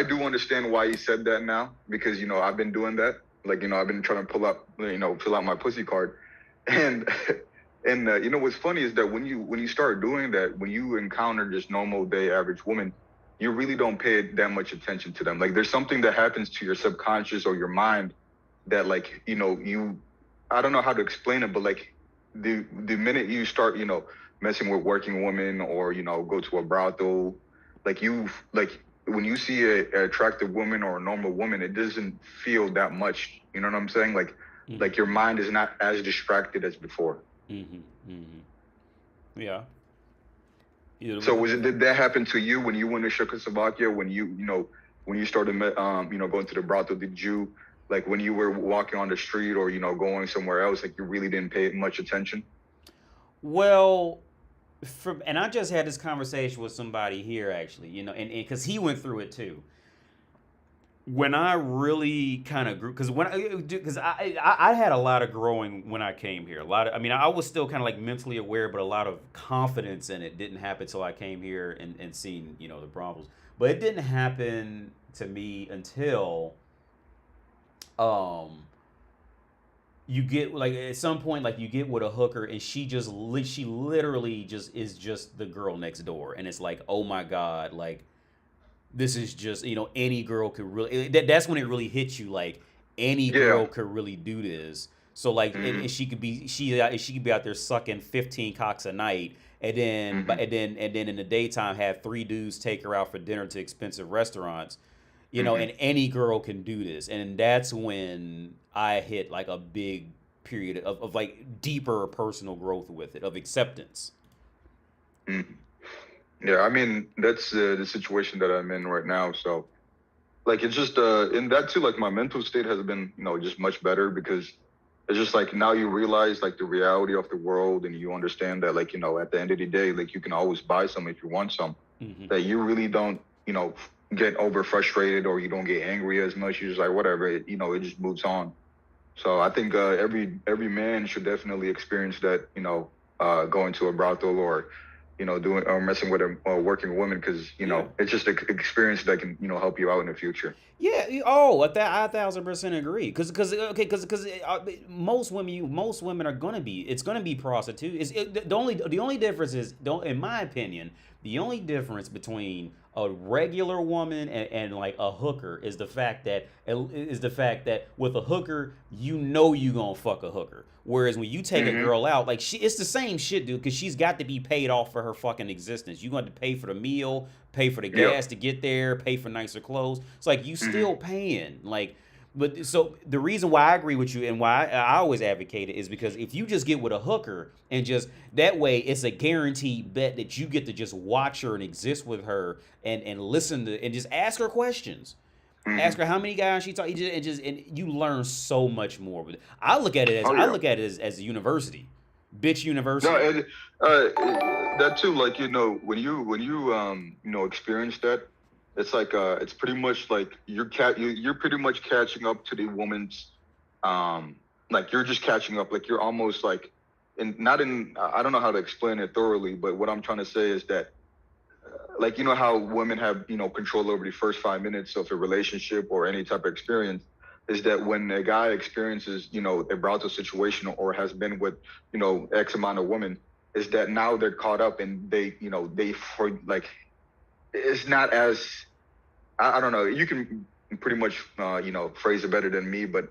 do understand why you said that now, because, I've been doing that. Like, I've been trying to fill out my pussy card. And, what's funny is that when you start doing that, when you encounter just normal day average women, you really don't pay that much attention to them. Like there's something that happens to your subconscious or your mind that like, I don't know how to explain it, but like the minute you start, messing with working women or, go to a brothel, like when you see a attractive woman or a normal woman, it doesn't feel that much. You know what I'm saying? Like your mind is not as distracted as before. Yeah. So did that happen to you when you went to Czechoslovakia, when when you started going to the brothel? Did you, like, when you were walking on the street or going somewhere else, like you really didn't pay much attention? Well, and I just had this conversation with somebody here actually, and because he went through it too. When I really kind of grew, because I had a lot of growing when I came here. I mean, I was still kind of like mentally aware, but a lot of confidence in it didn't happen until I came here and seen, the problems. But it didn't happen to me until you get like at some point like you get with a hooker and she literally just is just the girl next door, and it's like, oh my god, like this is just, any girl could really, that's when it really hits you, like any Yeah. girl could really do this. So like, and Hmm. she could be out there sucking 15 cocks a night, and then Hmm. in the daytime have three dudes take her out for dinner to expensive restaurants. Hmm. And any girl can do this, and that's when I hit like a big period of like deeper personal growth with it, of acceptance. Hmm. Yeah, I mean that's the situation that I'm in right now. So like it's just in that too, like my mental state has been, just much better because it's just like now you realize like the reality of the world, and you understand that, like, at the end of the day, like you can always buy some if you want some, Hmm. that you really don't, get over frustrated, or you don't get angry as much. You're just like whatever, it just moves on. So I think every man should definitely experience that, going to a brothel, or doing or messing with a working woman, because Yeah. it's just an experience that can help you out in the future. Yeah. Oh, I 1,000% agree. Because most women are gonna be. It's gonna be prostitute. The only difference is, don't in my opinion, the only difference between a regular woman and like a hooker is the fact that with a hooker, you gonna fuck a hooker. Whereas when you take a Hmm. girl out, like it's the same shit, dude. Because she's got to be paid off for her fucking existence. You got to pay for the meal, pay for the Yep. gas to get there, pay for nicer clothes. It's like you Hmm. still paying. Like, but so the reason why I agree with you and why I always advocate it is because if you just get with a hooker and just that way, it's a guaranteed bet that you get to just watch her and exist with her and listen to and just ask her questions. Ask Hmm. her how many guys she talked, and you learn so much more. But I look at it as Oh yeah. a university, bitch No, university. and that too, like when you experience that, it's like it's pretty much like you're pretty much catching up to the woman's, um like you're just catching up, like you're almost like in not in I don't know how to explain it thoroughly, but what I'm trying to say is that, like, how women have control over the first 5 minutes of a relationship or any type of experience, is that when a guy experiences a brothel situation, or has been with x amount of women, is that now they're caught up, and they for like it's not as I don't know, you can pretty much phrase it better than me, but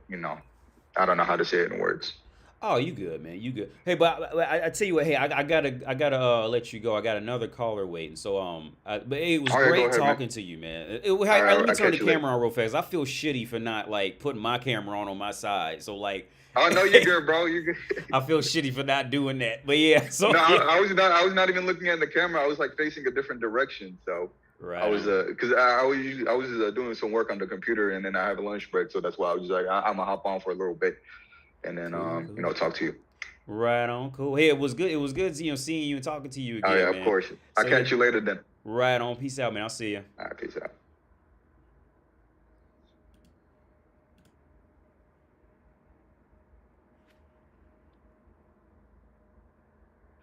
I don't know how to say it in words. Oh, you good, man. You good. Hey, but I tell you what. Hey, I gotta let you go. I got another caller waiting. So but hey, it was All right, go great ahead, man. talking to you, man. All Let right, me I'll turn the catch you later. camera on real fast. I feel shitty for not like putting my camera on my side. So like, Oh no, you're good, bro. You good. I feel shitty for not doing that. But yeah, No, so yeah. I was not even looking at the camera. I was like facing a different direction. So I Right was on. because I was doing some work on the computer, and then I have a lunch break, so that's why I was just like I'm gonna hop on for a little bit, and then Cool, cool. talk to you. Right on. Cool. Hey, it was good. It was good, seeing you and talking to you Oh yeah, again, of man. course. I'll So yeah, catch you later then. right on. Peace out, man. I'll see you. All right, peace out.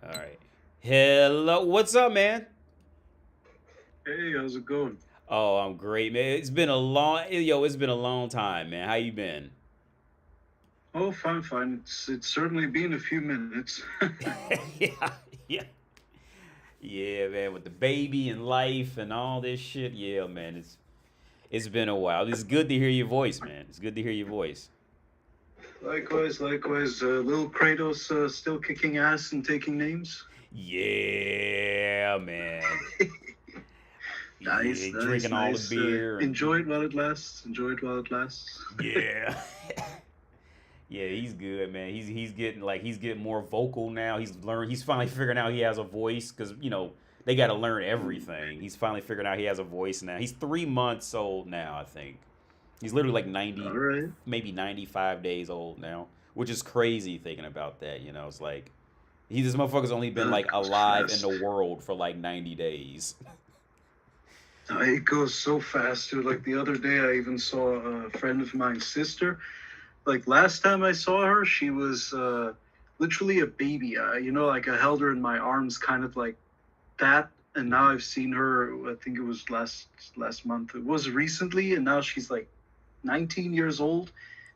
All right. Hello. What's up, man? Hey, how's it going? Oh, I'm great, man. It's been a long time, man. How you been? Oh, fine, fine. It's certainly been a few minutes. Yeah, yeah, yeah, man. With the baby and life and all this shit, yeah, man. It's been a while. It's good to hear your voice, man. It's good to hear your voice. Likewise, likewise. Little Kratos still kicking ass and taking names. Yeah, man. Nice, Yeah, nice, drinking all the nice. beer and Enjoy it while it lasts. Enjoy it while it lasts. yeah. Yeah, he's good, man. He's getting more vocal now. He's finally figuring out he has a voice because they got to learn everything. He's finally figured out he has a voice now. He's 3 months old now, I think. He's literally like All 90, right. maybe 95 days old now, which is crazy thinking about that. It's like this motherfucker's only been That like goes alive in the fast. world for like 90 days. It goes so fast, dude. Like the other day, I even saw a friend of mine's sister. Like last time I saw her, she was literally a baby. Like I held her in my arms, kind of like that. And now I've seen her. I think it was last month. It was recently, and now she's like 19 years old.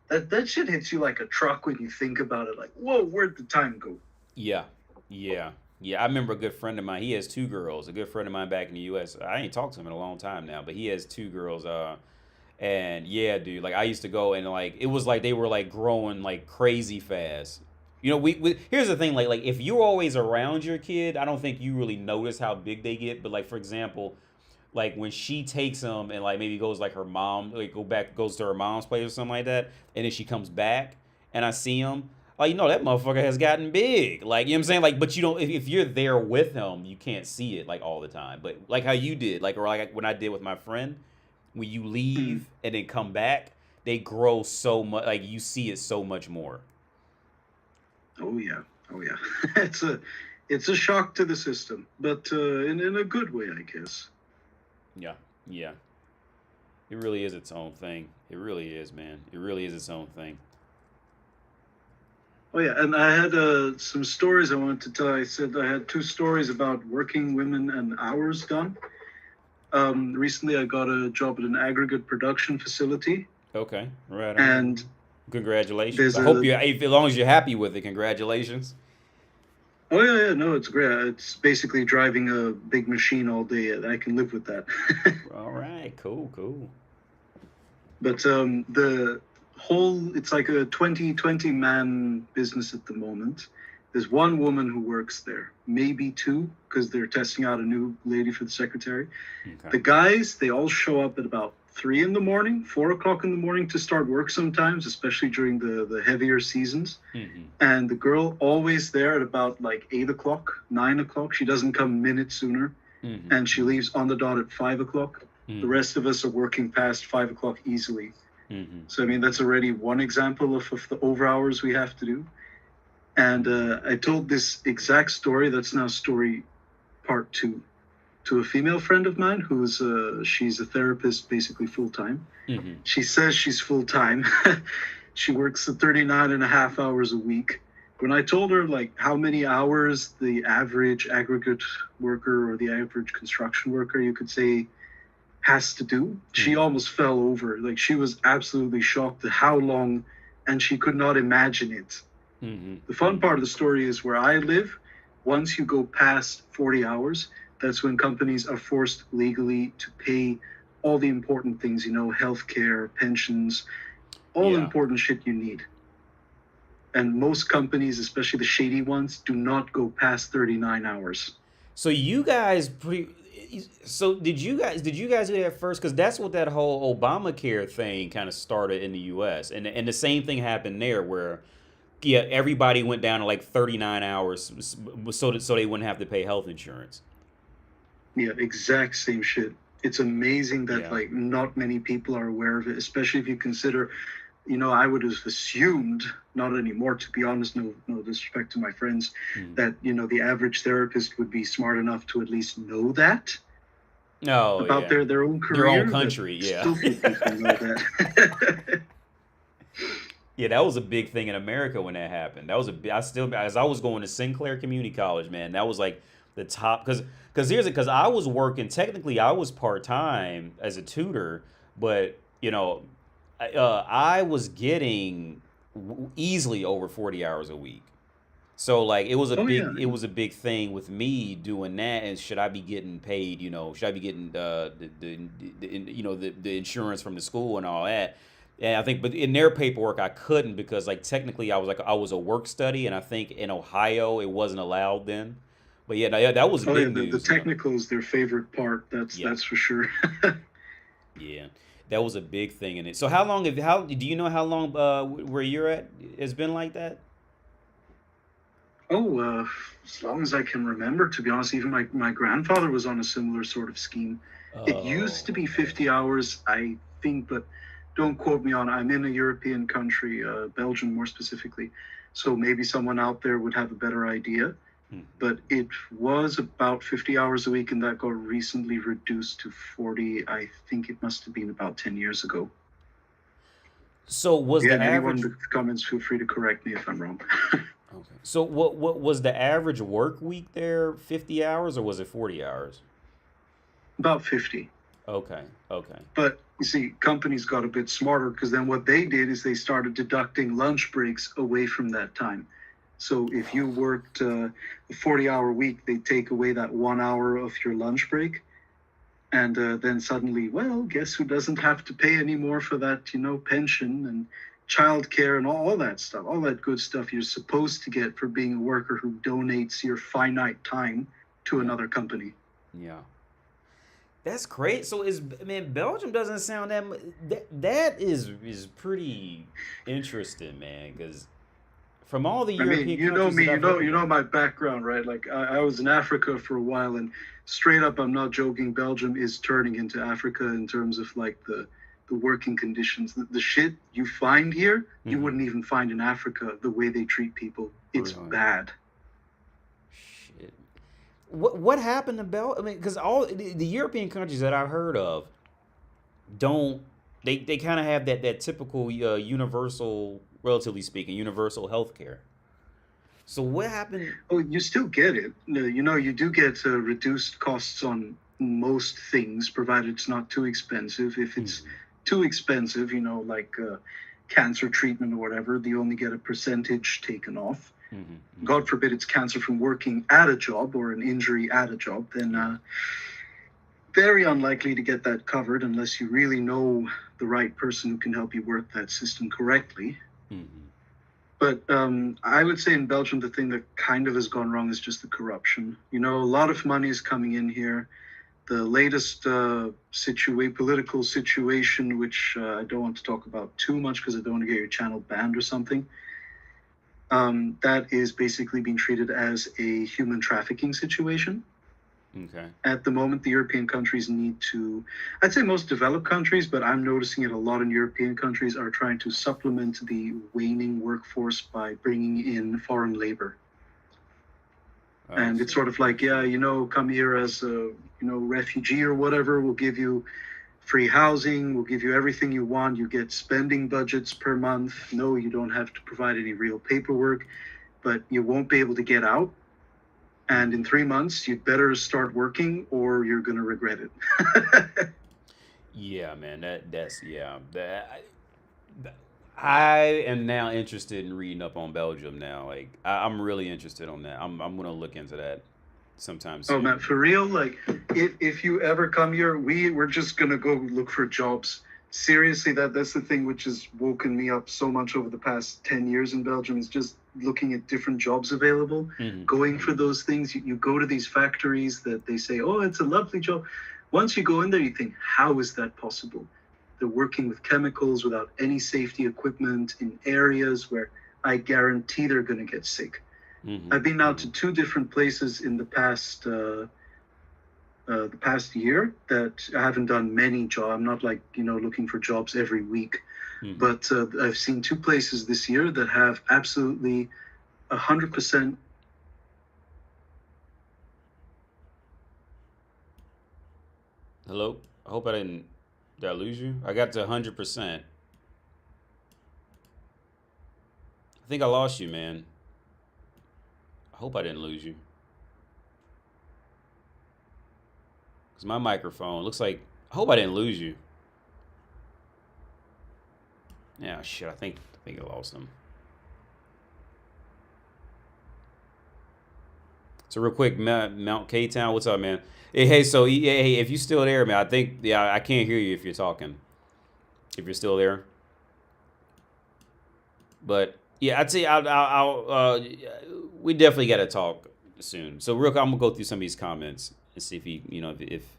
that shit hits you like a truck when you think about it. Like, whoa, where'd the time go? Yeah, yeah, yeah. I remember a good friend of mine. He has two girls. A good friend of mine back in the U.S. I ain't talked to him in a long time now, but he has two girls. And yeah, dude, like I used to go and like it was like they were like growing like crazy fast. You know, we here's the thing, like if you're always around your kid, I don't think you really notice how big they get. But like for example, like when she takes him and like maybe goes like her mom, like goes to her mom's place or something like that, and then she comes back and I see him, like you know that motherfucker has gotten big. Like you know what I'm saying? Like, but you don't if you're there with him, you can't see it like all the time. But like how you did, like or like when I did with my friend, when you Mm. leave and then come back, they grow so much. Like you see it so much more. Oh yeah, oh yeah. It's a shock to the system, but in a good way, I guess. Yeah, yeah. It really is its own thing. It really is, man. It really is its own thing. Oh yeah, and I had some stories I wanted to tell. I said I had two stories about working women and hours done. Recently, I got a job at an aggregate production facility, Okay, right and on. Congratulations. there's I hope a you, as long as you're happy with it. Congratulations. oh yeah, yeah, no, it's great. It's basically driving a big machine all day, and I can live with that. All right, cool, cool. But the whole, it's like a 20 man business at the moment. There's one woman who works there, maybe two, because they're testing out a new lady for the secretary. Okay. The guys, they all show up at about 3 in the morning, 4 o'clock in the morning to start work sometimes, especially during the heavier seasons. Mm-hmm. And the girl always there at about like 8 o'clock, 9 o'clock. She doesn't come a minute sooner. Mm-hmm. And she leaves on the dot at 5 o'clock. Mm-hmm. The rest of us are working past 5 o'clock easily. Mm-hmm. So, I mean, that's already one example of the over hours we have to do. And I told this exact story, that's now story part 2, to a female friend of mine who's, she's a therapist basically full time. Mm-hmm. She says she's full time. She works 39 and a half hours a week. When I told her like how many hours the average aggregate worker or the average construction worker, you could say, has to do, she almost fell over. Like she was absolutely shocked at how long, and she could not imagine it. Mm-hmm. The fun part of the story is where I live, once you go past 40 hours, that's when companies are forced legally to pay all the important things, you know, healthcare, pensions, all Yeah. important shit you need. And most companies, especially the shady ones, do not go past 39 hours. So you guys so did you guys do that first? Because that's what that whole Obamacare thing kind of started in the U.S. and the same thing happened there where yeah everybody went down to like 39 hours so they wouldn't have to pay health insurance. Yeah, exact same shit. It's amazing that Yeah. like not many people are aware of it, especially if you consider, you know, I would have assumed, not anymore, to be honest, no disrespect to my friends, that, you know, the average therapist would be smart enough to at least know that Oh about yeah. their own career. Their own but country, yeah. Still few people know that. Yeah, that was a big thing in America when that happened. That was I still as I was going to Sinclair Community College, man. That was like the top because I was working technically I was part-time as a tutor, but you know, I was getting easily over 40 hours a week. So like Oh yeah. it was a big thing with me doing that and should I be getting paid, you know, should I be getting you know the insurance from the school and all that. And I think but in their paperwork I couldn't because like technically I was a work study and I think in Ohio it wasn't allowed then. But yeah, yeah that was Oh yeah, big the news, you know. technical is their favorite part. Yeah. That's for sure. Yeah. That was a big thing in it. So how do you know how long where you're at it's been like that? Oh, as long as I can remember, to be honest, even my grandfather was on a similar sort of scheme. It used Oh, to be okay. 50 hours, I think, but don't quote me on it. I'm in a European country, Belgium more specifically. So maybe someone out there would have a better idea. Hmm. But it was about 50 hours a week, and that got recently reduced to 40. I think it must have been about 10 years ago. So was Yeah, the and anyone in average the comments, feel free to correct me if I'm wrong. okay. So what was the average work week there? 50 hours or was it 40 hours? About 50. Okay. Okay. But you see, companies got a bit smarter because then what they did is they started deducting lunch breaks away from that time. So if you worked a 40-hour week, they take away that 1 hour of your lunch break. And then suddenly, well, guess who doesn't have to pay anymore for that, pension and childcare and all that stuff, all that good stuff you're supposed to get for being a worker who donates your finite time to another company. Yeah. That's great. So Belgium doesn't sound that is pretty interesting, man, because from all the European you know countries me, that I've heard you know about. my background, right? Like I was in Africa for a while, and straight up, I'm not joking. Belgium is turning into Africa in terms of like the working conditions. The shit you find here, you wouldn't even find in Africa. The way they treat people, it's Really? bad. Shit. What happened to Belgium? I mean, because all the European countries that I've heard of don't they kind of have that typical universal, relatively speaking, universal healthcare. So what happened? Oh, you still get it. You do get reduced costs on most things, provided it's not too expensive. If it's too expensive, like cancer treatment or whatever, they only get a percentage taken off. God forbid it's cancer from working at a job or an injury at a job, then very unlikely to get that covered unless you really know the right person who can help you work that system correctly. But I would say in Belgium, the thing that kind of has gone wrong is just the corruption. A lot of money is coming in here. The latest political situation, which I don't want to talk about too much because I don't want to get your channel banned or something, that is basically being treated as a human trafficking situation. Okay. At the moment, the European countries need to, I'd say most developed countries, but I'm noticing it a lot in European countries, are trying to supplement the waning workforce by bringing in foreign labor. And it's sort of like, come here as a, refugee or whatever. We'll give you free housing. We'll give you everything you want. You get spending budgets per month. No, you don't have to provide any real paperwork, but you won't be able to get out. And in 3 months, you'd better start working or you're going to regret it. Yeah, man. I am now interested in reading up on Belgium now. Like I'm really interested on that. I'm gonna look into that sometime soon. Oh man, for real? Like if you ever come here, we're just gonna go look for jobs. Seriously, that's the thing which has woken me up so much over the past 10 years in Belgium, is just looking at different jobs available, going for those things. You go to these factories that they say, oh, it's a lovely job. Once you go in there, you think, how is that possible? They're working with chemicals without any safety equipment in areas where I guarantee they're going to get sick. I've been out to 2 different places in the past year that I haven't done many jobs. I'm not like, looking for jobs every week. But I've seen 2 places this year that have absolutely 100%. Hello? I hope did I lose you? I got to 100%. I think I lost you, man. I hope I didn't lose you. Because my microphone looks like, I hope I didn't lose you. Yeah, shit, I think I lost him. So real quick, Mount K-Town, what's up, man? Hey, so hey, if you're still there, man, I think, I can't hear you if you're talking. If you're still there. But yeah, I'd say we definitely got to talk soon. So real quick, I'm gonna go through some of these comments and see if he,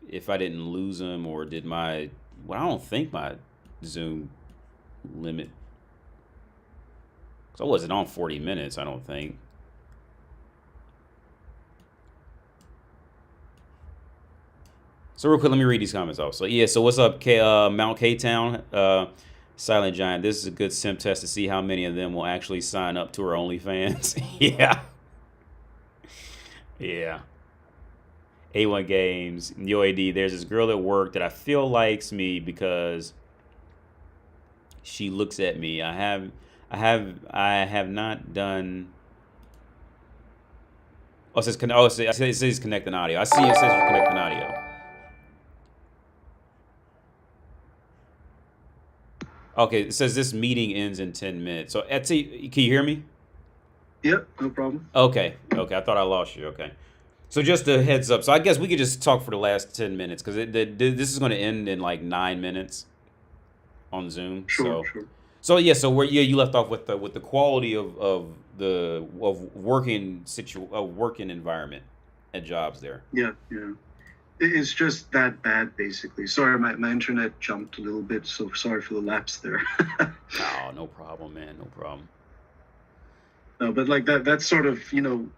if I didn't lose him or did I don't think my Zoom limit. So I wasn't on 40 minutes, I don't think. So real quick, let me read these comments off. So yeah, so what's up, Mount K-Town, Silent Giant? This is a good simp test to see how many of them will actually sign up to our OnlyFans. Yeah. Yeah. A1 Games, YoAD. There's this girl at work that I feel likes me because she looks at me. I have not done. Oh, it says connecting audio. I see it says you're connecting audio. Okay, it says this meeting ends in 10 minutes. So Etsy, can you hear me? Yep, no problem. Okay, okay. I thought I lost you. Okay. So just a heads up. So I guess we could just talk for the last 10 minutes because this is going to end in like 9 minutes on Zoom. Sure, So sure. so yeah. So where you left off with the quality of working environment at jobs there. Yeah, yeah. It's just that bad, basically. Sorry, my internet jumped a little bit, so sorry for the lapse there. Oh, no problem, man. No problem. No, but like that's sort of,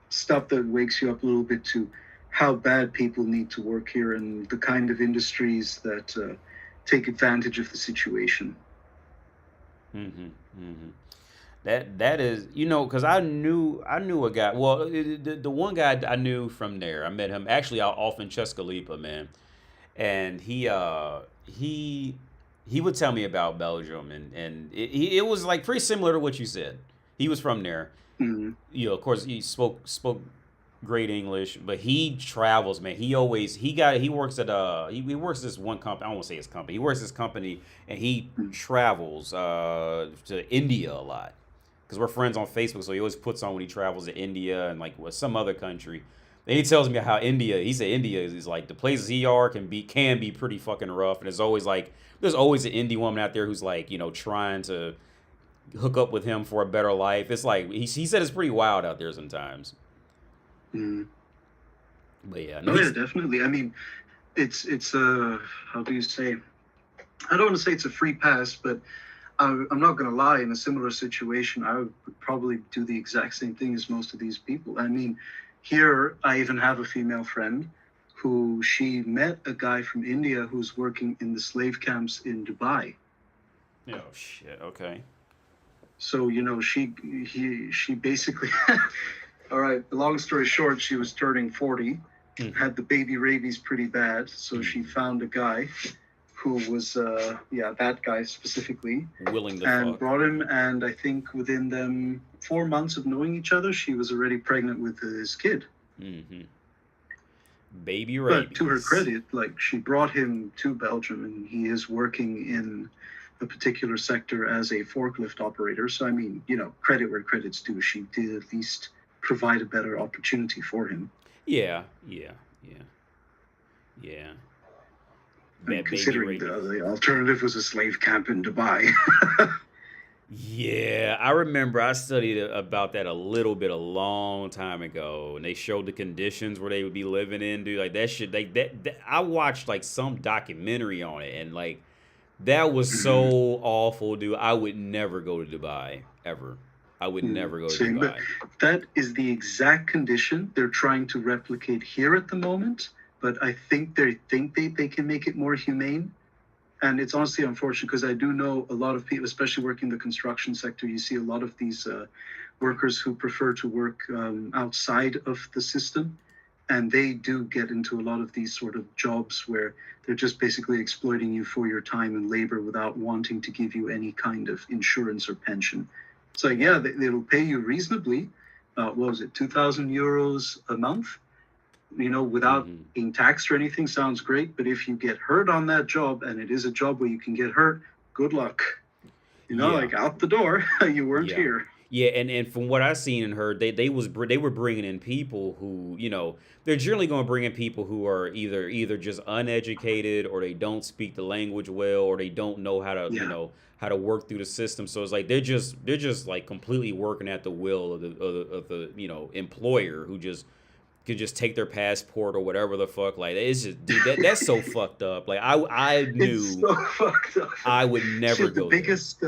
stuff that wakes you up a little bit to how bad people need to work here and the kind of industries that take advantage of the situation. Mm-hmm. Mm-hmm. That is, because I knew a guy. Well, the one guy I knew from there, I met him actually out off in Chescalipa, man, and he would tell me about Belgium, and it was like pretty similar to what you said. He was from there. Mhm. Of course, he spoke great English, but he travels, man. He works at he works this one company. I won't say his company. He works this company, and he travels to India a lot because we're friends on Facebook. So he always puts on when he travels to India and like some other country. And he tells me how he said India is like the places he are can be pretty fucking rough, and there's always an Indie woman out there who's like trying to hook up with him for a better life. It's like he said it's pretty wild out there sometimes. Mhm. But yeah, Oh yeah, definitely. I mean, it's how do you say? I don't want to say it's a free pass, but I'm not going to lie. In a similar situation, I would probably do the exact same thing as most of these people. I mean, here I even have a female friend who she met a guy from India who's working in the slave camps in Dubai. Oh shit. Okay. So she basically. All right. Long story short, she was turning 40, had the baby rabies pretty bad, so she found a guy who was that guy specifically, Willing to and fuck. brought him. And I think within them 4 months of knowing each other, she was already pregnant with his kid. Mm-hmm. Baby rabies. But to her credit, like she brought him to Belgium, and he is working in a particular sector as a forklift operator. So I mean, credit where credit's due. She did at least provide a better opportunity for him. Yeah. And considering the alternative was a slave camp in Dubai. Yeah, I remember I studied about that a little bit a long time ago, and they showed the conditions where they would be living in, dude. Like that shit, like that I watched like some documentary on it, and like that was so awful, dude. I would never go to Dubai ever. I would never go to Same, Dubai. but that is the exact condition they're trying to replicate here at the moment. But I think they can make it more humane. And it's honestly unfortunate because I do know a lot of people, especially working in the construction sector, you see a lot of these workers who prefer to work outside of the system. And they do get into a lot of these sort of jobs where they're just basically exploiting you for your time and labor without wanting to give you any kind of insurance or pension. So yeah, they'll pay you reasonably. What was it, 2,000 euros a month? Without being taxed or anything, sounds great. But if you get hurt on that job, and it is a job where you can get hurt, good luck. Like out the door, you weren't here. Yeah, and from what I seen and heard, they were bringing in people who, they're generally going to bring in people who are either just uneducated, or they don't speak the language well, or they don't know how to how to work through the system. So it's like they're just like completely working at the will of the employer, who just could just take their passport or whatever the fuck. Like it's just, dude, that's so fucked up. Like I knew It's so fucked up. I would never go the biggest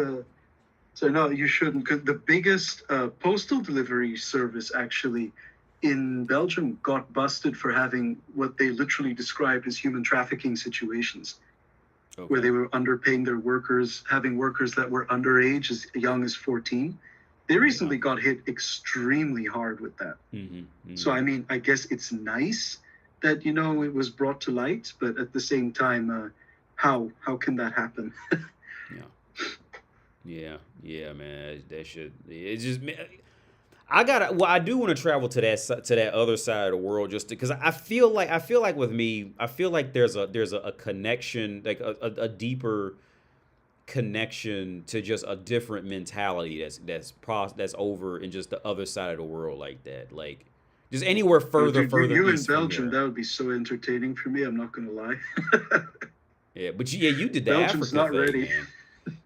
so no, you shouldn't. Cause the biggest postal delivery service actually in Belgium got busted for having what they literally described as human trafficking situations. Okay. Where they were underpaying their workers, having workers that were underage, as young as 14. They recently got hit extremely hard with that. So, I mean, I guess it's nice that, it was brought to light, but at the same time, how can that happen? Yeah, man. That shit, it's just, I do want to travel to that other side of the world, just because I feel like with me, I feel like there's a connection, like a deeper connection to just a different mentality that's over in just the other side of the world like that. Like just anywhere further you in east from Belgium, here. that would be so entertaining for me. I'm not gonna lie. Yeah, but you did the Belgium's Africa not thing, ready. man.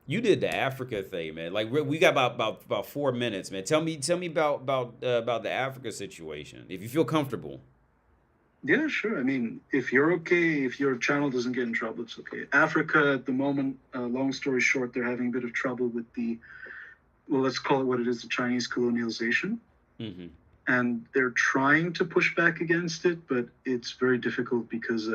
You did the Africa thing, man. Like we got about 4 minutes, man. Tell me about the Africa situation, if you feel comfortable. Yeah, sure. I mean, if you're okay, if your channel doesn't get in trouble, it's okay. Africa at the moment, long story short, they're having a bit of trouble with well, let's call it what it is, the Chinese colonialization. Mm-hmm. And they're trying to push back against it, but it's very difficult because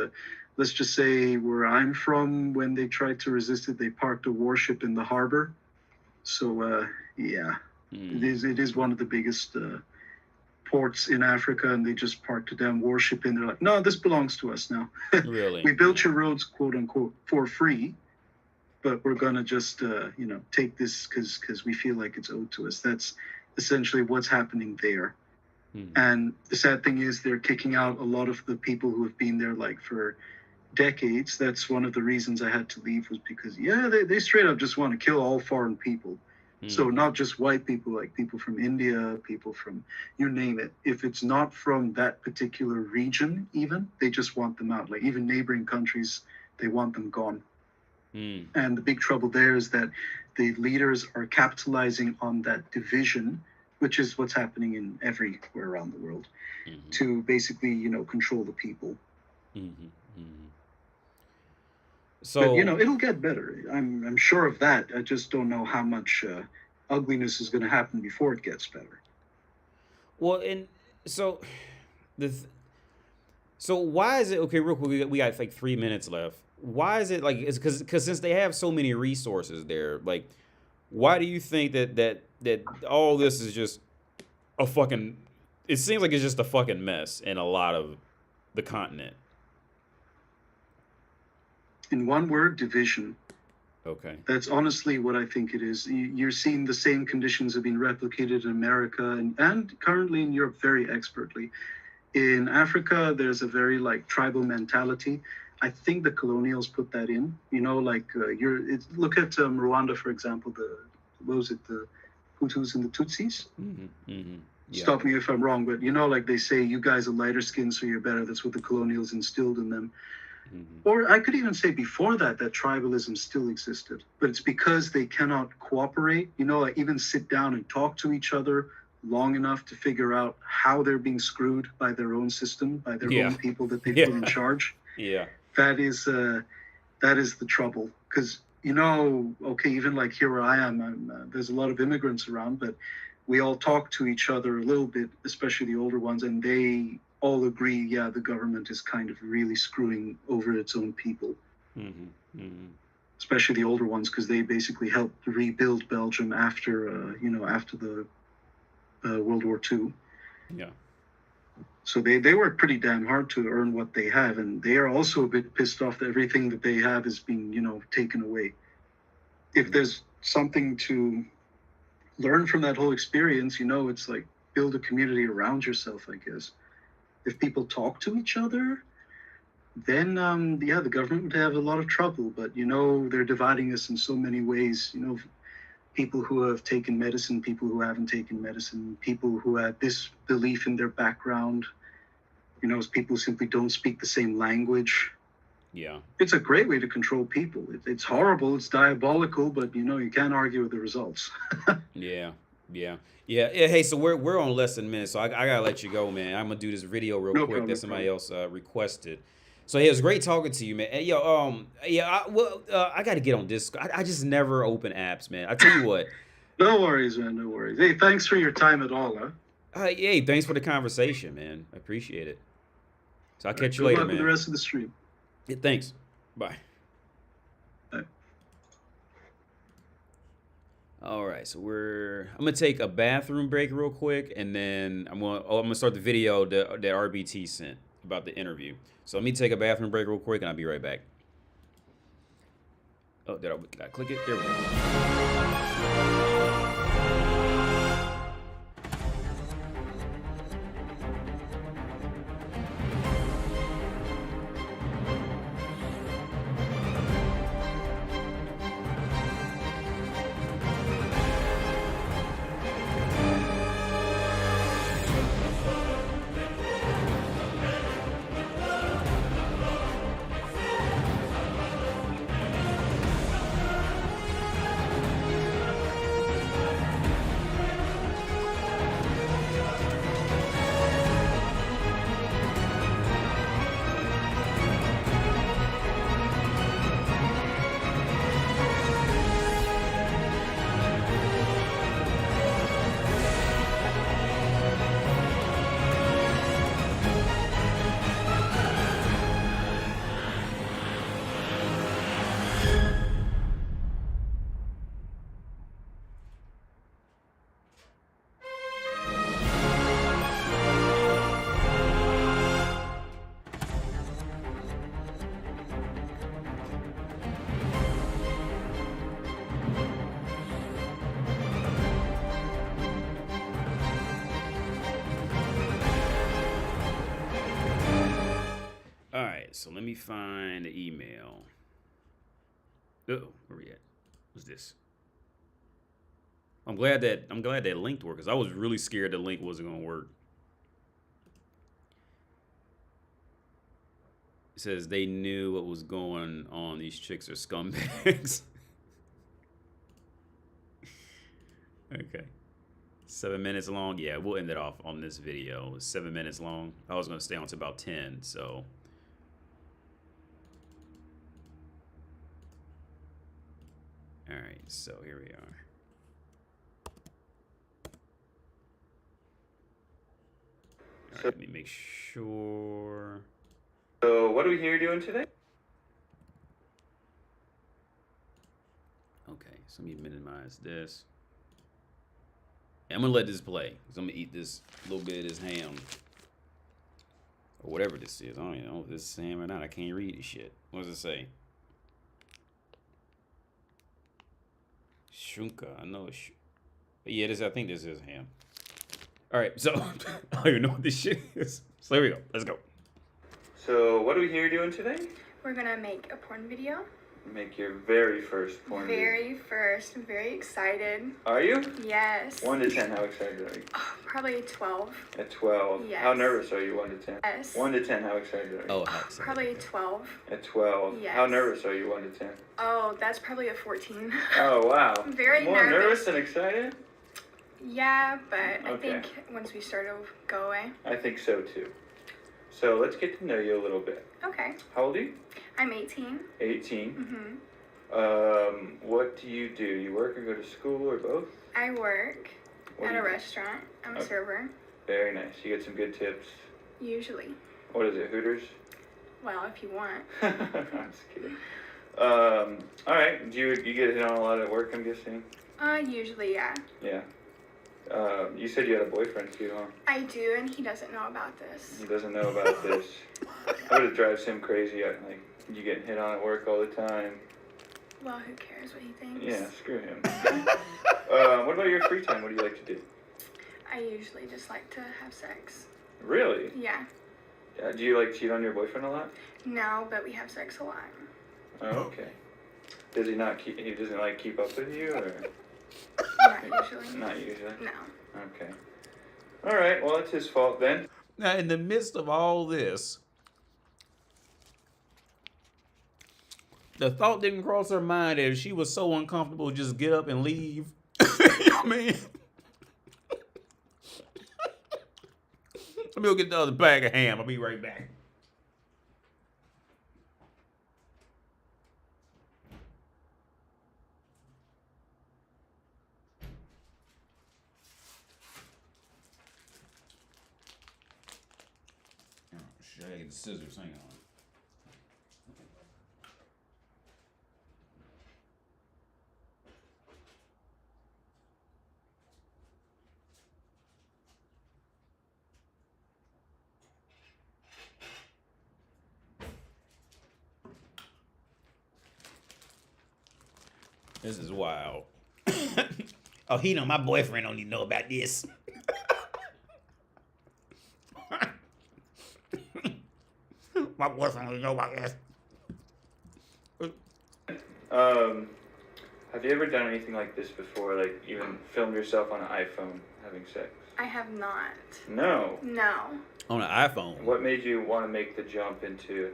let's just say where I'm from, when they tried to resist it, they parked a warship in the harbor. So, yeah, it is one of the biggest ports in Africa, and they just parked a damn warship in. They're like, no, this belongs to us now. Really? We built your roads, quote unquote, for free, but we're gonna just, take this because we feel like it's owed to us. That's essentially what's happening there. Mm-hmm. And the sad thing is they're kicking out a lot of the people who have been there like for decades. That's one of the reasons I had to leave, was because, they straight up just want to kill all foreign people. So not just white people, like people from India, people from, you name it. If it's not from that particular region even, they just want them out. Like even neighboring countries, they want them gone. And the big trouble there is that the leaders are capitalizing on that division, which is what's happening in everywhere around the world, to basically, control the people. So, but, it'll get better. I'm sure of that. I just don't know how much ugliness is going to happen before it gets better. well, and so so why is it okay? Real quick, we got like 3 minutes left. Why is it like it's because since they have so many resources there, like, why do you think that all this is just a fucking? It seems like it's just a fucking mess in a lot of the continent. In one word, division. Okay. That's honestly what I think it is. You're seeing the same conditions have been replicated in America and currently in Europe very expertly. In Africa, there's a very tribal mentality. I think the colonials put that in. Look at Rwanda, for example. The Hutus and the Tutsis? Yeah. Stop me if I'm wrong, but they say you guys are lighter skinned, so you're better. That's what the colonials instilled in them. Or I could even say before that tribalism still existed, but it's because they cannot cooperate, even sit down and talk to each other long enough to figure out how they're being screwed by their own system, by their own people that they put in charge. Yeah. That is the trouble. Because, even like here where I am, there's a lot of immigrants around, but we all talk to each other a little bit, especially the older ones, and they all agree, the government is kind of really screwing over its own people. Especially the older ones, because they basically helped rebuild Belgium after the World War II. Yeah. So they work pretty damn hard to earn what they have, and they are also a bit pissed off that everything that they have is being, taken away. If there's something to learn from that whole experience, it's like build a community around yourself, I guess. If people talk to each other, then the government would have a lot of trouble. But they're dividing us in so many ways. People who have taken medicine, people who haven't taken medicine, people who had this belief in their background. People who simply don't speak the same language. Yeah. It's a great way to control people. It's horrible. It's diabolical. But you can't argue with the results. Yeah. Hey, so we're on less than a minute, so I gotta let you go, man. I'm gonna do this video real quick that somebody else requested. So hey, it was great talking to you, man. Hey, yo, I gotta get on Discord. I just never open apps, man. I tell you what. No worries, man. No worries. Hey, thanks for your time at all, huh? Hey, thanks for the conversation, man. I appreciate it. So I'll catch you Good later, luck man. with the rest of the stream. Yeah, thanks. Bye. Bye. All right, so I'm gonna take a bathroom break real quick, and then I'm gonna start the video that RBT sent about the interview. So let me take a bathroom break real quick, and I'll be right back. Oh, did I click it? There we go. right, so let me find the email. Oh, where we at? What's this? I'm glad that link worked because I was really scared the link wasn't gonna work. It says they knew what was going on. These chicks are scumbags. Okay. 7 minutes long. Yeah, we'll end it off on this video. It's 7 minutes long. I was gonna stay on to about 10, so. All right, so here we are. All right, let me make sure. So what are we here doing today? Okay, so let me minimize this. I'm gonna let this play because I'm gonna eat this little bit of this ham or whatever this is. I don't even know if this is ham or not. I can't read this shit. What does it say? Shunka. I know it's. Yeah, I think this is ham. All right, so I don't even know what this shit is. So here we go. Let's go. So what are we here doing today? We're gonna make a porn video. Make your very first porn video. Very first. I'm very excited. Are you? Yes. 1 to 10, how excited are you? Oh, probably 12. At 12. Yes. How nervous are you, 1 to 10? Yes. 1 to 10, how excited are you? Oh, how excited. Probably 12. At 12. Yes. How nervous are you, 1 to 10? Oh, that's probably a 14. Oh, wow. I'm very More nervous. than excited? Yeah, but I Okay. think once we start, it'll go away. I think so too. So let's get to know you a little bit. Okay. How old are you? I'm 18. 18. Mm-hmm. What do? You work or go to school or both? I work What at do a you do? restaurant. I'm a Okay. server. Very nice. You get some good tips. Usually. What is it, Hooters? Well, if you want. I'm just kidding. All right. Do you get hit on a lot at work, I'm guessing? Usually, yeah. Yeah. You said you had a boyfriend too, huh? I do, and he doesn't know about this. He doesn't know about this. I would have drives him crazy. Like, you getting hit on at work all the time. Well, who cares what he thinks? Yeah, screw him. What about your free time? What do you like to do? I usually just like to have sex. Really? Yeah. Do you like cheat on your boyfriend a lot? No, but we have sex a lot. Oh, okay. Does he not keep? He doesn't like keep up with you, or Not usually. not usually? No. Okay. All right. Well, it's his fault then. Now, in the midst of all this, the thought didn't cross her mind that if she was so uncomfortable, just get up and leave. You know what I mean? Let me go get the other bag of ham. I'll be right back. Oh, shit, I gotta get the scissors. Hang on. This is wild. Oh, he know my boyfriend don't even know about this. My boyfriend don't even know about this. Have you ever done anything like this before? Like even filmed yourself on an iPhone having sex? I have not. No. No. On an iPhone. What made you want to make the jump into?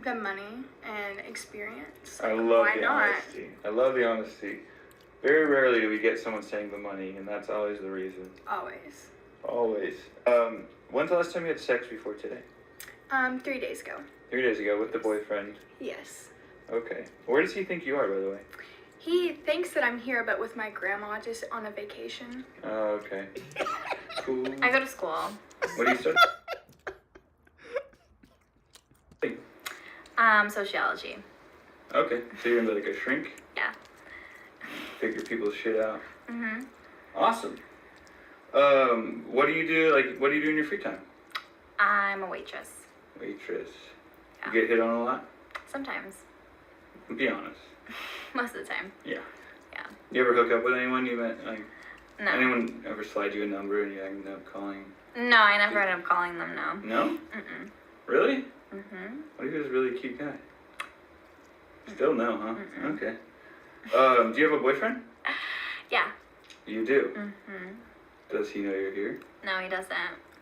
The money and experience. I Like, love why the not? honesty. I love the honesty. Very rarely do we get someone saying the money, and that's always the reason. Always. Always. When's the last time you had sex before today? 3 days ago. 3 days ago with the boyfriend. Yes. Okay. Where does he think you are, by the way? He thinks that I'm here, but with my grandma, just on a vacation. Oh, okay. Cool. I go to school. What do you study? Sociology. Okay. So you're gonna be like a shrink? Yeah. Figure people's shit out. Mhm. Awesome. What do you do? Like, what do you do in your free time? I'm a waitress. Waitress. Yeah. You get hit on a lot? Sometimes. Be honest. Most of the time. Yeah. Yeah. You ever hook up with anyone you met? Like, No. anyone ever slide you a number and you end up calling? No, I never ended up calling them. No. No? Mm-mm. Really? Mhm. What if he was really really cute guy. Still no, huh? Mm-mm. Okay. Do you have a boyfriend? Yeah. You do? Mm-hmm. Does he know you're here? No, he doesn't.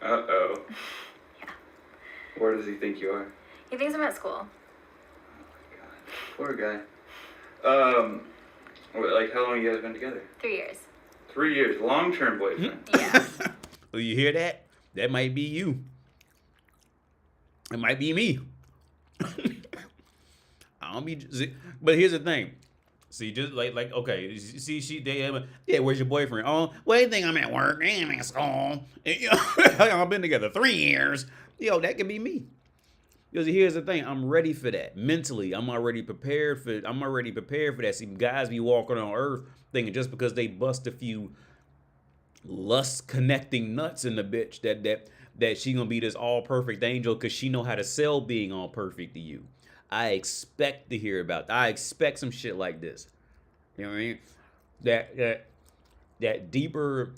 Uh-oh. Yeah. Where does he think you are? He thinks I'm at school. God, poor guy. Like, how long have you guys been together? 3 years. 3 years. Long-term boyfriend. Yeah. Well, you hear that? That might be you. It might be me. I don't be. But here's the thing. See, just like okay. See, yeah. Where's your boyfriend? Oh, well, they think I'm at work. I'm at school. I've been together 3 years. Yo, that could be me. Because here's the thing, I'm ready for that. Mentally, I'm already prepared for that. See, guys be walking on earth thinking just because they bust a few lust connecting nuts in the bitch that she gonna be this all perfect angel because she know how to sell being all perfect to you. I expect to hear about that. I expect some shit like this. You know what I mean? That deeper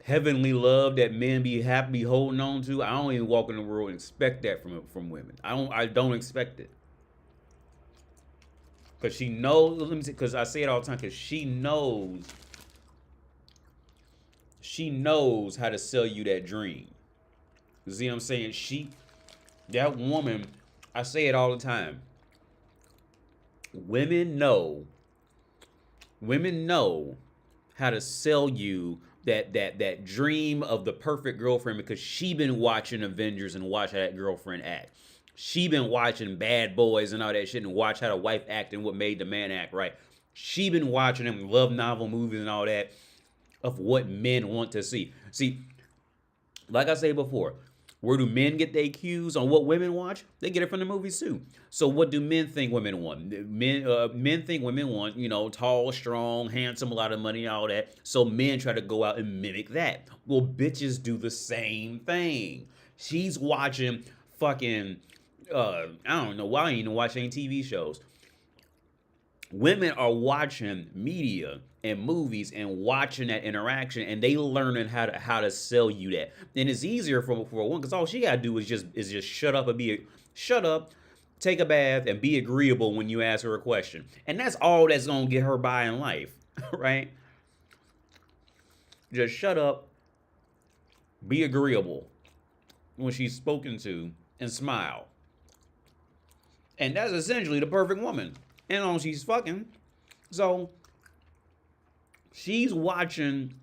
heavenly love that men be happy holding on to. I don't even walk in the world and expect that from women. I don't expect it. Cause she knows, let me say, cause I say it all the time, cause she knows how to sell you that dream. You see what I'm saying? That woman, I say it all the time. Women know how to sell you that dream of the perfect girlfriend because she been watching Avengers and watch how that girlfriend act. She been watching Bad Boys and all that shit and watch how the wife act and what made the man act right. She been watching them love novel movies and all that of what men want to see. See, like I said before, where do men get their cues on what women watch? They get it from the movies too. So what do men think women want? Men think women want, tall, strong, handsome, a lot of money, all that. So men try to go out and mimic that. Well, bitches do the same thing. She's watching fucking, I don't know why I ain't even watch any TV shows. Women are watching media and movies and watching that interaction, and they learning how to sell you that. And it's easier for a woman because all she gotta do is just shut up, take a bath, and be agreeable when you ask her a question. And that's all that's gonna get her by in life, right? Just shut up, be agreeable when she's spoken to, and smile. And that's essentially the perfect woman. And on she's fucking. So she's watching,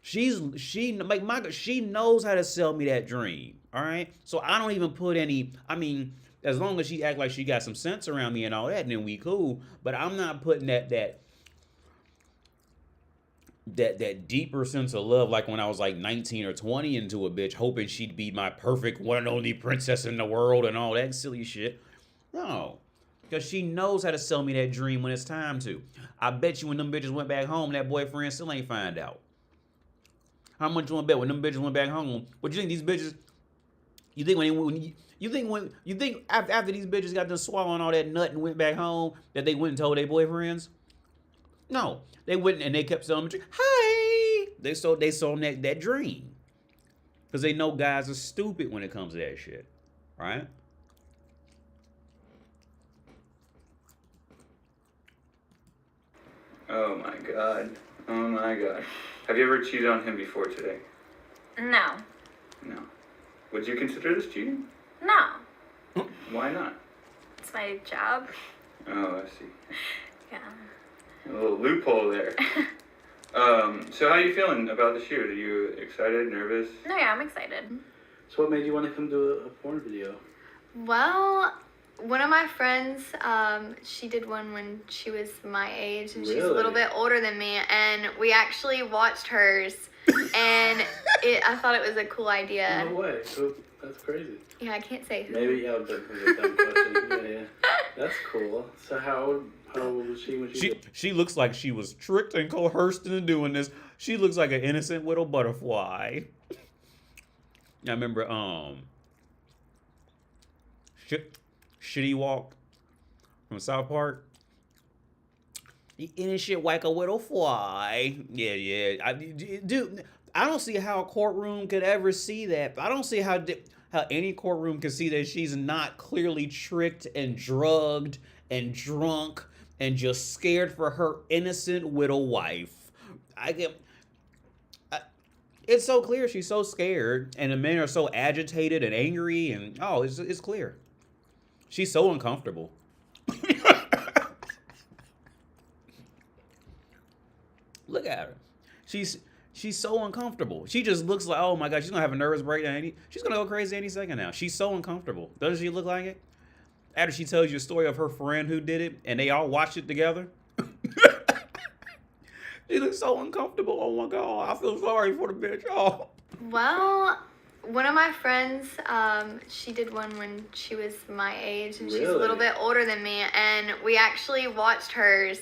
she knows how to sell me that dream. All right. So I don't even put as long as she act like she got some sense around me and all that, then we cool. But I'm not putting that deeper sense of love like when I was like 19 or 20 into a bitch, hoping she'd be my perfect one and only princess in the world and all that silly shit. No. Because she knows how to sell me that dream when it's time to. I bet you when them bitches went back home, that boyfriend still ain't find out. How much you want to bet when them bitches went back home? What you think these bitches? You think after these bitches got done swallowing all that nut and went back home that they went and told their boyfriends? No, they went and they kept selling them. Hi, they sold that dream because they know guys are stupid when it comes to that shit, right? Oh my god. Oh my god. Have you ever cheated on him before today? No. No. Would you consider this cheating? No. Why not? It's my job. Oh, I see. Yeah. A little loophole there. So how are you feeling about the shoot? Are you excited, nervous? No, yeah, I'm excited. So what made you want to come do a porn video? Well, one of my friends, she did one when she was my age, and she's a Really? little bit older than me, and we actually watched hers, and I thought it was a cool idea. No way. So, that's crazy. Yeah, I can't say who. Maybe, yeah, that's a dumb question. Yeah. That's cool. So how old was she when she She looks like she was tricked and coerced into doing this. She looks like an innocent little butterfly. I remember, Shitty Walk from South Park. And shit like a little fly. Yeah. Dude, I don't see how a courtroom could ever see that. I don't see how how any courtroom can see that she's not clearly tricked and drugged and drunk and just scared for her innocent widow wife. It's so clear she's so scared, and the men are so agitated and angry, and it's clear. She's so uncomfortable. Look at her. She's so uncomfortable. She just looks like, oh my God, she's gonna have a nervous breakdown. She's gonna go crazy any second now. She's so uncomfortable. Doesn't she look like it? After she tells you a story of her friend who did it, and they all watched it together. She looks so uncomfortable. Oh my God, I feel sorry for the bitch. Oh. Well, one of my friends, she did one when she was my age, and she's a little bit older than me, and we actually watched hers,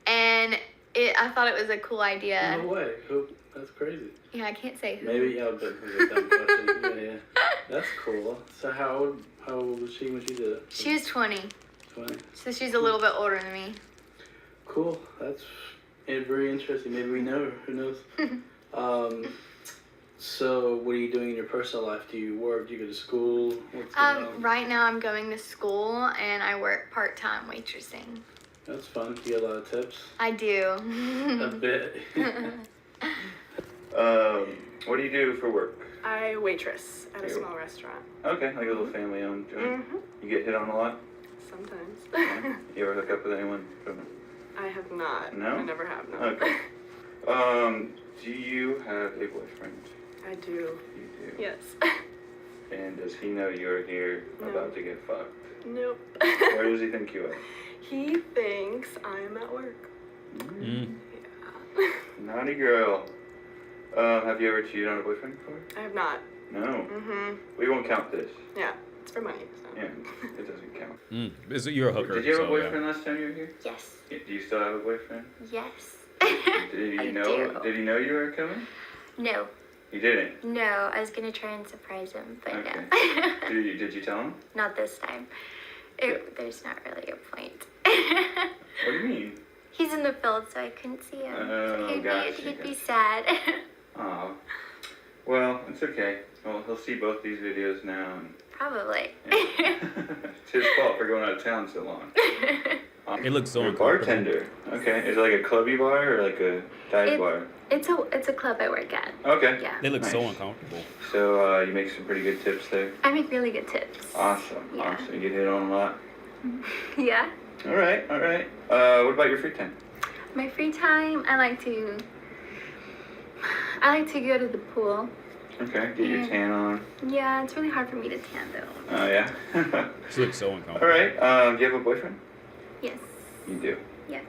and I thought it was a cool idea. No way. Who? That's crazy. Yeah, I can't say who. Maybe, yeah, but it was a dumb question. Yeah. That's cool. So how old was she when she did it? She was 20. 20. So she's a little bit older than me. Cool. That's very interesting. Maybe we know her. Who knows? So what are you doing in your personal life? Do you work? Do you go to school? What's going on? Right now I'm going to school, and I work part-time waitressing. That's fun. You get a lot of tips? I do. A bit. What do you do for work? I waitress at a small restaurant. Okay, like a little family-owned joint. You get hit on a lot? Sometimes. Yeah. You ever hook up with anyone from it? I have not. No? I never have, no. Okay. Do you have a boyfriend? I do. You do? Yes. And does he know you're here No. about to get fucked? Nope. Where does he think you are? He thinks I'm at work. Mm. Yeah. Naughty girl. Have you ever cheated on a boyfriend before? I have not. No. Mm-hmm. We won't count this. Yeah. It's for money, so. Yeah, it doesn't count. You're a hooker. Did you have a so, yeah. boyfriend last time you were here? Yes. Do you still have a boyfriend? Yes. Did he I know? do. Did he know you were coming? No. You didn't. No, I was gonna try and surprise him, but Okay. no. Did you tell him? Not this time. There's not really a point. What do you mean? He's in the field, so I couldn't see him. Oh, So gotcha, he'd be gotcha. sad. Oh. Well, it's okay. Well, he'll see both these videos now. And, Probably. yeah. It's his fault for going out of town so long. It looks so You're a uncomfortable. bartender. Okay. Is it like a clubby bar or like a dive bar? It's a club I work at. Okay. Yeah. They look so Nice. uncomfortable. So you make some pretty good tips there. I make really good tips. Awesome. Yeah. Awesome. You get hit on a lot. Yeah. All right. All right. What about your free time? My free time, I like to go to the pool. Okay. Get your tan on. Yeah, it's really hard for me to tan though. Oh yeah. She looks so uncomfortable. All right. Do you have a boyfriend? Yes. You do. Yeah.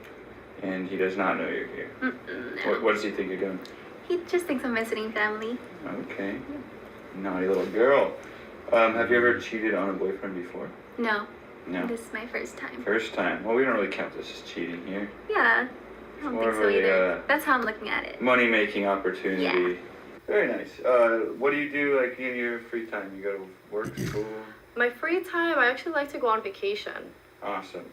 And he does not know you're here. No. What does he think you're doing? He just thinks I'm visiting family. Okay. Naughty little girl. Have you ever cheated on a boyfriend before? No. No. This is my first time. First time. Well, we don't really count this as cheating here. Yeah. I don't More think of so a, either. That's how I'm looking at it. Money-making opportunity. Yeah. Very nice. What do you do like in your free time? You go to work, school? My free time, I actually like to go on vacation. Awesome.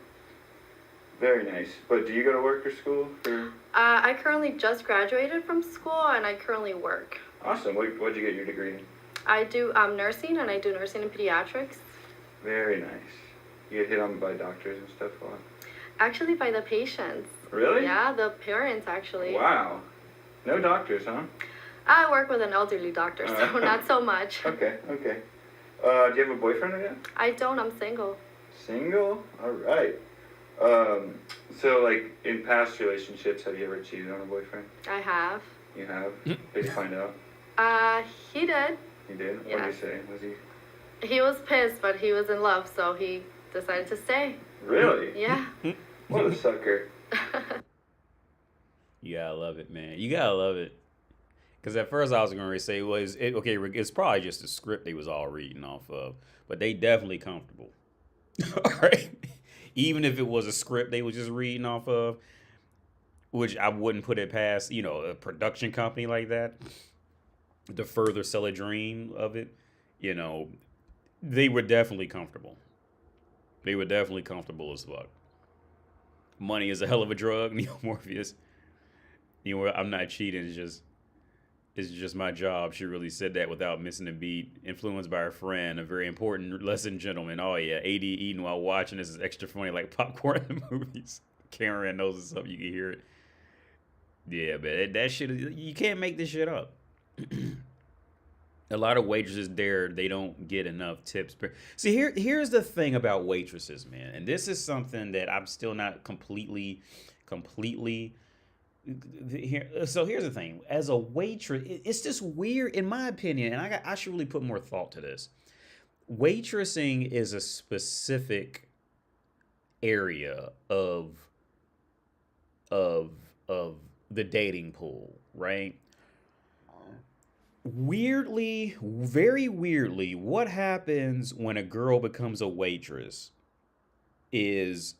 Very nice. But do you go to work or school? Or... I currently just graduated from school, and I currently work. Awesome. What'd you get your degree in? I do nursing, and I do nursing in pediatrics. Very nice. You get hit on by doctors and stuff a lot? Actually, by the patients. Really? Yeah, the parents actually. Wow. No doctors, huh? I work with an elderly doctor, so not so much. Okay, okay. Do you have a boyfriend again? I don't. I'm single. Single? All right. So, like, in past relationships, have you ever cheated on a boyfriend? I have. You have? Did you find out? He did. You did? What Yeah. did he say? Was he... He was pissed, but he was in love, so he decided to stay. Really? Yeah. What a sucker. You gotta love it, man. You gotta love it. Because at first I was going to say, well, it's probably just a script they was all reading off of. But they definitely comfortable. All right? Even if it was a script they was just reading off of, which I wouldn't put it past, a production company like that to further sell a dream of it, they were definitely comfortable. They were definitely comfortable as fuck. Money is a hell of a drug, Neo Morpheus. I'm not cheating, it's just... It's just my job. She really said that without missing a beat. Influenced by her friend, a very important lesson, gentlemen. Oh yeah, AD eating while watching this is extra funny, like popcorn in the movies. Karen knows it's up. You can hear it. Yeah, but that shit, you can't make this shit up. A lot of waitresses there, they don't get enough tips. See, here's the thing about waitresses, man, and this is something that I'm still not completely. Here, so here's the thing: as a waitress, it's just weird, in my opinion, and I should really put more thought to this. Waitressing is a specific area of of the dating pool, right? Weirdly, very weirdly, what happens when a girl becomes a waitress is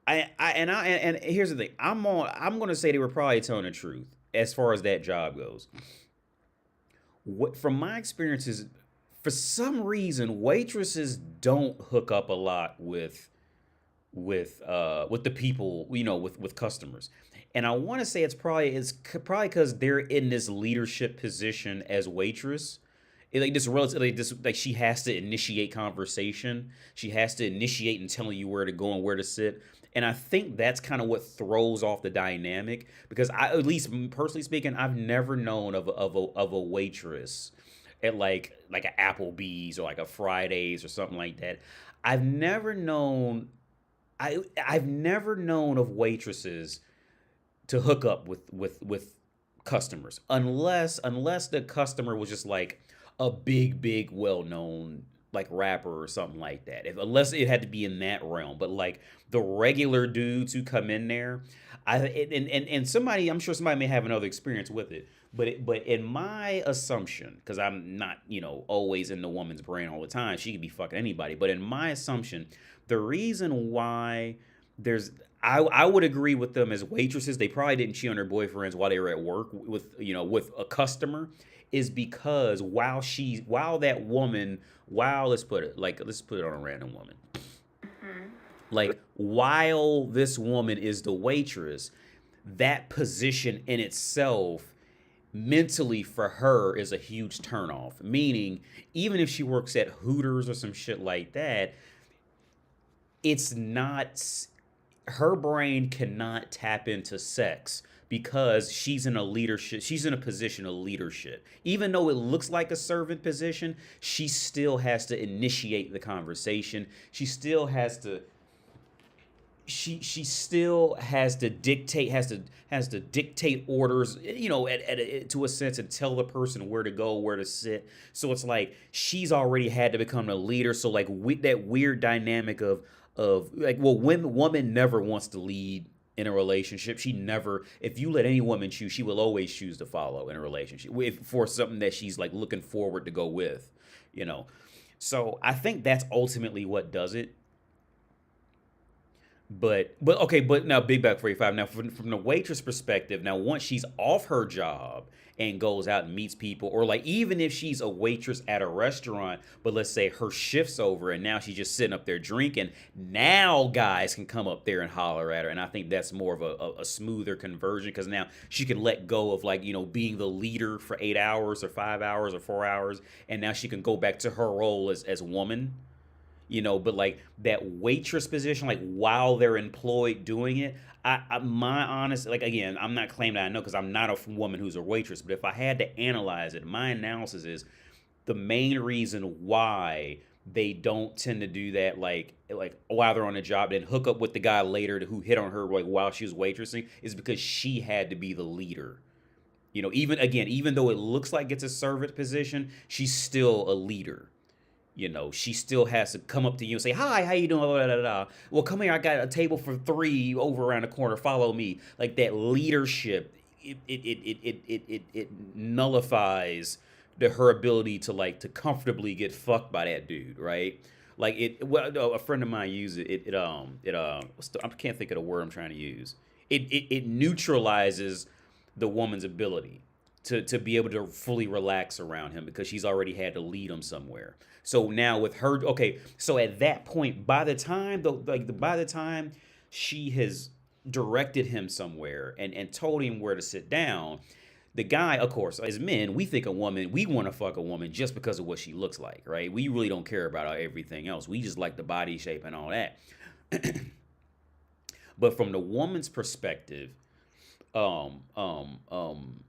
and here's the thing. I'm gonna say they were probably telling the truth as far as that job goes. What from my experiences, for some reason, waitresses don't hook up a lot with the people, with customers. And I want to say it's probably because they're in this leadership position as waitress. Like this relatively this like she has to initiate conversation. She has to initiate and telling you where to go and where to sit. And I think that's kind of what throws off the dynamic because at least personally speaking, I've never known of a waitress at like an Applebee's or like a Fridays or something like that. I've never known I've never known of waitresses to hook up with customers unless the customer was just like a big well-known like rapper or something like that. Unless it had to be in that realm, but like the regular dudes who come in there, and somebody, I'm sure somebody may have another experience with it, but in my assumption, because I'm not always in the woman's brain all the time, she could be fucking anybody, but in my assumption, the reason why there's I would agree with them as waitresses. They probably didn't cheat on their boyfriends while they were at work with a customer, is because let's put it on a random woman. Like while this woman is the waitress, that position in itself mentally for her is a huge turnoff. Meaning, even if she works at Hooters or some shit like that, it's not, her brain cannot tap into sex because she's in a position of leadership. Even though it looks like a servant position, she still has to initiate the conversation. She still has to dictate orders, to a sense, and tell the person where to go, where to sit. So it's like she's already had to become a leader. So like that weird dynamic of like, well, woman never wants to lead in a relationship. She never, if you let any woman choose, she will always choose to follow in a relationship for something that she's like looking forward to go with, So I think that's ultimately what does it. But now Big Back 45. Now from the waitress perspective, now once she's off her job and goes out and meets people, or like even if she's a waitress at a restaurant, but let's say her shift's over and now she's just sitting up there drinking, now guys can come up there and holler at her, and I think that's more of a smoother conversion because now she can let go of like being the leader for 8 hours or 5 hours or 4 hours, and now she can go back to her role as woman. But like that waitress position, like while they're employed doing it, my honest, like, again, I'm not claiming that I know because I'm not a woman who's a waitress, but if I had to analyze it, my analysis is the main reason why they don't tend to do that, like while they're on the job, then hook up with the guy later who hit on her like while she was waitressing, is because she had to be the leader. Even though it looks like it's a servant position, she's still a leader. She still has to come up to you and say, "Hi, how you doing?" Blah, blah, blah. Well, come here. I got a table for 3 over around the corner. Follow me. Like that leadership, it nullifies her ability to comfortably get fucked by that dude, right? Like a friend of mine used it. I can't think of the word I'm trying to use. It neutralizes the woman's ability to be able to fully relax around him because she's already had to lead him somewhere. So now with her, okay, so at that point, by the time she has directed him somewhere and told him where to sit down, The guy, of course, as men, we think we want to fuck a woman just because of what she looks like, right? We really don't care about everything else. We just like the body shape and all that. But from the woman's perspective, um, um, um,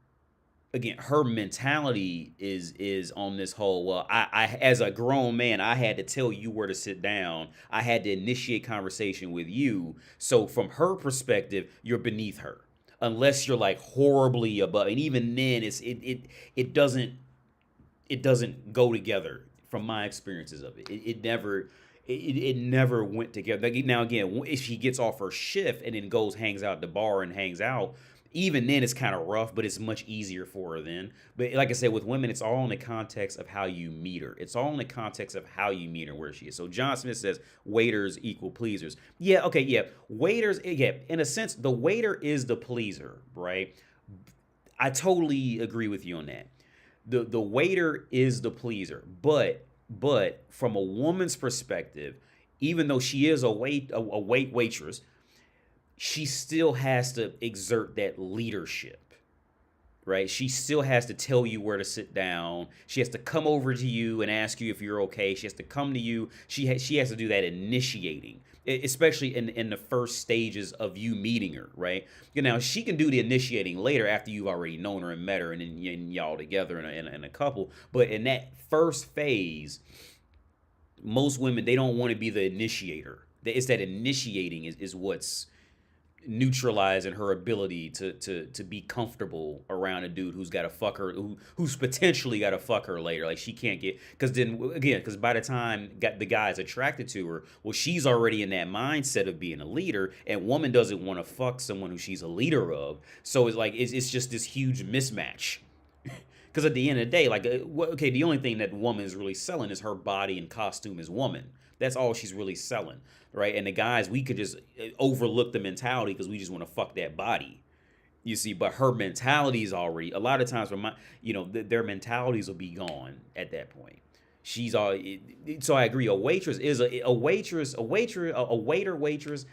again, her mentality is on this whole, well, I as a grown man, I had to tell you where to sit down. I had to initiate conversation with you. So from her perspective, you're beneath her. Unless you're like horribly above. And even then it doesn't go together from my experiences of it. It never went together. Like, now again, if she gets off her shift and then goes hangs out at the bar and hangs out, even then it's kind of rough, but it's much easier for her then. But like I said, with women, it's all in the context of how you meet her. It's all in the context of how you meet her, where she is. So John Smith says waiters equal pleasers. Yeah, okay, yeah. Waiters, yeah, in a sense, the waiter is the pleaser, right? I totally agree with you on that. The waiter is the pleaser, but from a woman's perspective, even though she is a waitress, she still has to exert that leadership, right? She still has to tell you where to sit down. She has to come over to you and ask you if you're okay. She has to come to you. She has to do that initiating, especially in the first stages of you meeting her, right? Now, she can do the initiating later after you've already known her and met her and then y'all together in a couple. But in that first phase, most women, they don't want to be the initiator. It's that initiating is what's neutralizing her ability to be comfortable around a dude who's got to fuck her, who's potentially got to fuck her later. Like, she can't get, because by the time the guy's attracted to her, well, she's already in that mindset of being a leader, and woman doesn't want to fuck someone who she's a leader of. So it's like it's just this huge mismatch. Because at the end of the day, like, okay, the only thing that woman is really selling is her body and costume as woman. That's all she's really selling, right? And the guys, we could just overlook the mentality because we just want to fuck that body, you see. But her mentality is already, a lot of times, their mentalities will be gone at that point. She's all. So I agree. A waitress is a waitress. A waitress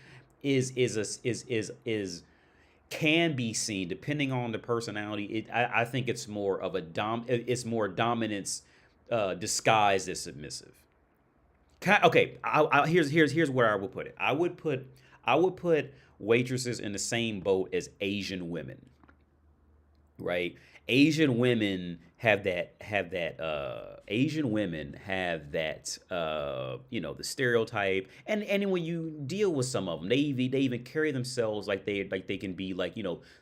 is can be seen, depending on the personality. I think it's more of it's more dominance disguised as submissive. Okay, here's where I would put it. I would put waitresses in the same boat as Asian women, right? Asian women have that the stereotype, and when you deal with some of them, they even carry themselves like they can be like,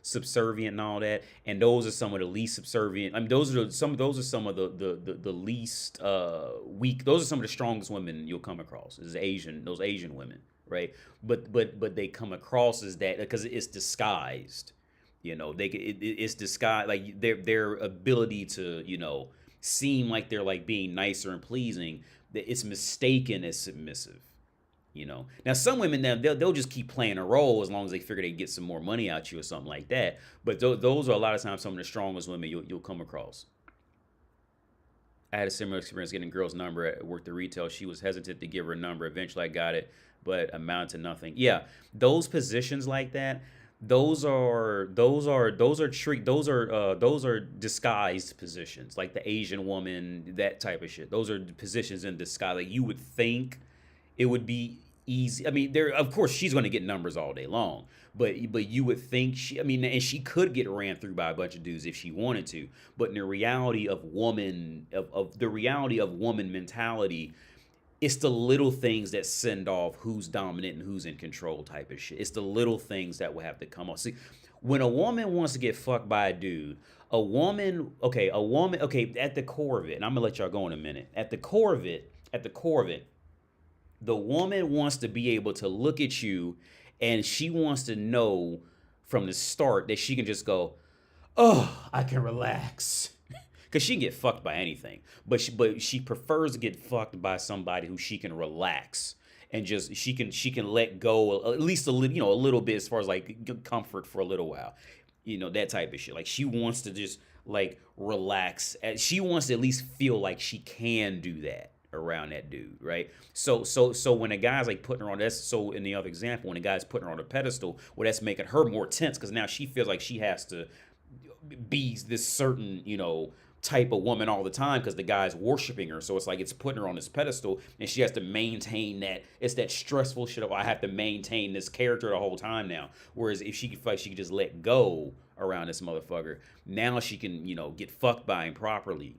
subservient and all that. And those are some of the least subservient. I mean, those are some of the least weak. Those are some of the strongest women you'll come across, those Asian women, right? But they come across as that because it's disguised. It's disguised, like their ability to seem like they're like being nicer and pleasing. That it's mistaken as submissive. Now some women, they'll just keep playing a role as long as they figure they get some more money out you or something like that. But those are a lot of times some of the strongest women you'll come across. I had a similar experience getting a girl's number at work the retail. She was hesitant to give her number. Eventually I got it, but amounted to nothing. Yeah, those positions like that. Those are disguised positions, like the Asian woman, that type of shit. Those are positions in disguise. Like, you would think it would be easy. I mean, of course she's going to get numbers all day long, but you would think and she could get ran through by a bunch of dudes if she wanted to. But in the reality of woman mentality, it's the little things that send off who's dominant and who's in control type of shit. It's the little things that will have to come off. See, when a woman wants to get fucked by a dude, at the core of it, and I'm gonna let y'all go in a minute. At the core of it, the woman wants to be able to look at you, and she wants to know from the start that she can just go, oh, I can relax. Because she can get fucked by anything, but she prefers to get fucked by somebody who she can relax and just she can let go at least a little bit as far as like comfort for a little while, that type of shit. Like, she wants to just like relax. She wants to at least feel like she can do that around that dude, right? So when a guy's like putting her on, in the other example, when a guy's putting her on a pedestal, well, that's making her more tense because now she feels like she has to be this certain, type of woman all the time because the guy's worshiping her. So it's like it's putting her on this pedestal, and she has to maintain that. It's that stressful shit of I have to maintain this character the whole time now. Whereas if she could fight, she could just let go around this motherfucker. Now she can, get fucked by him properly.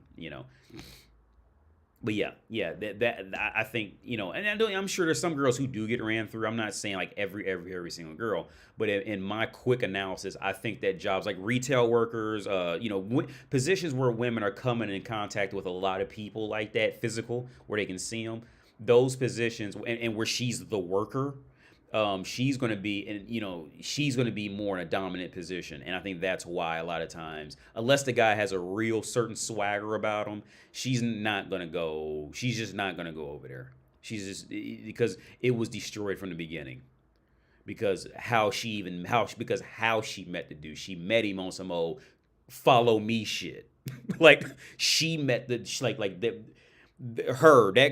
But yeah, that I think, and I'm sure there's some girls who do get ran through. I'm not saying like every single girl, but in my quick analysis, I think that jobs like retail workers, positions where women are coming in contact with a lot of people like that, physical, where they can see them, those positions, and where she's the worker, she's going to be she's going to be more in a dominant position. And I think that's why a lot of times, unless the guy has a real certain swagger about him, she's just not going to go over there. She's just, because it was destroyed from the beginning. Because how she met the dude. She met him on some old follow me shit. Like she met that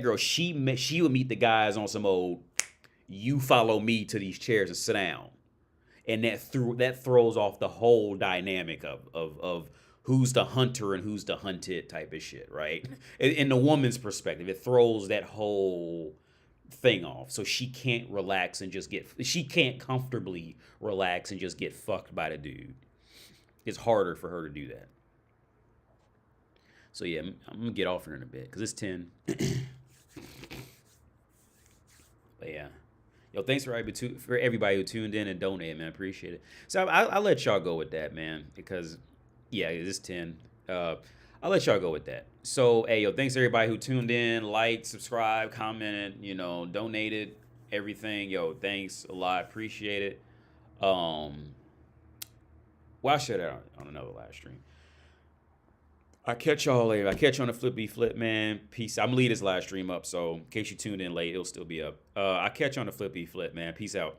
girl, she would meet the guys on some old, you follow me to these chairs and sit down. And that throws off the whole dynamic of who's the hunter and who's the hunted type of shit, right? In the woman's perspective, it throws that whole thing off. So she can't she can't comfortably relax and just get fucked by the dude. It's harder for her to do that. So yeah, I'm gonna get off her in a bit because it's 10. But yeah. Yo, thanks for everybody who tuned in and donated, man. I appreciate it. So I'll let y'all go with that, man, because, yeah, it's 10. I'll let y'all go with that. So, hey, yo, thanks everybody who tuned in, liked, subscribed, commented, donated, everything. Yo, thanks a lot. Appreciate it. Well, I'll share that on another live stream. I'll catch y'all later. I'll catch you on the Flippy Flip, man. Peace. I'm going to leave this live stream up, so in case you tuned in late, it'll still be up. I'll catch you on the Flippy Flip, man. Peace out.